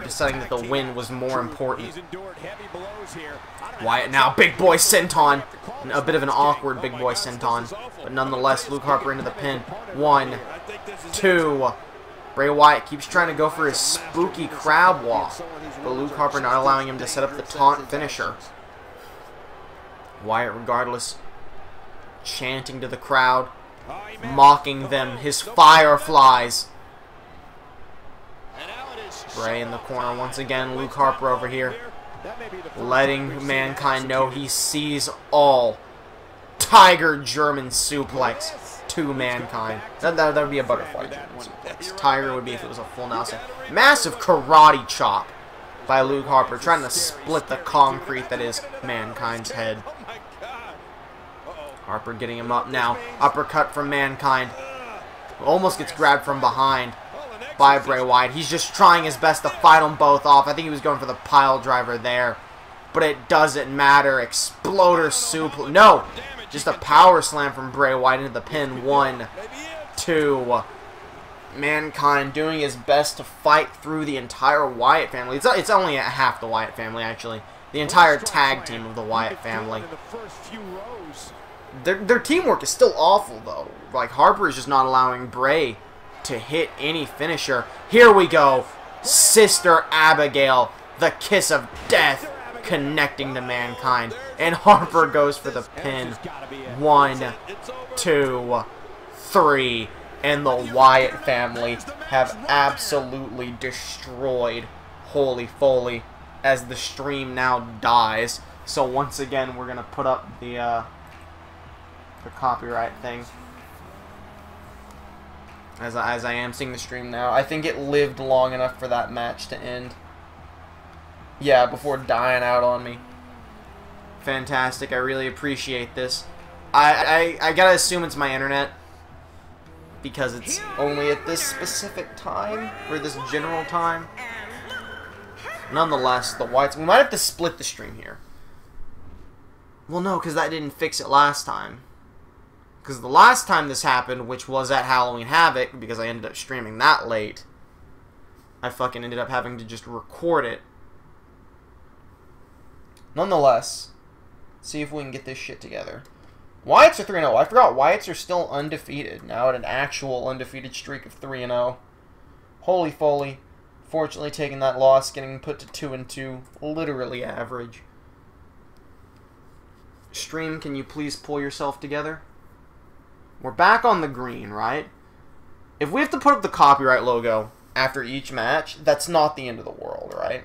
Deciding that the win was more important. Wyatt now, big boy senton. A bit of an awkward big boy senton, but nonetheless, Luke Harper into the pin. 1, 2. Bray Wyatt keeps trying to go for his spooky crab walk, but Luke Harper not allowing him to set up the taunt finisher. Wyatt, regardless, chanting to the crowd, mocking them, his fireflies. Bray in the corner once again. Luke Harper over here, letting Mankind know he sees all. Tiger German suplex to Mankind. That would be a butterfly German suplex. Tiger would be if it was a full Nelson. Massive karate chop by Luke Harper, trying to split the concrete that is Mankind's head. Harper getting him up now. Uppercut from Mankind. Almost gets grabbed from behind by Bray Wyatt. He's just trying his best to fight them both off. I think he was going for the pile driver there, but it doesn't matter. Exploder suplex. No, just a power slam from Bray Wyatt into the pin. 1, 2. Mankind doing his best to fight through the entire Wyatt family. It's only half the Wyatt family, actually. The entire tag team of the Wyatt family. Their teamwork is still awful, though. Like, Harper is just not allowing Bray to hit any finisher. Here we go. Sister Abigail, the kiss of death, connecting to Mankind. And Harper goes for the pin. 1, 2, 3. And the Wyatt family have absolutely destroyed Holy Foley as the stream now dies. So once again, we're going to put up the copyright thing. As I am seeing the stream now. I think it lived long enough for that match to end. Yeah, before dying out on me. Fantastic. I really appreciate this. I gotta assume it's my internet, because it's only at this specific time, or this general time. Nonetheless, the Whites... We might have to split the stream here. Well, no, because that didn't fix it last time. Because the last time this happened, which was at Halloween Havoc, because I ended up streaming that late, I fucking ended up having to just record it. Nonetheless, see if we can get this shit together. Wyatts are 3-0. I forgot Wyatts are still undefeated. Now at an actual undefeated streak of 3-0. Holy Foley. Fortunately taking that loss, getting put to 2-2. Literally average. Stream, can you please pull yourself together? We're back on the green, right? If we have to put up the copyright logo after each match, that's not the end of the world, right?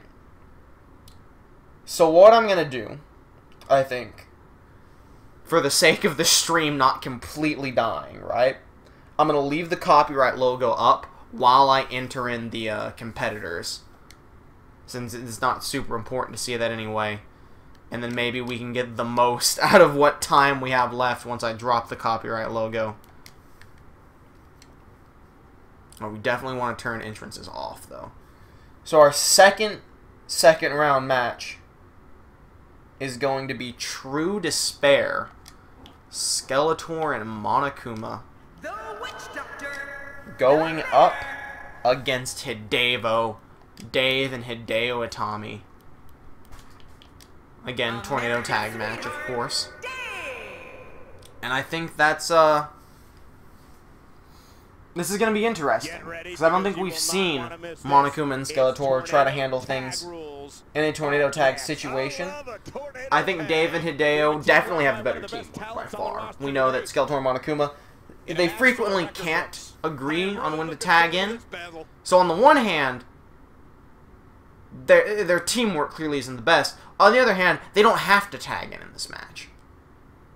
So what I'm going to do, I think, for the sake of the stream not completely dying, right? I'm going to leave the copyright logo up while I enter in the competitors, since it's not super important to see that anyway. And then maybe we can get the most out of what time we have left once I drop the copyright logo. Oh, we definitely want to turn entrances off, though. So our second round match is going to be True Despair, Skeletor and Monokuma, The Witch Doctor going up against Hideo, Dave and Hideo Itami. Again, tornado tag match, of course. And I think that's This is going to be interesting, because I don't think we've seen Monokuma and Skeletor try to handle things in a tornado tag situation. I think Dave and Hideo definitely have the better team by far. We know that Skeletor and Monokuma, they frequently can't agree on when to tag in. So on the one hand, their teamwork clearly isn't the best. On the other hand, they don't have to tag in this match.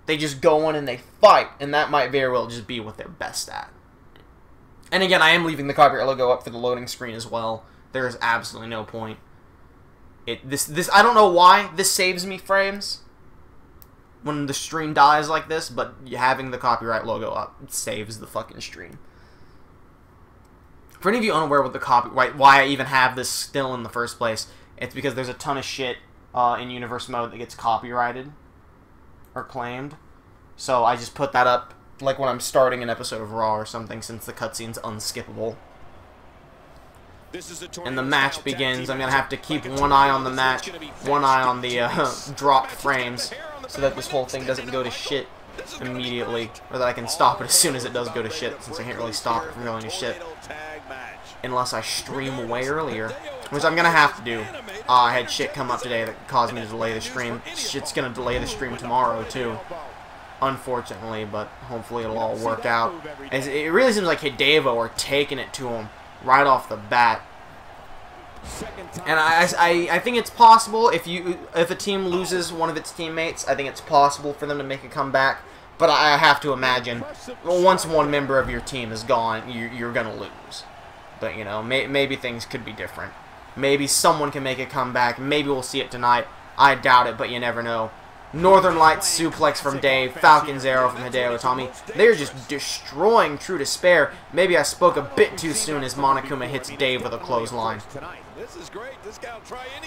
They just go in and they fight, and that might very well just be what they're best at. And again, I am leaving the copyright logo up for the loading screen as well. There is absolutely no point. I don't know why this saves me frames when the stream dies like this, but having the copyright logo up, it saves the fucking stream. For any of you unaware with the copyright, why I even have this still in the first place, it's because there's a ton of shit in Universe Mode that gets copyrighted or claimed. So I just put that up like when I'm starting an episode of Raw or something, since the cutscene's unskippable. And the match begins. I'm going to have to keep one eye on the match, one eye on the dropped frames, so that this whole thing doesn't go to shit immediately, or that I can stop it as soon as it does go to shit, since I can't really stop it from going to shit unless I stream way earlier, which I'm going to have to do. I had shit come up today that caused me to delay the stream. Shit's going to delay the stream tomorrow, too. Unfortunately, but hopefully it'll all work out. As it really seems like Hideo are taking it to him right off the bat. And I think it's possible if a team loses one of its teammates, I think it's possible for them to make a comeback. But I have to imagine once one member of your team is gone, you're gonna lose. But you know, maybe things could be different. Maybe someone can make a comeback. Maybe we'll see it tonight. I doubt it, but you never know. Northern Lights suplex from Dave, Falcon's arrow from Hideo Itami. They're just destroying True Despair. Maybe I spoke a bit too soon as Monokuma hits Dave with a clothesline.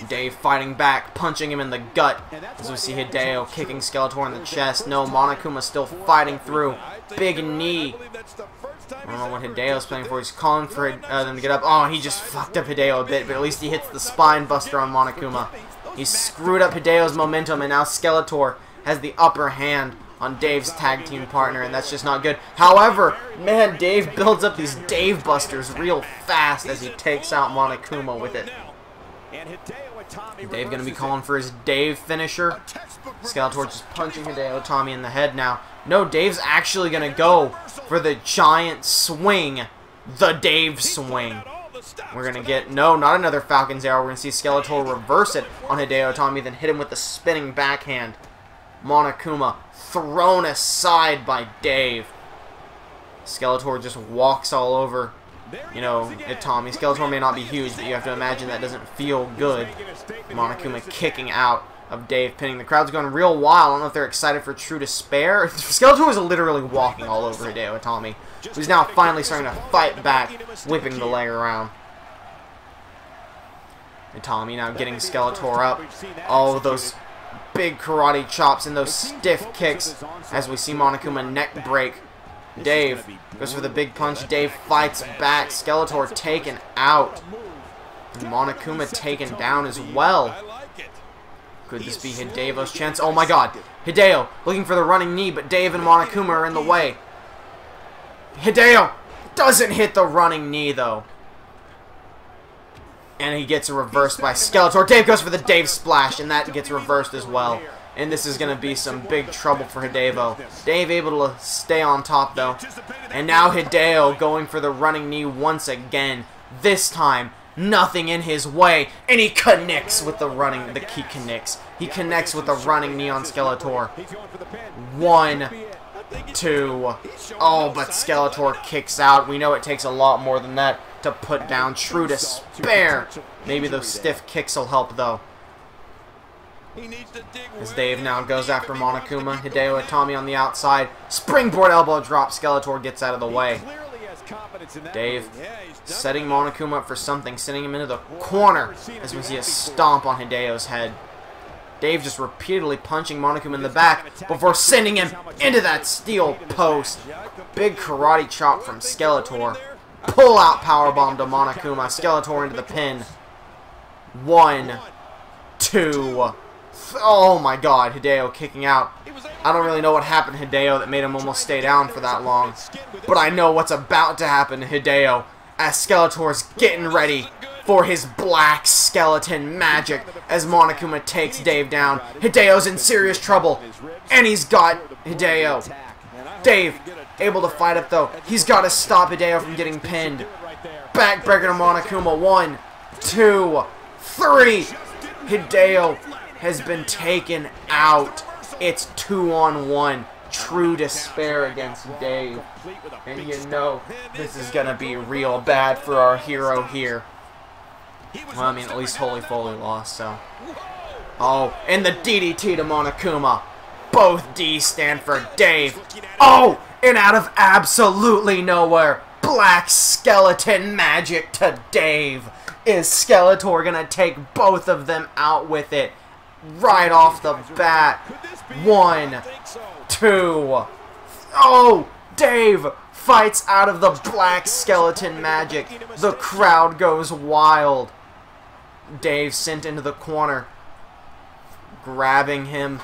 Dave fighting back, punching him in the gut, as we see Hideo kicking Skeletor in the chest. No, Monokuma still fighting through. Big knee. I don't know what Hideo's playing for. He's calling for them to get up. Oh, he just fucked up Hideo a bit, but at least he hits the spine buster on Monokuma. He screwed up Hideo's momentum, and now Skeletor has the upper hand on Dave's tag team partner, and that's just not good. However, man, Dave builds up these Dave Busters real fast as he takes out Monokuma with it. Dave gonna be calling for his Dave finisher. Skeletor just punching Hideo Itami in the head now. No, Dave's actually gonna go for the giant swing. The Dave swing. We're going to get, no, not another Falcon's arrow. We're going to see Skeletor reverse it on Hideo Itami, then hit him with the spinning backhand. Monokuma thrown aside by Dave. Skeletor just walks all over, you know, Itami. Skeletor may not be huge, but you have to imagine that doesn't feel good. Monokuma kicking out of Dave, pinning. The crowd's going real wild. I don't know if they're excited for True Despair. Skeletor was literally walking all over Hideo Itami, who's now finally starting to fight back, whipping the leg around. Itami now getting Skeletor up. Oh, those big karate chops and those stiff kicks as we see Monokuma neck break. Dave goes for the big punch. Dave fights back. Skeletor taken out. And Monokuma taken down as well. Could this be Hideo's chance? Oh my god. Hideo looking for the running knee, but Dave and Monokuma are in the way. Hideo doesn't hit the running knee, though. And he gets reversed by Skeletor. Dave goes for the Dave Splash, and that gets reversed as well. And this is going to be some big trouble for Hideo. Dave able to stay on top, though. And now Hideo going for the running knee once again. This time, nothing in his way. And he connects with the running... He connects with the running knee on Skeletor. 1, 2. Oh, but Skeletor kicks out. We know it takes a lot more than that to put down True Despair. Maybe those stiff kicks will help, though. As Dave now goes after Monokuma. Hideo Itami on the outside. Springboard elbow drop. Skeletor gets out of the way. Dave setting Monokuma up for something, sending him into the corner as we see a stomp on Hideo's head. Dave just repeatedly punching Monokuma in the back before sending him into that steel post. Big karate chop from Skeletor. Pull out powerbomb to Monokuma. Skeletor into the pin. 1, 2. Oh my god, Hideo kicking out. I don't really know what happened to Hideo that made him almost stay down for that long. But I know what's about to happen to Hideo as Skeletor's getting ready for his black skeleton magic as Monokuma takes Dave down. Hideo's in serious trouble, and he's got Hideo. Dave, able to fight it though. He's got to stop Hideo from getting pinned. Backbreaker to Monokuma. 1, 2, 3. Hideo has been taken out. It's 2-on-1. True despair against Dave. And you know this is going to be real bad for our hero here. Well, I mean, at least Holy Foley lost, so. Oh, and the DDT to Monokuma. Both D's stand for Dave. Oh, and out of absolutely nowhere, black skeleton magic to Dave. Is Skeletor going to take both of them out with it right off the bat? 1, 2. Oh, Dave fights out of the black skeleton magic. The crowd goes wild. Dave sent into the corner, grabbing him.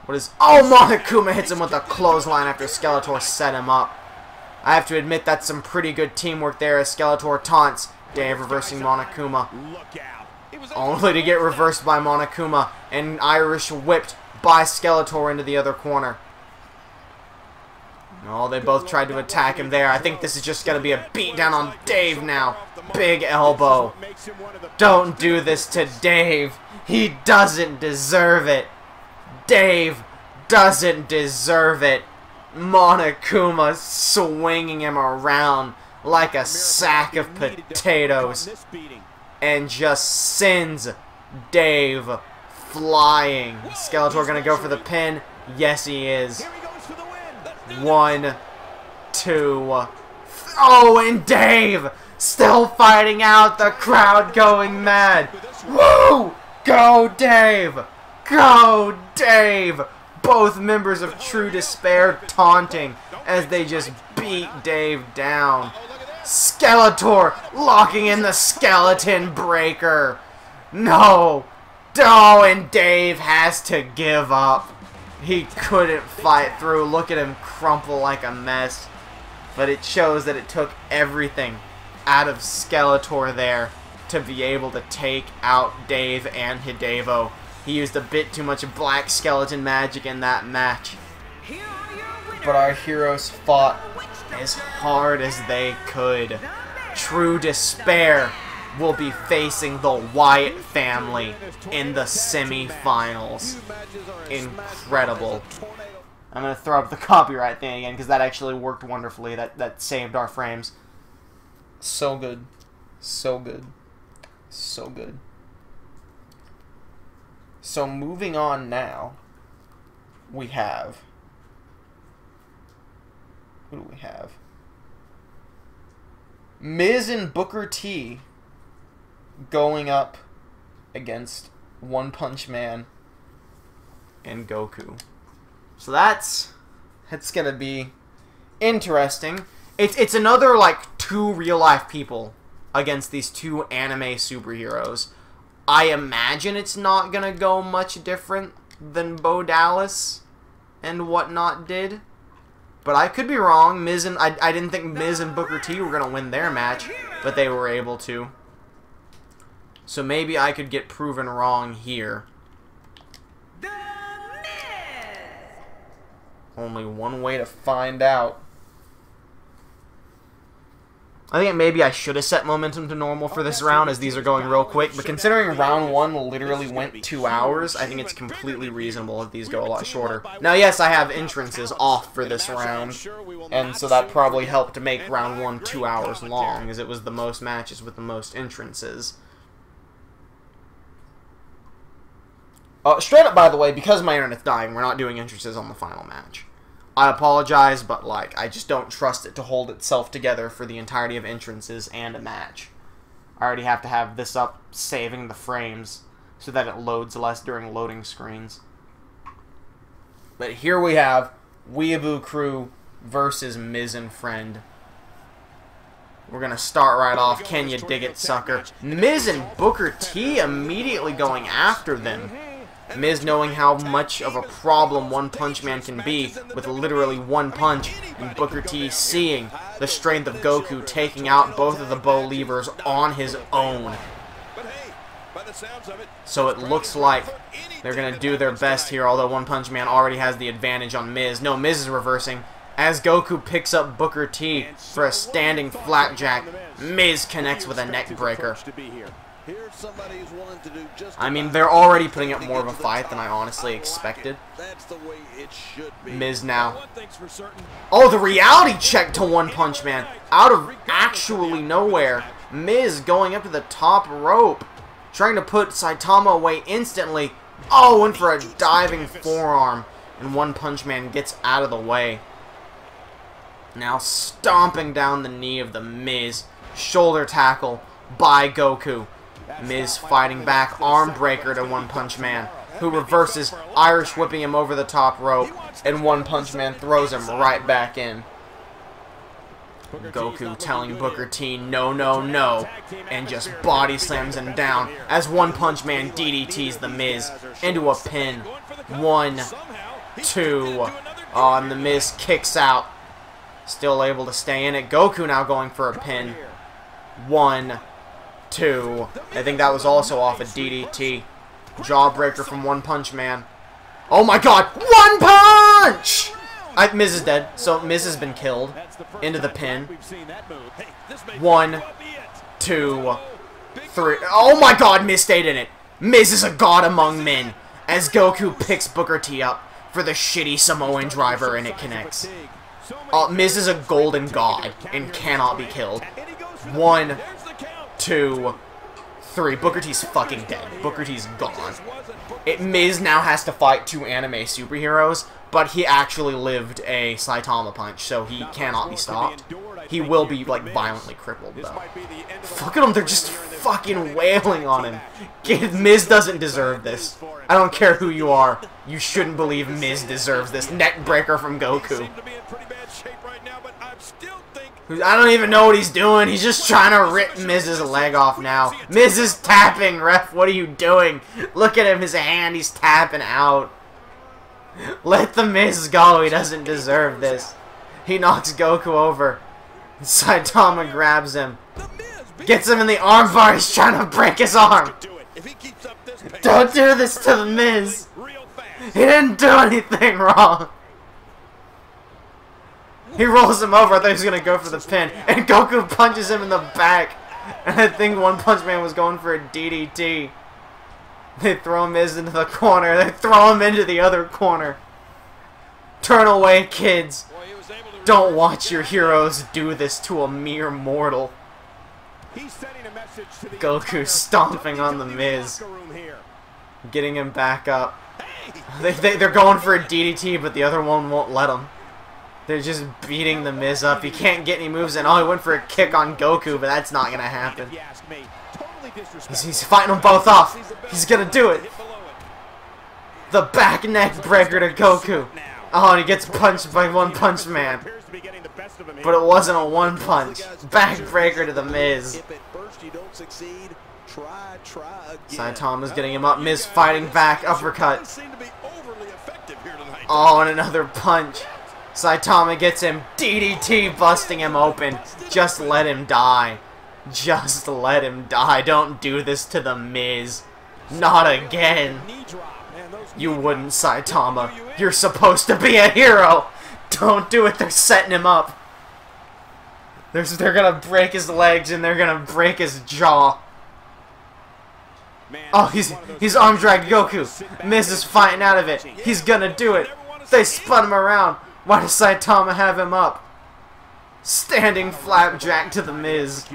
What is... Oh, Monokuma hits him with a clothesline after Skeletor set him up. I have to admit that's some pretty good teamwork there as Skeletor taunts Dave, reversing Monokuma. Only to get reversed by Monokuma and Irish whipped by Skeletor into the other corner. Oh, they both tried to attack him there. I think this is just going to be a beatdown on Dave now. Big elbow. Don't do this to Dave. He doesn't deserve it. Dave doesn't deserve it. Monokuma swinging him around like a sack of potatoes and just sends Dave flying. Skeletor gonna go for the pin. Yes, he is. 1, 2. Oh, and Dave still fighting out. The crowd going mad. Woo! Go, Dave! Go, Dave! Both members of True Despair taunting as they just beat Dave down. Skeletor locking in the skeleton breaker. No. Oh, and Dave has to give up. He couldn't fight through. Look at him crumple like a mess. But it shows that it took everything out of Skeletor there to be able to take out Dave and Hideo. He used a bit too much black skeleton magic in that match. But our heroes fought as hard as they could. True Despair will be facing the Wyatt family in the semi-finals. Incredible. I'm going to throw up the copyright thing again because that actually worked wonderfully. That saved our frames. So good. So good. So good. So moving on now, we have... Who do we have? Miz and Booker T going up against One Punch Man and Goku. So that's gonna be interesting. It's another like 2 real life people against these 2 anime superheroes. I imagine it's not gonna go much different than Bo Dallas and whatnot did. But I could be wrong. I didn't think Miz and Booker T were gonna win their match, but they were able to. So maybe I could get proven wrong here. Only one way to find out. I think maybe I should have set momentum to normal for this round, as these are going real quick. But considering round 1 literally went 2 hours, I think it's completely reasonable if these go a lot shorter. Now, yes, I have entrances off for this round, and so that probably helped to make round 1 2 hours long, as it was the most matches with the most entrances. Straight up, by the way, because my internet's dying, we're not doing entrances on the final match. I apologize, but like, I just don't trust it to hold itself together for the entirety of entrances and a match. I already have to have this up saving the frames so that it loads less during loading screens. But here we have Weeaboo Crew versus Miz and Friend. We're going to start right off. Can you dig it, sucker? Miz and Booker T immediately going after them. Miz, knowing how much of a problem One Punch Man can be with literally one punch, and Booker T seeing the strength of Goku taking out both of the bow levers on his own. So it looks like they're going to do their best here, although One Punch Man already has the advantage on Miz. No, Miz is reversing. As Goku picks up Booker T for a standing flapjack, Miz connects with a neck breaker. I mean, they're already putting up more of a fight than I honestly expected. Miz now. Oh, the reality check to One Punch Man. Out of actually nowhere. Miz going up to the top rope. Trying to put Saitama away instantly. Oh, went for a diving forearm. And One Punch Man gets out of the way. Now stomping down the knee of the Miz. Shoulder tackle by Goku. Miz fighting back. Arm breaker to One Punch Man, who reverses, Irish whipping him over the top rope. And One Punch Man throws him right back in. Goku telling Booker T no, no, no, and just body slams him down as One Punch Man DDTs the Miz into a pin. 1, 2, and the Miz kicks out. Still able to stay in it. Goku now going for a pin. 1, 2. I think that was also off a DDT. Jawbreaker from One Punch Man. Oh my god! One Punch! Miz is dead, so Miz has been killed. Into the pin. 1, 2, 3. Oh my god, Miz stayed in it. Miz is a god among men. As Goku picks Booker T up for the shitty Samoan driver and it connects. Miz is a golden god and cannot be killed. 1, 2, 3. Booker T's fucking dead. Booker T's gone. Miz now has to fight 2 anime superheroes, but he actually lived a Saitama punch, so he cannot be stopped. He will be, like, violently crippled, though. Fuck at him, they're just fucking wailing on him. Miz doesn't deserve this. I don't care who you are. You shouldn't believe Miz deserves this. Neck breaker from Goku. I don't even know what he's doing. He's just trying to rip Miz's leg off now. Miz is tapping, ref. What are you doing? Look at him, his hand. He's tapping out. Let the Miz go. He doesn't deserve this. He knocks Goku over. Saitama grabs him. Gets him in the armbar. He's trying to break his arm. Don't do this to the Miz. He didn't do anything wrong. He rolls him over. I thought he was going to go for the pin. And Goku punches him in the back. And I think One Punch Man was going for a DDT. They throw Miz into the corner. They throw him into the other corner. Turn away, kids. Don't watch your heroes do this to a mere mortal. Goku stomping on the Miz. Getting him back up. They're going for a DDT, but the other one won't let him. They're just beating the Miz up. He can't get any moves in. Oh, he went for a kick on Goku, but that's not going to happen. He's fighting them both off. He's going to do it. The back neck breaker to Goku. Oh, and he gets punched by One Punch Man. But it wasn't a one punch. Back breaker to the Miz. Saitama's getting him up. Miz fighting back. Uppercut. Oh, and another punch. Saitama gets him. DDT busting him open. Just let him die. Just let him die. Don't do this to the Miz. Not again. You wouldn't, Saitama. You're supposed to be a hero. Don't do it. They're setting him up. They're gonna break his legs and they're gonna break his jaw. Oh, he's arm dragged Goku. Miz is fighting out of it. He's gonna do it. They spun him around. Why does Saitama have him up? Standing flapjack to the Miz.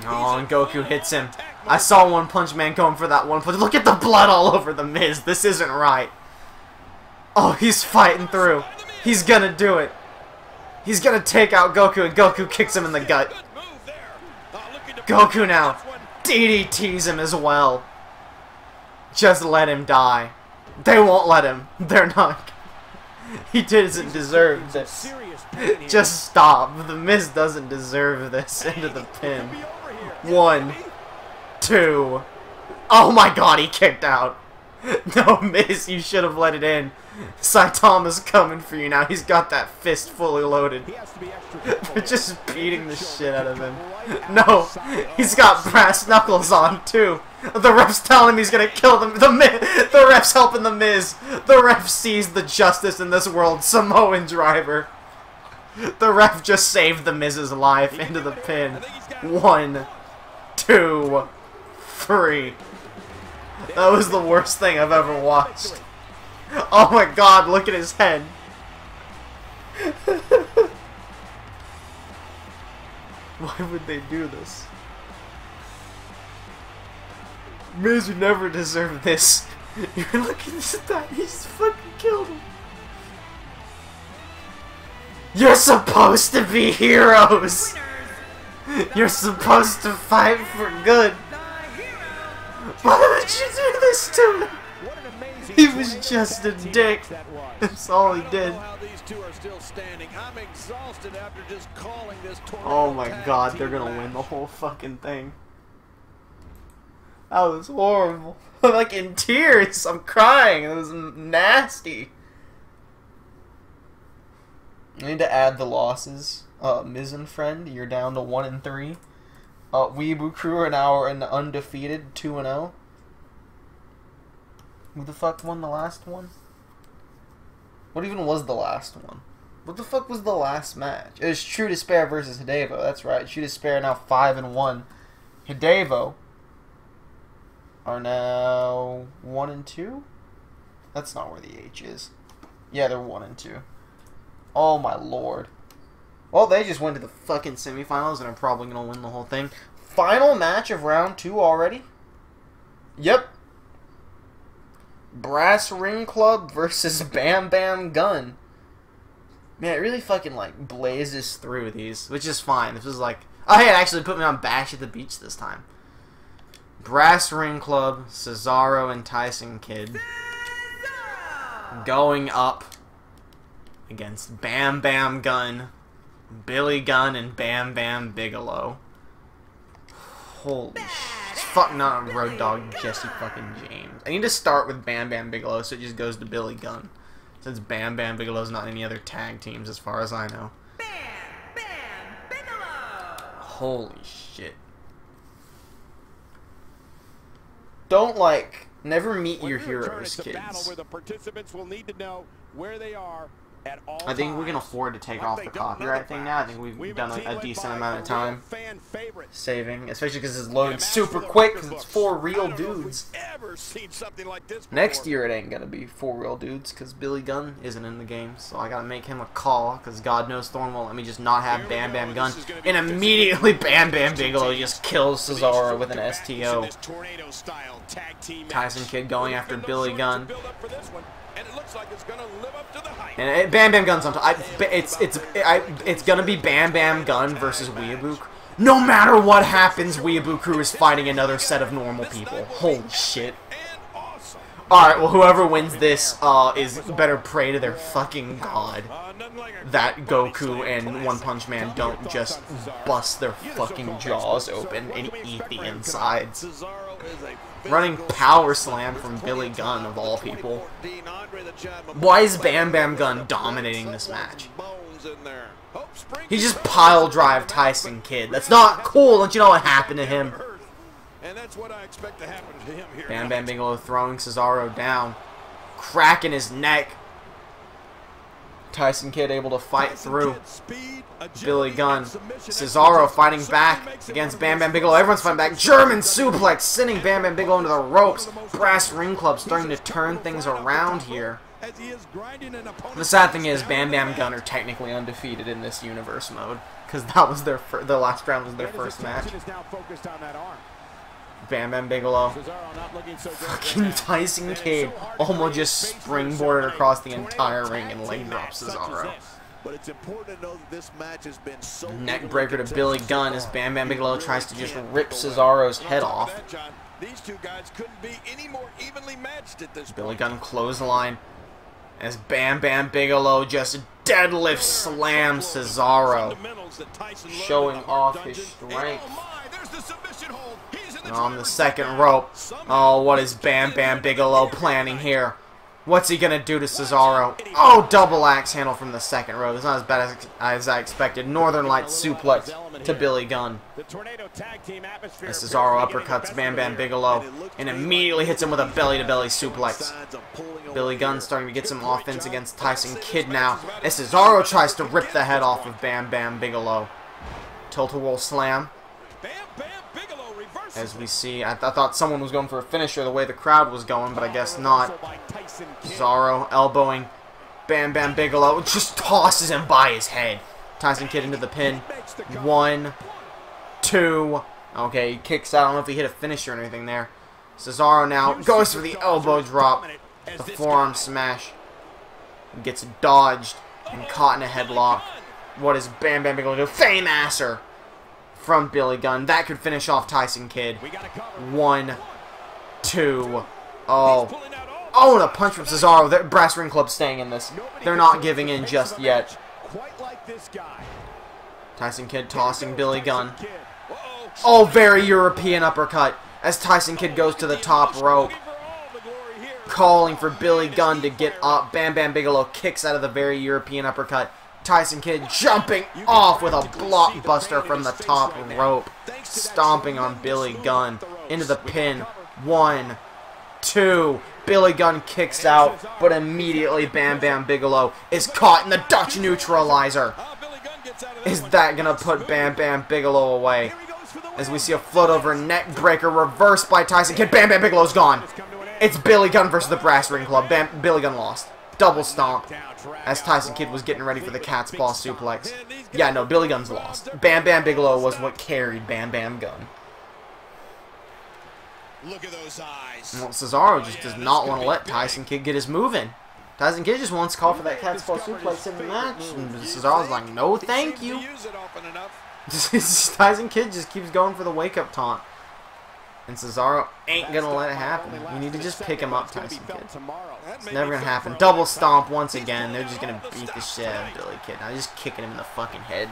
Oh, and Goku hits him. I saw One Punch Man going for that one punch. Look at the blood all over the Miz. This isn't right. Oh, he's fighting through. He's gonna do it. He's gonna take out Goku, and Goku kicks him in the gut. Goku now DDTs him as well. Just let him die. They won't let him. They're not. He doesn't deserve this. Just stop. The Miz doesn't deserve this. Into the pin. 1, 2, Oh my god, he kicked out. No, Miz, you should have let it in. Saitama's coming for you now. He's got that fist fully loaded. They're just beating the shit out of him. No, he's got brass knuckles on, too. The ref's telling him he's gonna kill them. The ref's helping the Miz. The ref sees the justice in this world. Samoan driver. The ref just saved the Miz's life into the pin. 1, 2, 3. That was the worst thing I've ever watched. Oh my god, look at his head. Why would they do this? Miz, you never deserved this. You're looking at that, he's fucking killed him. You're supposed to be heroes! You're supposed to fight for good. Why would you do this to me? He was just a dick. That's all he did. Oh my god, they're gonna win the whole fucking thing. That was horrible. I'm like in tears. I'm crying. It was nasty. I need to add the losses. Miz and Friend, you're down to 1 and 3. Weeaboo Crew are now in the undefeated 2-0. Who the fuck won the last one? What even was the last one? What the fuck was the last match? It was True Despair versus Hidevo. That's right. True Despair now 5 and 1. Hidevo are now 1 and 2. That's not where the H is. Yeah, they're 1 and 2. Oh my lord. Well, they just went to the fucking semifinals and are probably gonna win the whole thing. Final match of round 2 already? Yep. Brass Ring Club versus Bam Bam Gun. Man, it really fucking like blazes through these, which is fine. This was like, oh hey, it actually put me on Bash at the Beach this time. Brass Ring Club, Cesaro and Tyson Kidd going up against Bam Bam Gun, Billy Gunn, and Bam Bam Bigelow. Holy shit. Fuck, not Road Dogg Jesse fucking James. I need to start with Bam Bam Bigelow so it just goes to Billy Gunn. Since Bam Bam Bigelow's not in any other tag teams as far as I know. Bam Bam Bigelow. Holy shit. Don't like, never meet your heroes, kids. Where the participants will need to know where they are at all I think we can times. afford to take off the copyright thing now. I think we've done a decent amount of time saving, especially because it's loading super quick because it's 4 real dudes. Next year it ain't gonna be 4 real dudes because Billy Gunn isn't in the game, so I gotta make him a call because God knows Thoren won't let me just not have Bam Bam Gun. And immediately Bam Bam Bigelow just kills Cesaro with an STO. Tyson Kidd going after Billy Gunn. And it looks like it's gonna live up to the hype. And Bam Bam Gun's on top. It's gonna be Bam Bam Gun versus Weeaboo. No matter what happens, Weeaboo Crew is fighting another set of normal people. Holy shit. Alright, well whoever wins this is better pray to their fucking god that Goku and One Punch Man don't just bust their fucking jaws open and eat the insides. Running power slam from Billy Gunn of all people. Why is Bam Bam Gun dominating this match? He just pile drive Tyson Kidd. That's not cool. Don't you know what happened to him? Bam Bam Bigelow throwing Cesaro down, cracking his neck. Tyson Kidd able to fight through. Billy Gunn. Cesaro fighting back against Bam Bam Bigelow. Everyone's fighting back. German suplex sending Bam Bam Bigelow into the ropes. Brass Ring Club starting to turn things around here. The sad thing is Bam Bam Gun are technically undefeated in this universe mode because that was their the last round was their first match. Bam Bam Bigelow. Fucking Tyson Kidd almost just springboarded across the entire ring and leg drops Cesaro. But it's important to know that this match has been so neck breaker to Billy Gunn as Bam Bam Bigelow tries to just rip Cesaro's head off. These two guys couldn't be any more evenly matched at this Billy Gunn clothesline as Bam Bam Bigelow just deadlift slams Cesaro, showing off his strength. There's the submission hold. He's in On the second rope. Oh, what is Bam Bam Bigelow planning here? What's he gonna do to Cesaro? Oh, double axe handle from the second rope. It's not as bad as I expected. Northern Lights suplex to Billy Gunn. As Cesaro uppercuts Bam Bam Bigelow and immediately hits him with a belly-to-belly suplex. Billy Gunn starting to get some offense against Tyson Kidd now. As Cesaro tries to rip the head off of Bam Bam Bigelow. Tilt-a-whirl slam. As we see, I thought someone was going for a finisher the way the crowd was going, but I guess not. Cesaro elbowing Bam Bam Bigelow, just tosses him by his head. Tyson Kidd into the pin. 1, 2. Okay, he kicks out. I don't know if he hit a finisher or anything there. Cesaro now goes for the elbow drop. The forearm smash. Gets dodged and caught in a headlock. What does Bam Bam Bigelow do? Fame-asser from Billy Gunn. That could finish off Tyson Kidd. 1, 2. Oh. Oh, and a punch from Cesaro. The Brass Ring Club staying in this. They're not giving in just yet. Tyson Kidd tossing Billy Gunn. Oh, very European uppercut. As Tyson Kidd goes to the top rope. Calling for Billy Gunn to get up. Bam Bam Bigelow kicks out of the very European uppercut. Tyson Kidd jumping off with a blockbuster from the top rope. Stomping on Billy Gunn. Into the pin. 1, 2. Billy Gunn kicks out, but immediately Bam Bam Bigelow is caught in the Dutch neutralizer. Is that going to put Bam Bam Bigelow away? As we see a float over neck breaker reversed by Tyson Kidd. Bam Bam Bigelow's gone. It's Billy Gunn versus the Brass Ring Club. Billy Gunn lost. Double stomp. As Tyson Kidd was getting ready for the cat's paw suplex. Yeah, no, Billy Gunn's lost. Bam Bam Bigelow was what carried Bam Bam Gunn. Look at those eyes. Well, Cesaro just does not want to let Tyson Kidd get his move in. Tyson Kidd just wants to call for that cat's paw suplex in the match. And Cesaro's like, no, thank you. Tyson Kidd just keeps going for the wake-up taunt. And Cesaro ain't going to let it happen. You need to just pick him up, Tyson Kidd. It's never going to happen. Double stomp once again. They're just going to beat the shit out of Billy Kidd. Now just kicking him in the fucking head.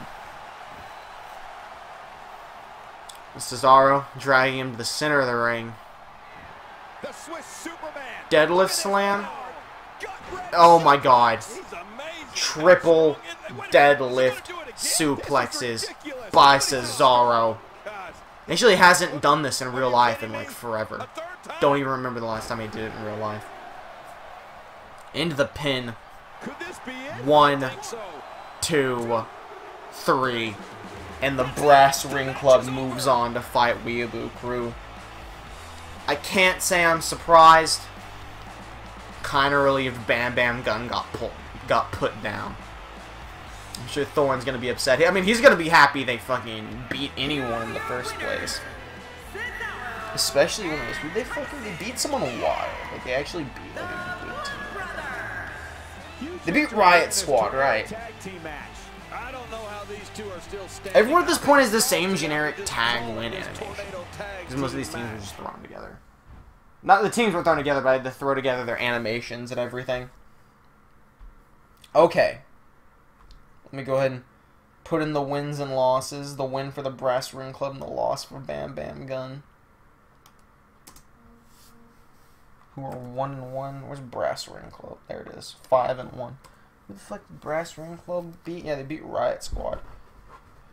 Cesaro dragging him to the center of the ring. Deadlift slam. Oh my god. Triple deadlift suplexes by Cesaro. Actually hasn't done this in real life in like forever. Don't even remember the last time he did it in real life. Into the pin. 1, 2, 3. And the Brass Ring Club moves on to fight Weeaboo Crew. I can't say I'm surprised. Kinda relieved Bam Bam Gunn got put down. I'm sure Thoren's gonna be upset. I mean, he's gonna be happy they fucking beat anyone in the first place. Especially when it was, they beat someone wild. Like, they actually beat like a good team. They beat Riot Squad, right? Everyone at this point is the same generic tag win animation. Because most of these teams are just thrown together. Not the teams were thrown together, but I had to throw together their animations and everything. Okay. Let me go ahead and put in the wins and losses. The win for the Brass Ring Club and the loss for Bam Bam Gunn. Who are 1-1. Where's Brass Ring Club? There it is. 5-1. Who the fuck did Brass Ring Club beat? Yeah, they beat Riot Squad.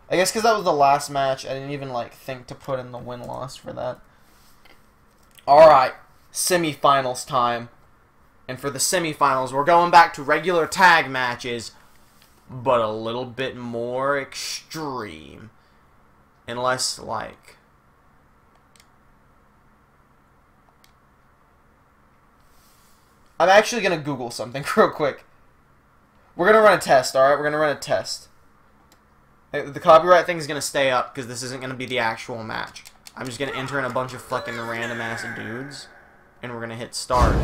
I guess because that was the last match, I didn't even like think to put in the win-loss for that. Alright, semifinals time. And for the semifinals, we're going back to regular tag matches, but a little bit more extreme. Unless, like... I'm actually going to Google something real quick. We're going to run a test, alright? We're going to run a test. The copyright thing is going to stay up because this isn't going to be the actual match. I'm just going to enter in a bunch of fucking random-ass dudes. And we're going to hit start.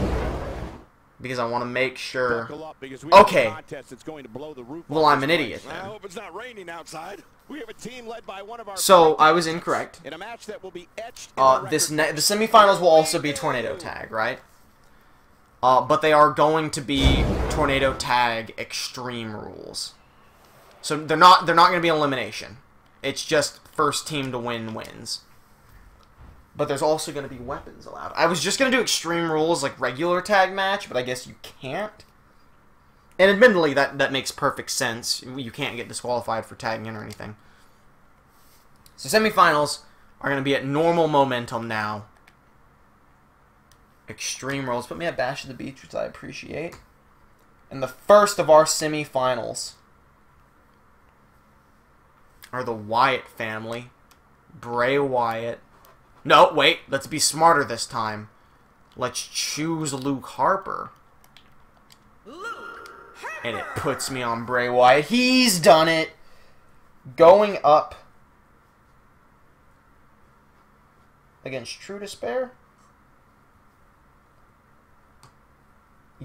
Because I want to make sure... Okay. Well, I'm an idiot then. So, I was incorrect. The semifinals will also be Tornado Tag, right? But they are going to be Tornado Tag Extreme rules. So they're not going to be elimination. It's just first team to win wins. but there's also going to be weapons allowed. I was just going to do Extreme Rules like regular tag match, but I guess you can't. And admittedly, that makes perfect sense. You can't get disqualified for tagging in or anything. So semifinals are going to be at normal momentum now. Extreme Rules. Put me at Bash of the Beach, which I appreciate. And the first of our semifinals are the Wyatt family. Bray Wyatt. No, wait. Let's be smarter this time. Let's choose Luke Harper. And it puts me on Bray Wyatt. He's done it. Going up against True Despair?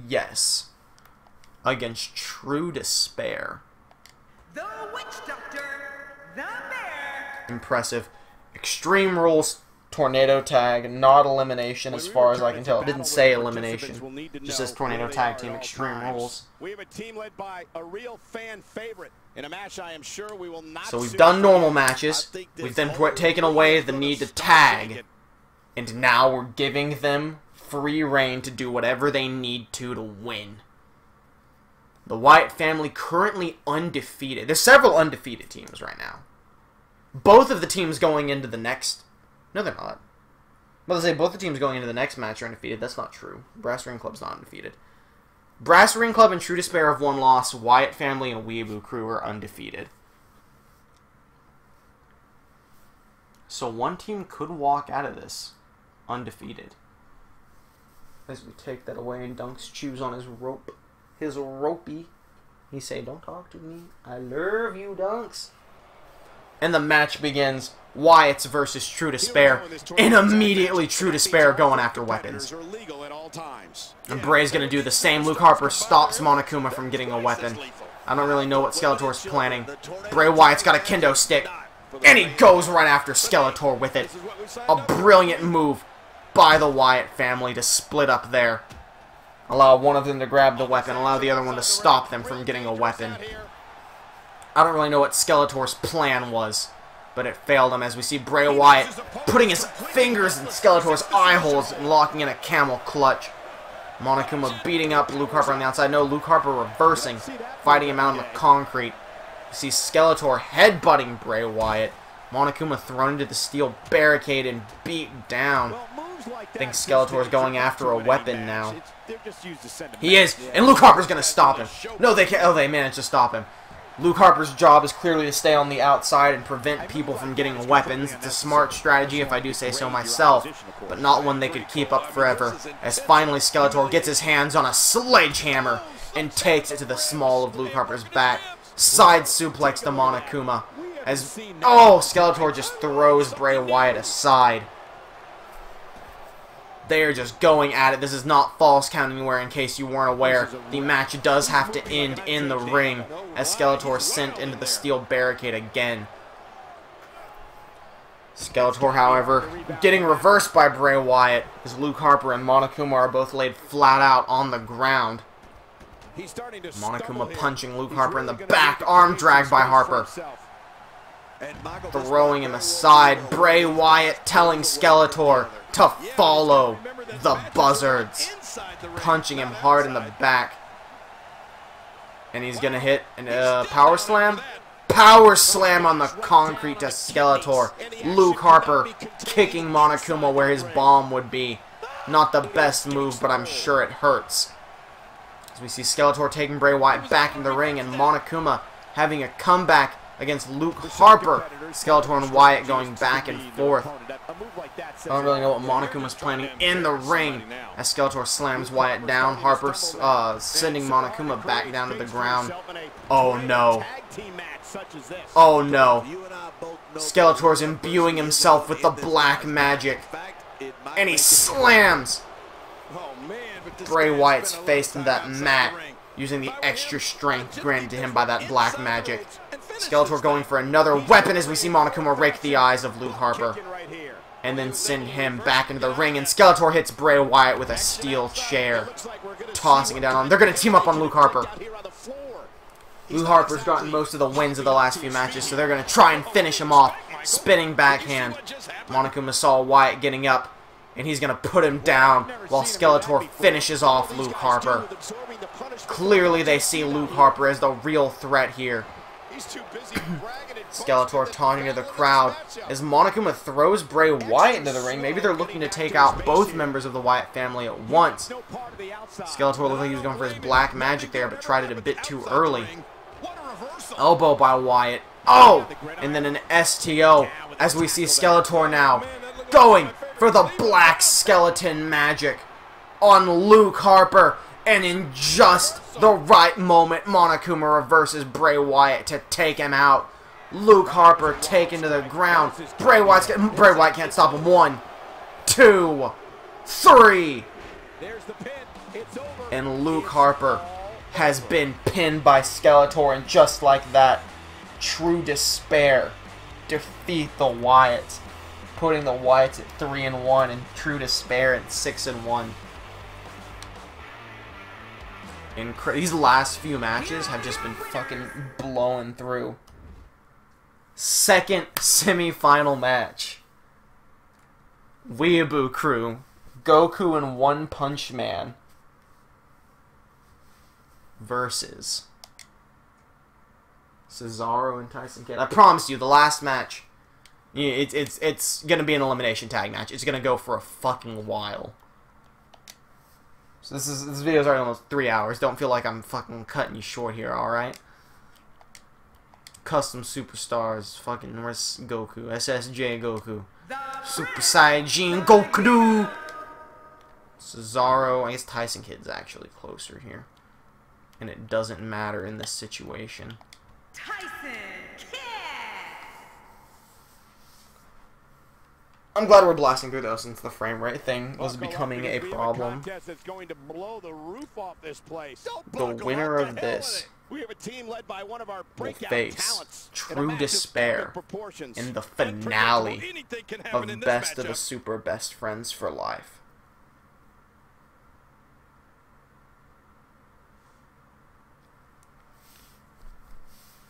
Yes. Against True Despair. The Witch Doctor, the Bear. Impressive. Extreme Rules Tornado Tag, not elimination as far as I can tell. It didn't say elimination. It just says Tornado Tag Team Extreme Rules. We have a team led by a real fan favorite in a match I am sure we will not. So we've done normal matches. We've then taken away the need to tag. And now we're giving them free reign to do whatever they need to win. The Wyatt family currently undefeated. There's several undefeated teams right now. Both of the teams going into the next... No, they're not. Well, I say both the teams going into the next match are undefeated. That's not true. Brass Ring Club's not undefeated. Brass Ring Club and True Despair have one loss. Wyatt family and Weeaboo Crew are undefeated. So one team could walk out of this undefeated. As we take that away and Dunks chews on his rope. His ropey. He say, "Don't talk to me. I love you, Dunks." And the match begins. Wyatt's versus True Despair. And immediately True Despair going after weapons. And Bray's going to do the same. Luke Harper stops Monokuma from getting a weapon. I don't really know what Skeletor's planning. Bray Wyatt's got a kendo stick. And he goes right after Skeletor with it. A brilliant move by the Wyatt family to split up there. Allow one of them to grab the weapon. Allow the other one to stop them from getting a weapon. I don't really know what Skeletor's plan was, but it failed him as we see Bray Wyatt putting his fingers in Skeletor's eye holes and locking in a camel clutch. Monokuma beating up Luke Harper on the outside. No, Luke Harper reversing, fighting him out on the concrete. You see Skeletor headbutting Bray Wyatt. Monokuma thrown into the steel barricade and beat down. I think Skeletor's going after a weapon now. He is, and Luke Harper's going to stop him. No, they can't. Oh, they managed to stop him. Luke Harper's job is clearly to stay on the outside and prevent people from getting weapons. It's a smart strategy, if I do say so myself, but not one they could keep up forever, as finally Skeletor gets his hands on a sledgehammer and takes it to the small of Luke Harper's back. Side suplex to Monokuma, as, oh, Skeletor just throws Bray Wyatt aside. They are just going at it. This is not false count anywhere, in case you weren't aware. The match does have to end in the ring as Skeletor is sent into the steel barricade again. Skeletor, however, getting reversed by Bray Wyatt as Luke Harper and Monokuma are both laid flat out on the ground. Monokuma punching Luke Harper in the back, arm drag by Harper. Throwing him aside. Bray Wyatt telling Skeletor to follow the buzzards. Punching him hard in the back. And he's going to hit a power slam. Power slam on the concrete to Skeletor. Luke Harper kicking Monokuma where his bomb would be. Not the best move, but I'm sure it hurts. As we see Skeletor taking Bray Wyatt back in the ring and Monokuma having a comeback against Luke Harper. Skeletor and Wyatt going back and forth. I don't really know what Monokuma's planning in the ring as Skeletor slams Wyatt down. Harper sending Monokuma back down to the ground. Oh no. Oh no. Skeletor's imbuing himself with the black magic. And he slams Bray Wyatt's face into that mat using the extra strength granted to him by that black magic. Skeletor going for another weapon as we see Monokuma rake the eyes of Luke Harper. And then send him back into the ring. And Skeletor hits Bray Wyatt with a steel chair. Tossing it down on him. They're going to team up on Luke Harper. Luke Harper's gotten most of the wins of the last few matches, so they're going to try and finish him off. Spinning backhand. Monokuma saw Wyatt getting up, and he's going to put him down while Skeletor finishes off Luke Harper. Clearly they see Luke Harper as the real threat here. Skeletor taunting to the crowd as Monokuma throws Bray Wyatt into the ring. Maybe they're looking to take out both members of the Wyatt family at once. Skeletor looked like he was going for his black magic there, but tried it a bit too early. Elbow by Wyatt. Oh! And then an STO as we see Skeletor now going for the black skeleton magic on Luke Harper. And in just the right moment, Monokuma reverses Bray Wyatt to take him out. Luke Harper taken to the ground. Bray Wyatt can't stop him. 1, 2, 3. And Luke Harper has been pinned by Skeletor, and just like that, true despair defeat the Wyatts, putting the Wyatts at 3-1 and true despair at 6-1. These last few matches have just been fucking blowing through. Second semi-final match. Weeaboo Crew, Goku and One Punch Man versus Cesaro and Tyson Kidd. I promise you, the last match, it's gonna be an elimination tag match. It's gonna go for a fucking while. So this video's already almost 3 hours. Don't feel like I'm fucking cutting you short here, alright? Custom Superstars. Fucking, where's Goku? SSJ Goku. Super Saiyajin Goku! Cesaro. I guess Tyson Kidd's actually closer here. And it doesn't matter in this situation. Tyson Kidd! I'm glad we're blasting through though, since the frame rate thing was becoming a problem. The winner of this will face True Despair in the finale of Best of the Super Best Friends for Life.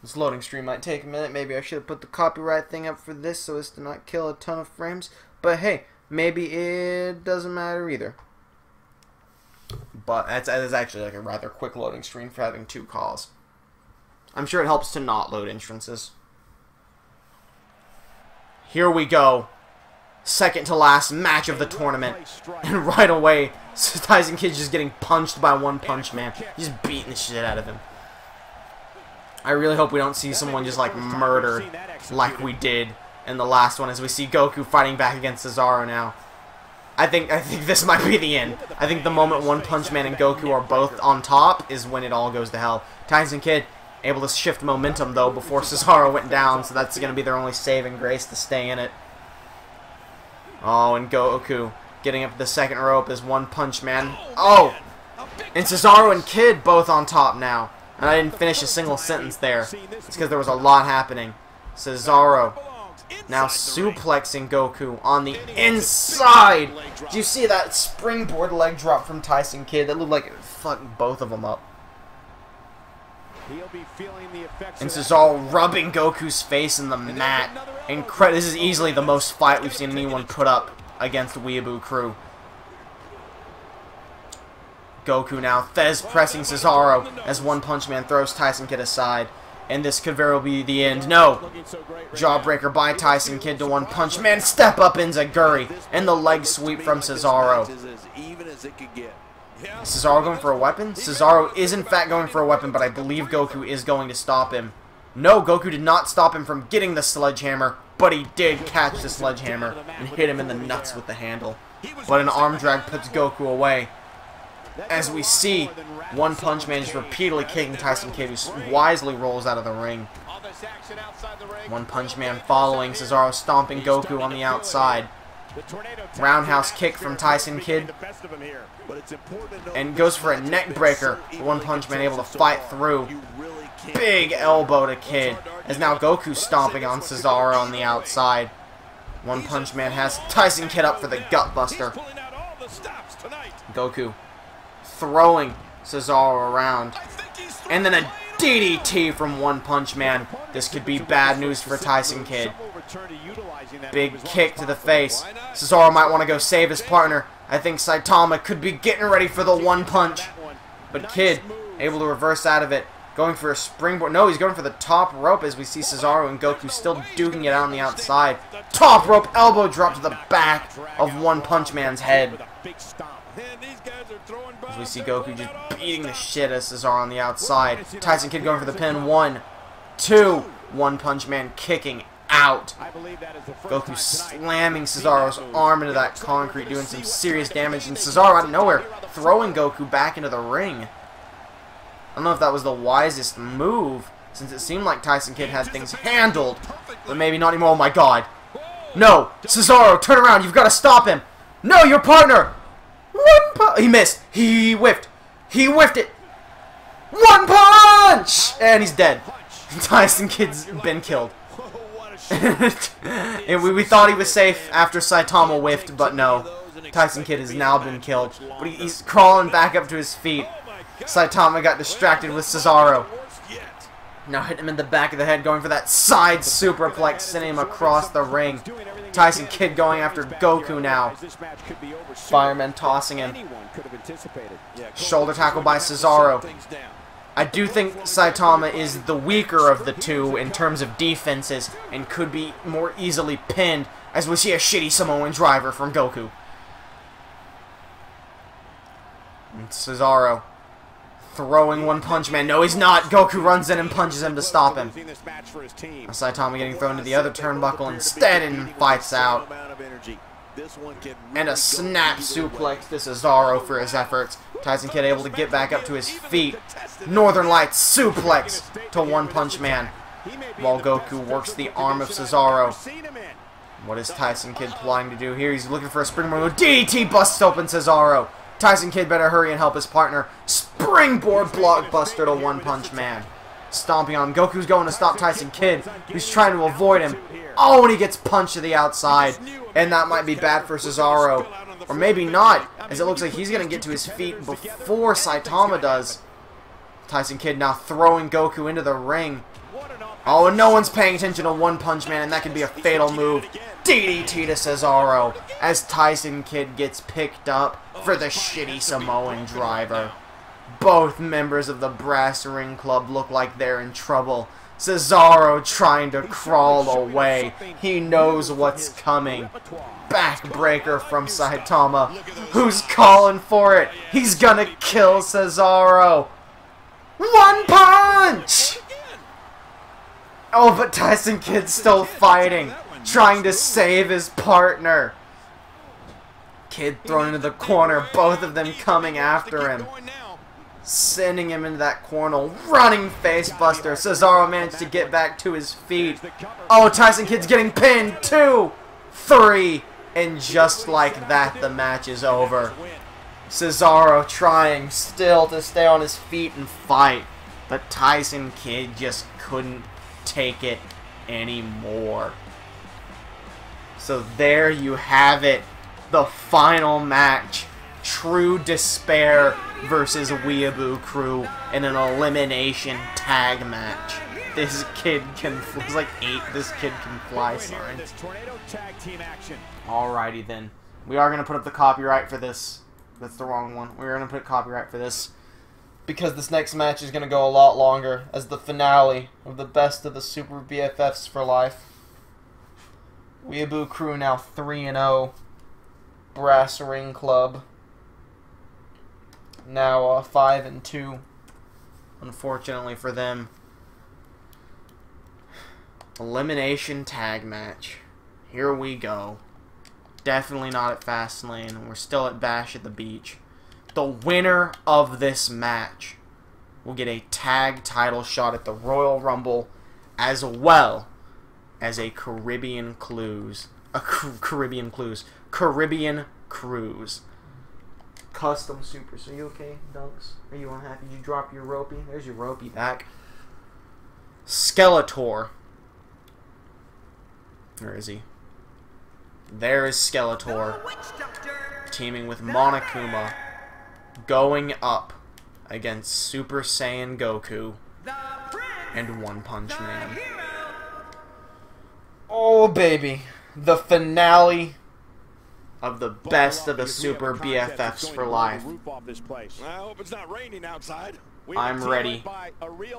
This loading screen might take a minute. Maybe I should have put the copyright thing up for this so as to not kill a ton of frames. But hey, maybe it doesn't matter either. But that's actually like a rather quick loading screen for having 2 calls. I'm sure it helps to not load entrances. Here we go. Second to last match of the tournament. And right away, Tyson Kidd's just getting punched by One Punch Man. Just beating the shit out of him. I really hope we don't see someone just like murdered like we did in the last one, as we see Goku fighting back against Cesaro now. I think this might be the end. I think the moment One Punch Man and Goku are both on top is when it all goes to hell. Tyson Kidd able to shift momentum though before Cesaro went down, so that's going to be their only saving grace to stay in it. Oh, and Goku getting up the second rope as One Punch Man. Oh! And Cesaro and Kidd both on top now. And I didn't finish a single sentence there. It's because there was a lot happening. Cesaro now suplexing Goku on the inside. Do you see that springboard leg drop from Tyson Kidd? That looked like it fucked both of them up. And Cesaro rubbing Goku's face in the mat. This is easily the most fight we've seen anyone put up against the Weeaboo Crew. Goku now, Fez pressing Cesaro as One Punch Man throws Tyson Kidd aside. And this could very well be the end. No! Jawbreaker by Tyson Kidd to One Punch Man. Step up Enziguri. And the leg sweep from Cesaro. Cesaro going for a weapon? Cesaro is in fact going for a weapon, but I believe Goku is going to stop him. No, Goku did not stop him from getting the sledgehammer, but he did catch the sledgehammer and hit him in the nuts with the handle. But an arm drag puts Goku away. As we see, One Punch Man just repeatedly kicking Tyson Kidd, who wisely rolls out of the ring. One Punch Man following, Cesaro stomping Goku on the outside. Roundhouse kick from Tyson Kidd. And goes for a neck breaker. One Punch Man able to fight through. Big elbow to Kidd. As now Goku stomping on Cesaro on the outside. One Punch Man has Tyson Kidd up for the gut buster. Goku throwing Cesaro around. And then a DDT from One Punch Man. This could be bad news for Tyson Kidd. Big kick to the face. Cesaro might want to go save his partner. I think Saitama could be getting ready for the one punch. But Kidd able to reverse out of it. Going for a springboard. No, he's going for the top rope as we see Cesaro and Goku still duking it out on the outside. Top rope elbow drop to the back of One Punch Man's head. As we see Goku just beating the shit out of Cesaro on the outside. Tyson Kidd going for the pin. 1, 2. One Punch Man kicking out. Goku slamming Cesaro's arm into that concrete, doing some serious damage. And Cesaro out of nowhere throwing Goku back into the ring. I don't know if that was the wisest move, since it seemed like Tyson Kidd had things handled. But maybe not anymore. Oh my god. No! Cesaro, turn around. You've got to stop him. No, your partner! He missed. He whiffed. He whiffed it. One punch! And he's dead. Tyson Kidd's been killed. And we thought he was safe after Saitama whiffed, but no. Tyson Kidd has now been killed. But he's crawling back up to his feet. Saitama got distracted with Cesaro. Now hit him in the back of the head, going for that side superplex, sending him across the ring. Tyson Kidd going after Goku now. Fireman tossing him. Shoulder tackle by Cesaro. I do think Saitama is the weaker of the two in terms of defenses and could be more easily pinned, as we see a shitty Samoan driver from Goku. And Cesaro throwing One Punch Man. No, he's not. Goku runs in and punches him to stop him. Saitama getting thrown to the other turnbuckle instead and fights out. And a snap suplex to Cesaro for his efforts. Tyson Kidd able to get back up to his feet. Northern Lights suplex to One Punch Man. While Goku works the arm of Cesaro. What is Tyson Kidd plotting to do here? He's looking for a springboard. DDT busts open Cesaro. Tyson Kidd better hurry and help his partner. Springboard blockbuster to One Punch Man. Stomping on him. Goku's going to stop Tyson Kidd. He's trying to avoid him. Oh, and he gets punched to the outside. And that might be bad for Cesaro. Or maybe not, as it looks like he's going to get to his feet before Saitama does. Tyson Kidd now throwing Goku into the ring. Oh, and no one's paying attention to One Punch Man, and that could be a fatal move. DDT to Cesaro as Tyson Kidd gets picked up for the shitty Samoan driver. Both members of the Brass Ring Club look like they're in trouble. Cesaro trying to crawl away. He knows what's coming. Backbreaker from Saitama. Who's calling for it? He's gonna kill Cesaro. One punch! Oh, but Tyson Kidd's still fighting. Trying to save his partner. Kidd thrown into the corner. Both of them coming after him. Sending him into that corner. Running face buster. Cesaro managed to get back to his feet. Oh, Tyson Kidd's getting pinned. 2, 3. And just like that, the match is over. Cesaro trying still to stay on his feet and fight. But Tyson Kidd just couldn't take it anymore. So there you have it. The final match. True Despair versus Weeaboo Crew in an elimination tag match. This kid can, it's like 8, this kid can fly sign. Alrighty then. We are going to put up the copyright for this. That's the wrong one. We're going to put copyright for this. Because this next match is going to go a lot longer as the finale of the best of the Super BFFs for life. Weeaboo Crew now 3-0. Brass Ring Club now 5-2. Unfortunately for them. Elimination tag match. Here we go. Definitely not at Fastlane. We're still at Bash at the Beach. The winner of this match will get a tag title shot at the Royal Rumble, as well as a Caribbean Cruise. Caribbean Cruise. Custom Supers. Are you okay, Dunks? Are you unhappy? Did you drop your ropey? There's your ropey back. Skeletor. Where is he? There is Skeletor. Teaming with Monokuma. Going up against Super Saiyan Goku. and One Punch the Man. hero. Oh, baby. The finale of the best of the Super BFFs for life. I hope it's not raining outside. I'm ready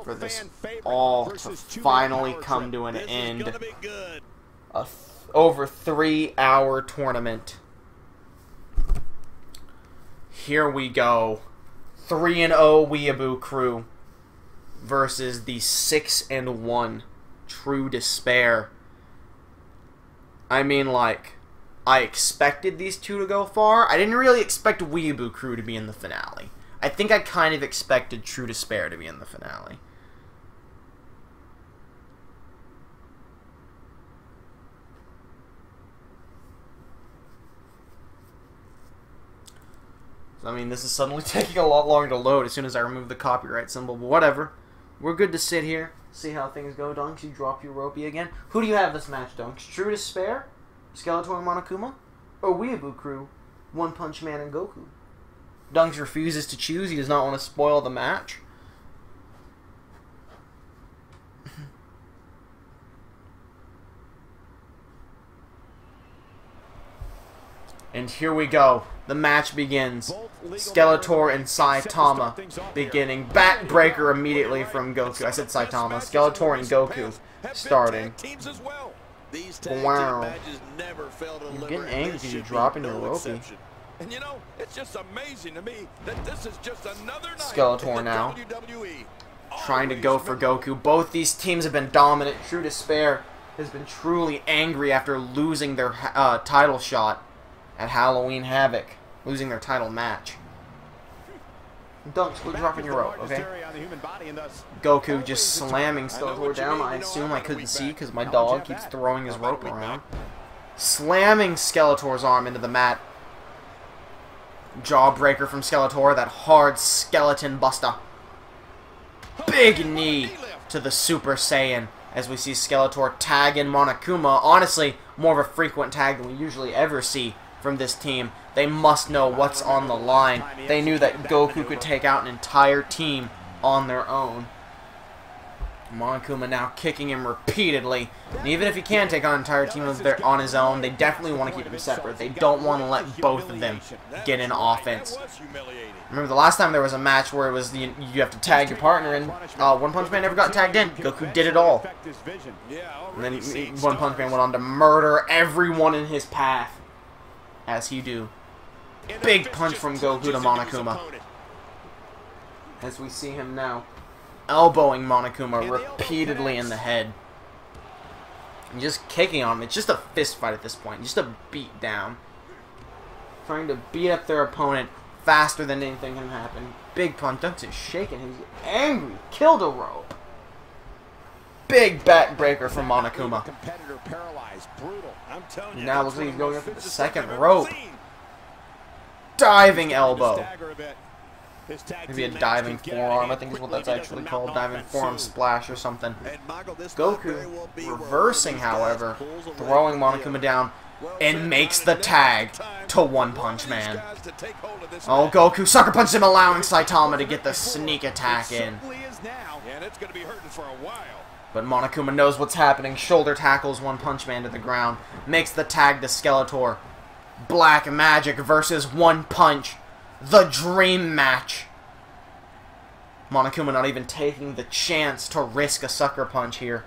for this all to finally come to an end. A over 3-hour tournament. Here we go. 3-0 Weeaboo Crew versus the 6-1 True Despair. I mean, like, I expected these two to go far. I didn't really expect Weeaboo Crew to be in the finale. I think I kind of expected True Despair to be in the finale. So, I mean, this is suddenly taking a lot longer to load as soon as I remove the copyright symbol, but whatever. We're good to sit here, see how things go. Dunks, you drop your ropey again. Who do you have this match, Dunks? True Despair, Skeletor and Monokuma, or Weeaboo Crew, One Punch Man and Goku? Dunks refuses to choose. He does not want to spoil the match. And here we go. The match begins. Skeletor and Saitama beginning. Backbreaker immediately from Goku. I said Saitama. Skeletor and Goku starting. Wow. You're getting angry because you're dropping your ropey. And you know, it's just amazing to me that this is just another night Skeletor now. WWE. Trying to go for Goku. Both these teams have been dominant. True Despair has been truly angry after losing their title shot at Halloween Havoc. Losing their title match. Dunks, quit dropping your rope, okay? Goku just slamming Skeletor down. I assume I couldn't see because my dog keeps throwing his rope around. Slamming Skeletor's arm into the mat. Jawbreaker from Skeletor, that hard skeleton buster. Big knee to the Super Saiyan as we see Skeletor tagging Monokuma. Honestly, more of a frequent tag than we usually ever see from this team. They must know what's on the line. They knew that Goku could take out an entire team on their own. Monokuma now kicking him repeatedly. And even if he can take on an entire team on his own, they definitely want to keep him separate. They don't want to let both of them get in offense. Remember the last time there was a match where it was you have to tag your partner, and One Punch Man never got tagged in. Goku did it all. And then One Punch Man went on to murder everyone in his path. As he do. Big punch from Goku to Monokuma. As we see him now elbowing Monokuma repeatedly in the head. And just kicking on him. It's just a fist fight at this point. Just a beat down. Trying to beat up their opponent faster than anything can happen. Big punch. Dunks is shaking. He's angry. Killed a rope. Big backbreaker from Monokuma. Now looks like he's going up for the second rope. Diving elbow. Maybe a diving forearm, I think is what that's actually called. Diving forearm splash or something. Goku reversing, however, throwing Monokuma down, and makes the tag to One Punch Man. Oh, Goku sucker punches him, allowing Saitama to get the sneak attack in. But Monokuma knows what's happening. Shoulder tackles One Punch Man to the ground. Makes the tag to Skeletor. Black Magic versus One Punch. The dream match. Monokuma not even taking the chance to risk a sucker punch here.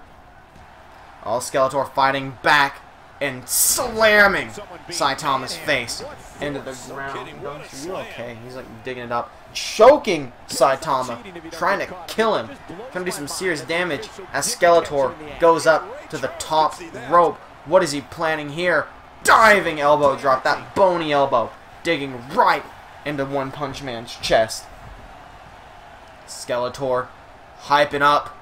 Oh, Skeletor fighting back and slamming Saitama's face into the ground. Are you okay? He's like digging it up. Choking Saitama. Trying to kill him. Trying to do some serious damage as Skeletor goes up to the top rope. What is he planning here? Diving elbow drop. That bony elbow. Digging right into One Punch Man's chest. Skeletor hyping up.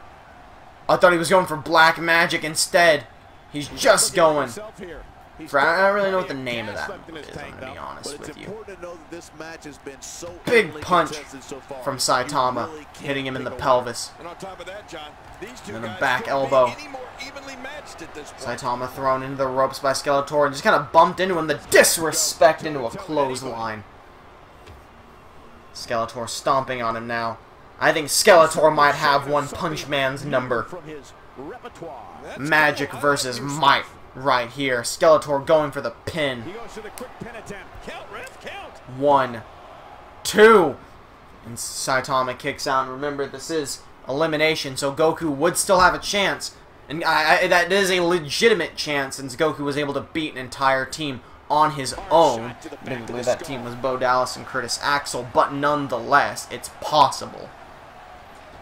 I thought he was going for Black Magic instead. He's just going for, I don't really know what the name of that is, I'm going to be honest with you. Big punch from Saitama, hitting him in the pelvis. And then a back elbow. Saitama thrown into the ropes by Skeletor and just kind of bumped into him. The disrespect into a clothesline. Skeletor stomping on him now. I think Skeletor might have One Punch Man's number. Magic versus might right here. Skeletor going for the pin. 1, 2. And Saitama kicks out. And remember, this is elimination, so Goku would still have a chance. And that is a legitimate chance, since Goku was able to beat an entire team on his own. Admittedly, that team was Bo Dallas and Curtis Axel, but nonetheless, it's possible.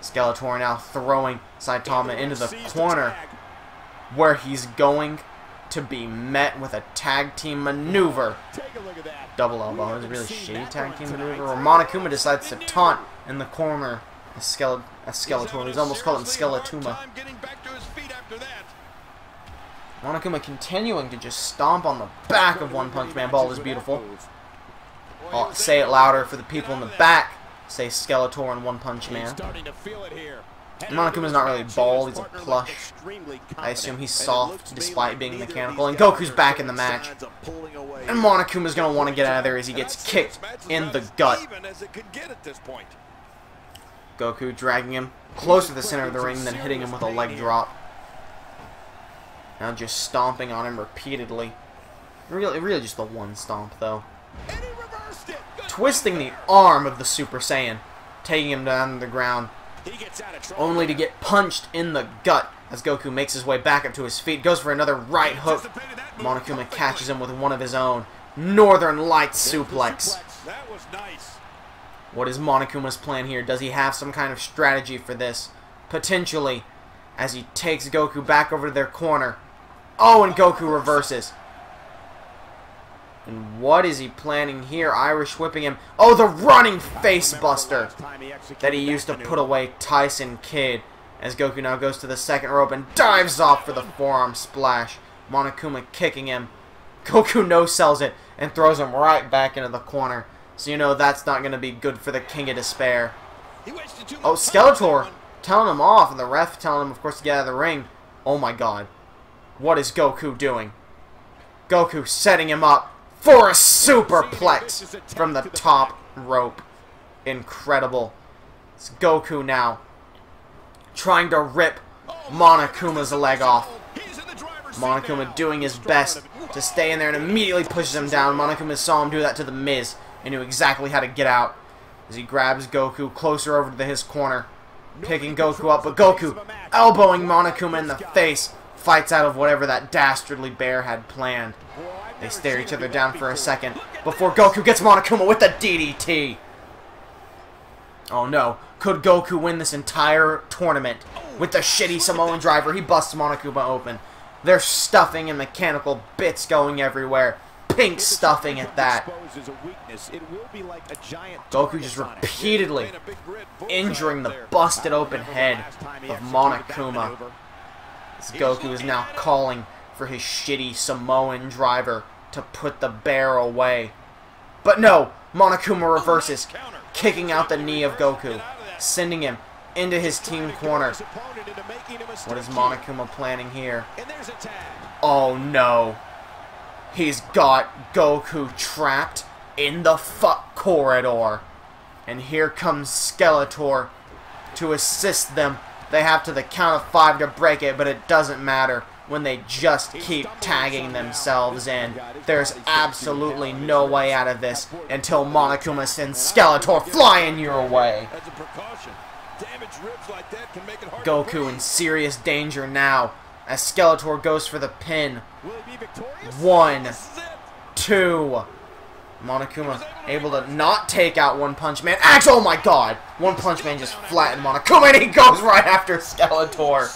Skeletor now throwing Saitama into the corner, where he's going to be met with a tag team maneuver. Double elbow. It's a really shitty tag team maneuver, where Monokuma decides to taunt in the corner a Skeletor. He's almost called him Skeletuma. Monokuma continuing to just stomp on the back of One Punch Man. Ball is beautiful. I'll say it louder for the people in the back. Say Skeletor and One Punch Man. Monokuma's not really bald, he's a plush. I assume he's soft despite being mechanical. And Goku's back in the match. And Monokuma's going to want to get out of there as he gets kicked in the gut. Goku dragging him close to the center of the ring, then hitting him with a leg drop. Now just stomping on him repeatedly. Really just the one stomp, though. Twisting the arm of the Super Saiyan, taking him down to the ground, only to get punched in the gut as Goku makes his way back up to his feet. Goes for another right hook. Monokuma catches him with one of his own. Northern Lights suplex. What is Monokuma's plan here? Does he have some kind of strategy for this? Potentially, as he takes Goku back over to their corner. Oh, and Goku reverses. And what is he planning here? Irish whipping him. Oh, the running face buster that he used to put away Tyson Kidd. As Goku now goes to the second rope and dives off for the forearm splash. Monokuma kicking him. Goku no-sells it and throws him right back into the corner. So you know that's not going to be good for the King of Despair. Oh, Skeletor telling him off, and the ref telling him, of course, to get out of the ring. Oh my god. What is Goku doing? Goku setting him up for a superplex from the top rope. Incredible. It's Goku now trying to rip Monokuma's leg off. Monokuma doing his best to stay in there and immediately pushes him down. Monokuma saw him do that to the Miz and knew exactly how to get out as he grabs Goku closer over to his corner, picking Goku up, but Goku elbowing Monokuma in the face, fights out of whatever that dastardly bear had planned. They stare each other down for a second before Goku gets Monokuma with the DDT. Oh no, could Goku win this entire tournament with the shitty Samoan driver? He busts Monokuma open. There's stuffing and mechanical bits going everywhere. Pink stuffing at that. Goku just repeatedly injuring the busted open head of Monokuma. Goku is now calling for his shitty Samoan driver to put the bear away. But no, Monokuma reverses, kicking out the knee of Goku, sending him into his team corner. What is Monokuma planning here? Oh no. He's got Goku trapped in the fuck corridor. And here comes Skeletor to assist them. They have to the count of 5 to break it, but it doesn't matter when they just keep tagging themselves in. There's absolutely no way out of this until Monokuma sends Skeletor flying your way. Goku in serious danger now as Skeletor goes for the pin. 1, 2. Monokuma able to not take out One Punch Man. Oh my god! One Punch Man just flattened Monokuma and he goes right after Skeletor.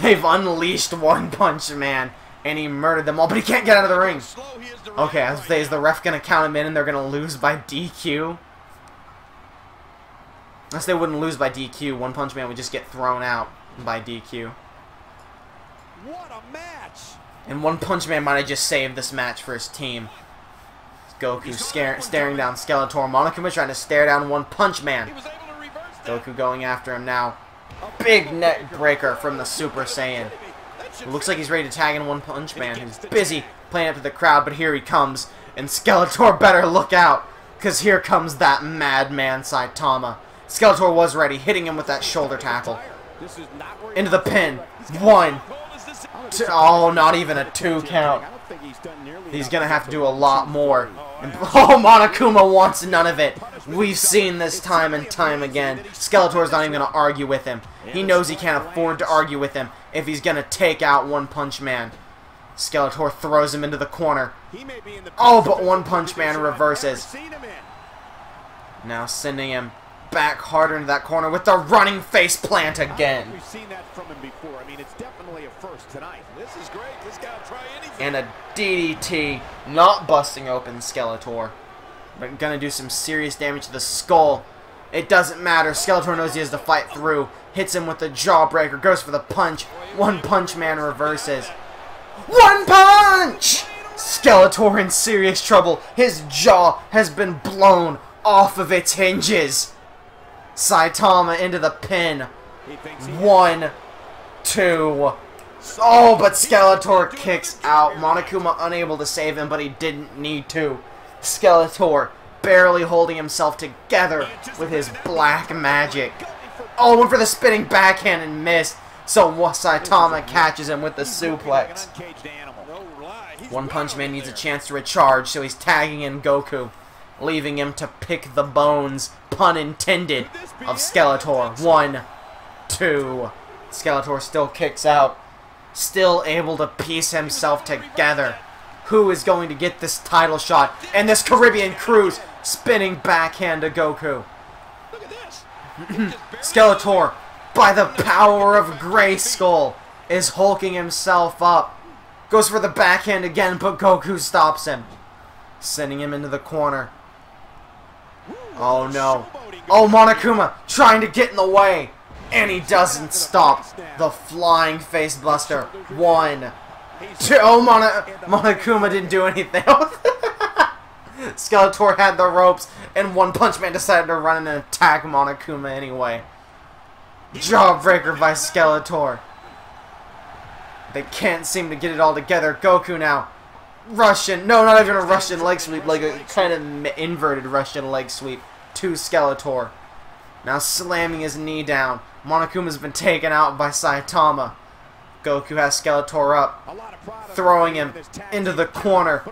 They've unleashed One Punch Man and he murdered them all, but he can't get out of the ring. Okay, I was saying, is the ref going to count him in and they're going to lose by DQ? Unless they wouldn't lose by DQ, One Punch Man would just get thrown out by DQ. What a match! And One Punch Man might have just saved this match for his team. Goku staring down Skeletor. Monokuma trying to stare down One Punch Man. Goku going after him now. Big neck breaker from the Super Saiyan. It looks like he's ready to tag in One Punch Man, who's busy playing up to the crowd, but here he comes. And Skeletor better look out, because here comes that madman Saitama. Skeletor was ready, hitting him with that shoulder tackle. Into the pin. 1, 2. Oh, not even a 2 count. He's going to have to do a lot more. And, oh, Monokuma wants none of it. We've seen this time and time again. Skeletor's not even going to argue with him. He knows he can't afford to argue with him if he's going to take out One Punch Man. Skeletor throws him into the corner. Oh, but One Punch Man reverses. Now sending him back harder into that corner with the running face plant again. We've seen that from him before. I mean, it's definitely a first tonight. This is great. This guy will try anything. And a DDT, not busting open Skeletor, but gonna do some serious damage to the skull. It doesn't matter. Skeletor knows he has to fight through. Hits him with the jawbreaker. Goes for the punch. One Punch Man reverses. One punch! Skeletor in serious trouble. His jaw has been blown off of its hinges. Saitama into the pin. 1, 2. Oh, but Skeletor kicks out. Monokuma unable to save him, but he didn't need to. Skeletor barely holding himself together with his black magic. Oh, went for the spinning backhand and missed. So Saitama catches him with the suplex. One Punch Man needs a chance to recharge, so he's tagging in Goku, leaving him to pick the bones, pun intended, of Skeletor. 1, 2. Skeletor still kicks out, still able to piece himself together. Who is going to get this title shot and this Caribbean Cruise spinning backhand to Goku? Skeletor, by the power of Grayskull, is hulking himself up. Goes for the backhand again, but Goku stops him, sending him into the corner. Oh no. Oh, Monokuma trying to get in the way, and he doesn't stop the flying face buster. 1, 2. Oh, Monokuma didn't do anything. Skeletor had the ropes, and One Punch Man decided to run in and attack Monokuma anyway. Jawbreaker by Skeletor. They can't seem to get it all together. Goku now. Russian. No, not even a Russian leg sweep. Like a kind of inverted Russian leg sweep to Skeletor. Now slamming his knee down. Monokuma's been taken out by Saitama. Goku has Skeletor up, throwing him into the corner.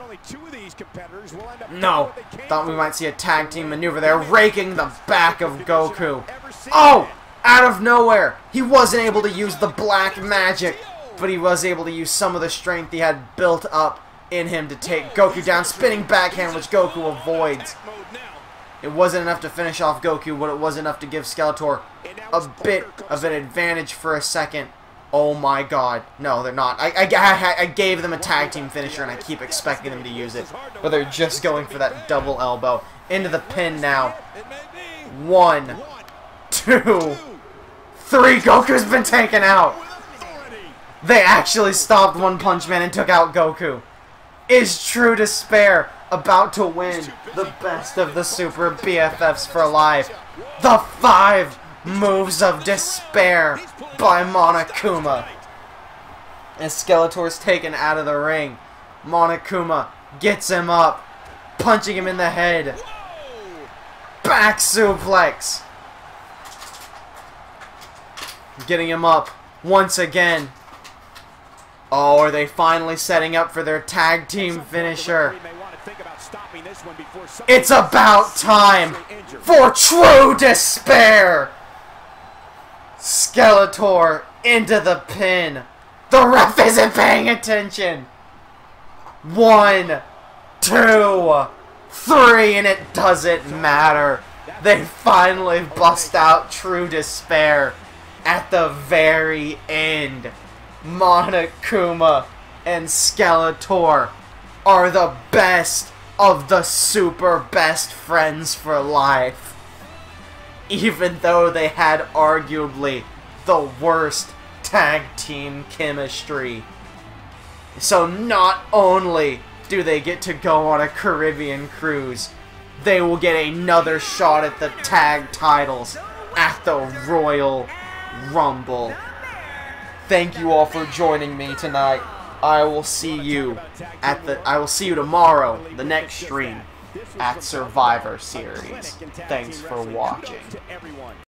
No, thought we might see a tag team maneuver there, raking the back of Goku. Oh, out of nowhere, he wasn't able to use the black magic, but he was able to use some of the strength he had built up in him to take Goku down. Spinning backhand, which Goku avoids. It wasn't enough to finish off Goku, but it was enough to give Skeletor a bit of an advantage for a second. Oh my god. No, they're not. I gave them a tag team finisher, and I keep expecting them to use it. But they're just going for that double elbow. Into the pin now. 1, 2, 3. Goku's been taken out. They actually stopped One Punch Man and took out Goku. Is True Despair about to win the best of the Super BFFs for life? The 5 Moves of Despair by Monokuma. As Skeletor's taken out of the ring, Monokuma gets him up, punching him in the head. Back suplex. Getting him up once again. Oh, are they finally setting up for their tag team finisher? It's about time for True Despair! Skeletor into the pin. The ref isn't paying attention. 1, 2, 3, and it doesn't matter. They finally bust out True Despair at the very end. Monokuma and Skeletor are the best of the super best friends for life. Even though they had arguably the worst tag team chemistry. So not only do they get to go on a Caribbean cruise, they will get another shot at the tag titles at the Royal Rumble. Thank you all for joining me tonight. I will see you tomorrow, the next stream. at Survivor Series. Thanks for watching.